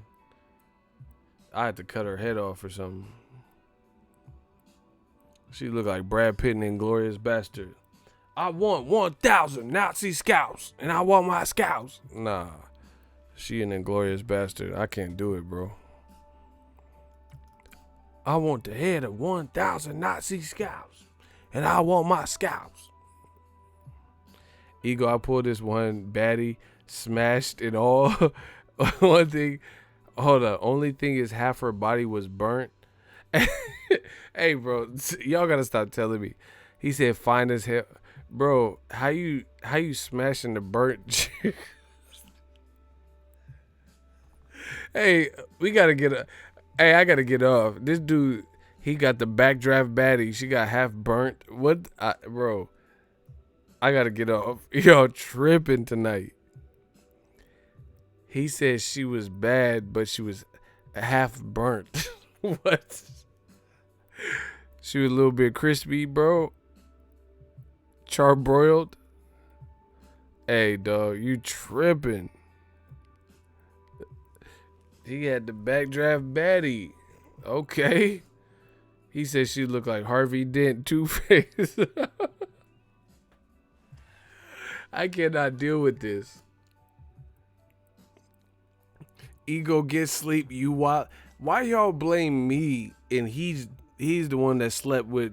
I had to cut her head off or something. She looked like Brad Pitt in Inglourious Bastard. I want 1,000 Nazi scalps, and I want my scalps. Nah, she an inglorious bastard. I can't do it, bro. I want the head of 1,000 Nazi scalps, and I want my scalps. Ego, I pulled this one baddie, smashed it all. One thing, hold up. Only thing is half her body was burnt. Hey, bro, y'all gotta stop telling me. He said fine as hell. Bro, how you smashing the burnt chick? Hey, we gotta get hey, I gotta get off. This dude, he got the backdraft baddie. She got half burnt. What, bro? I gotta get off. Y'all tripping tonight. He said she was bad, but she was half burnt. What? She was a little bit crispy, bro. Charbroiled. Hey, dog, you tripping. He had the backdraft baddie. Okay. He said she looked like Harvey Dent, Two-Face. I cannot deal with this. Ego, get sleep. You wild. Why y'all blame me and he's the one that slept with,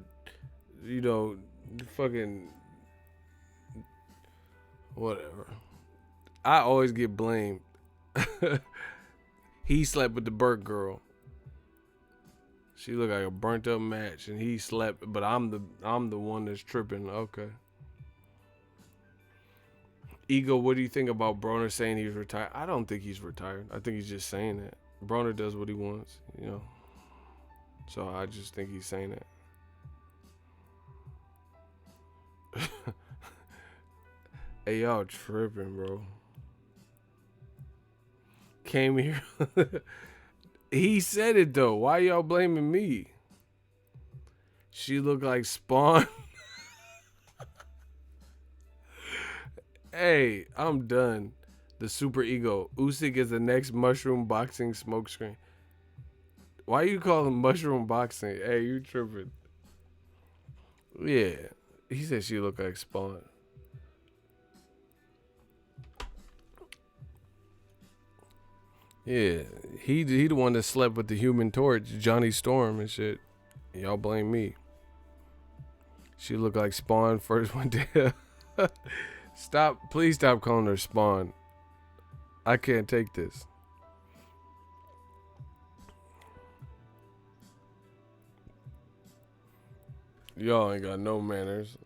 fucking whatever. I always get blamed. He slept with the burnt girl. She looked like a burnt up match, and he slept. But I'm the one that's tripping. Okay. Ego, what do you think about Broner saying he's retired? I don't think he's retired. I think he's just saying that. Broner does what he wants, So I just think he's saying that. Hey, y'all tripping, bro. Came here. He said it though. Why y'all blaming me? She looked like Spawn. Hey, I'm done. The super ego. Usyk is the next mushroom boxing smokescreen. Why you call him mushroom boxing? Hey, you tripping. Yeah. He said she looked like Spawn. Yeah, he the one that slept with the Human Torch, Johnny Storm and shit. Y'all blame me. She looked like Spawn first one day. Please stop calling her Spawn. I can't take this. Y'all ain't got no manners.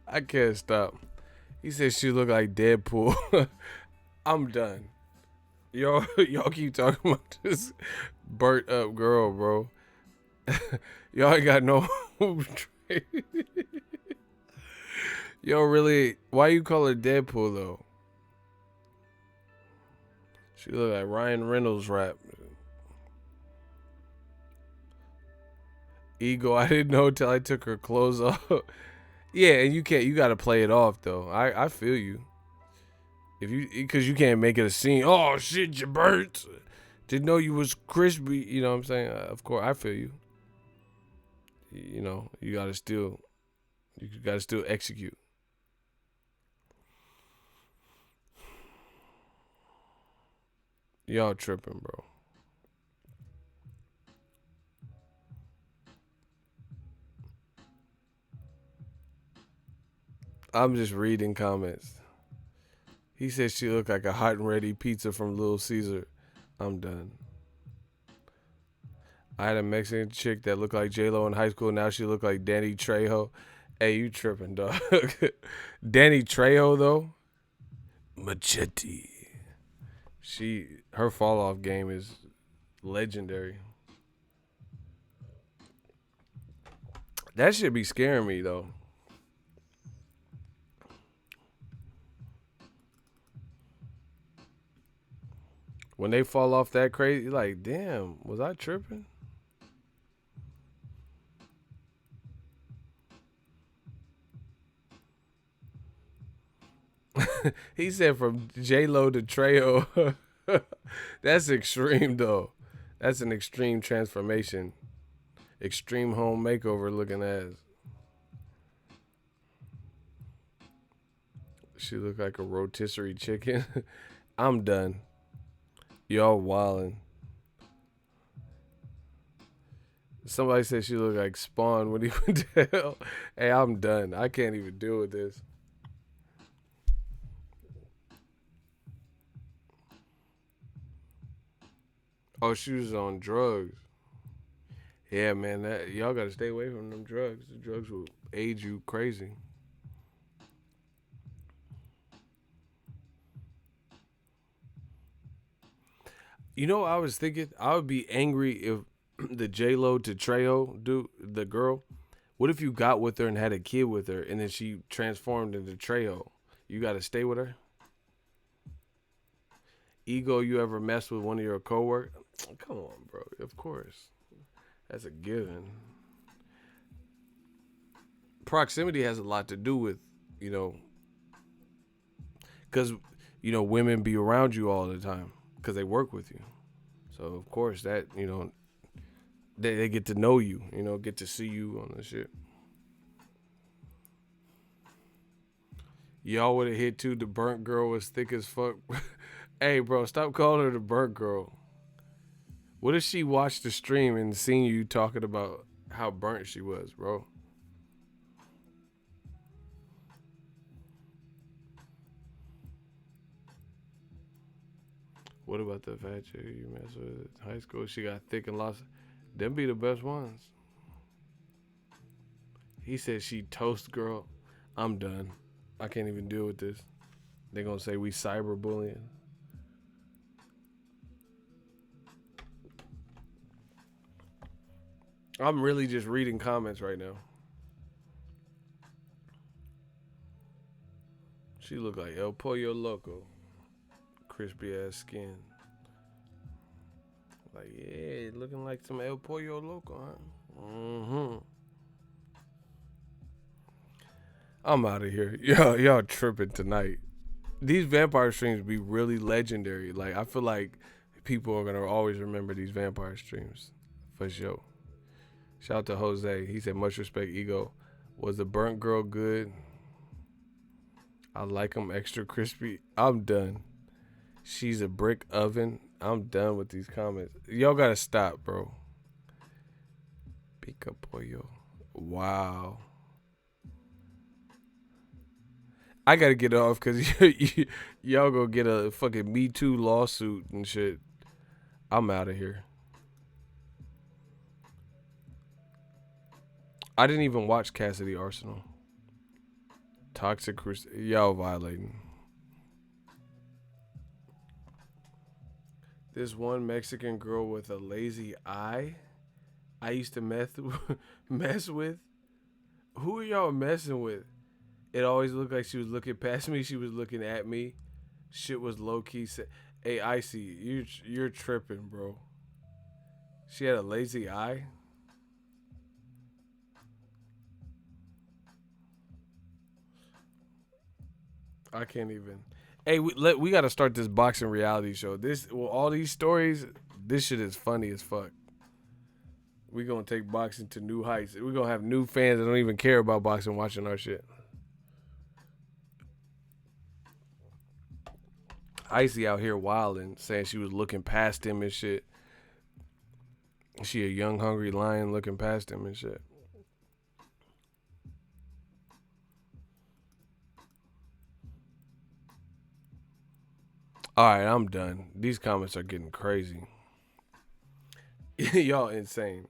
I can't stop. He said she looked like Deadpool. I'm done. Y'all keep talking about this burnt up girl, bro. Y'all ain't got no Yo, really, why you call her Deadpool though? She look like Ryan Reynolds rap. Ego, I didn't know till I took her clothes off. Yeah, and you gotta play it off though. I feel you. Because you can't make it a scene. Oh shit, you burnt. Didn't know you was crispy. You know what I'm saying? Of course, I feel you. You gotta still execute. Y'all tripping, bro. I'm just reading comments. He said she looked like a hot and ready pizza from Little Caesar. I'm done. I had a Mexican chick that looked like J-Lo in high school. Now she look like Danny Trejo. Hey, you tripping, dog. Danny Trejo, though? Machete. Her fall off game is legendary. That should be scaring me, though. When they fall off that crazy, like, damn, was I tripping? He said from J-Lo to Trejo. That's extreme, though. That's an extreme transformation. Extreme home makeover looking ass. She look like a rotisserie chicken. I'm done. Y'all wildin'. Somebody said she looked like Spawn when he went to hell. Hey, I'm done. I can't even deal with this. Oh, she was on drugs. Yeah, man, that y'all gotta stay away from them drugs. The drugs will age you crazy. You know, I was thinking I would be angry if the J Lo to Trejo dude, the girl. What if you got with her and had a kid with her, and then she transformed into Trejo? You got to stay with her. Ego, you ever mess with one of your coworkers? Come on, bro. Of course, that's a given. Proximity has a lot to do with, you know, because women be around you all the time because they work with you. So of course that they get to know you, get to see you on the shit. Y'all would have hit too. The burnt girl was thick as fuck. Hey, bro, stop calling her the burnt girl. What if she watched the stream and seen you talking about how burnt she was, bro? What about the fat chick you mess with in high school? She got thick and lost. Them be the best ones. He said she toast girl. I'm done. I can't even deal with this. They gonna say we cyberbullying. I'm really just reading comments right now. She look like El Pollo Loco. Crispy ass skin. Like, yeah, looking like some El Pollo Loco, huh? Mm-hmm. I'm out of here. Y'all tripping tonight. These vampire streams be really legendary. Like, I feel like people are gonna always remember these vampire streams. For sure. Shout out to Jose. He said, much respect, Ego. Was the burnt girl good? I like them extra crispy. I'm done. She's a brick oven. I'm done with these comments. Y'all gotta stop, bro. Pica pollo. Wow. I gotta get off because y'all gonna get a fucking Me Too lawsuit and shit. I'm out of here. I didn't even watch Cassidy Arsenal. Toxic, y'all violating. This one Mexican girl with a lazy eye. I used to mess with. Who are y'all messing with? It always looked like she was looking past me. She was looking at me. Shit was low key. Hey, Icy, you're tripping, bro. She had a lazy eye. I can't even. Hey, we got to start this boxing reality show. All these stories. This shit is funny as fuck. We gonna take boxing to new heights. We gonna have new fans that don't even care about boxing watching our shit. Icy out here wilding, saying she was looking past him and shit. She a young hungry lion looking past him and shit. All right, I'm done. These comments are getting crazy. Y'all insane.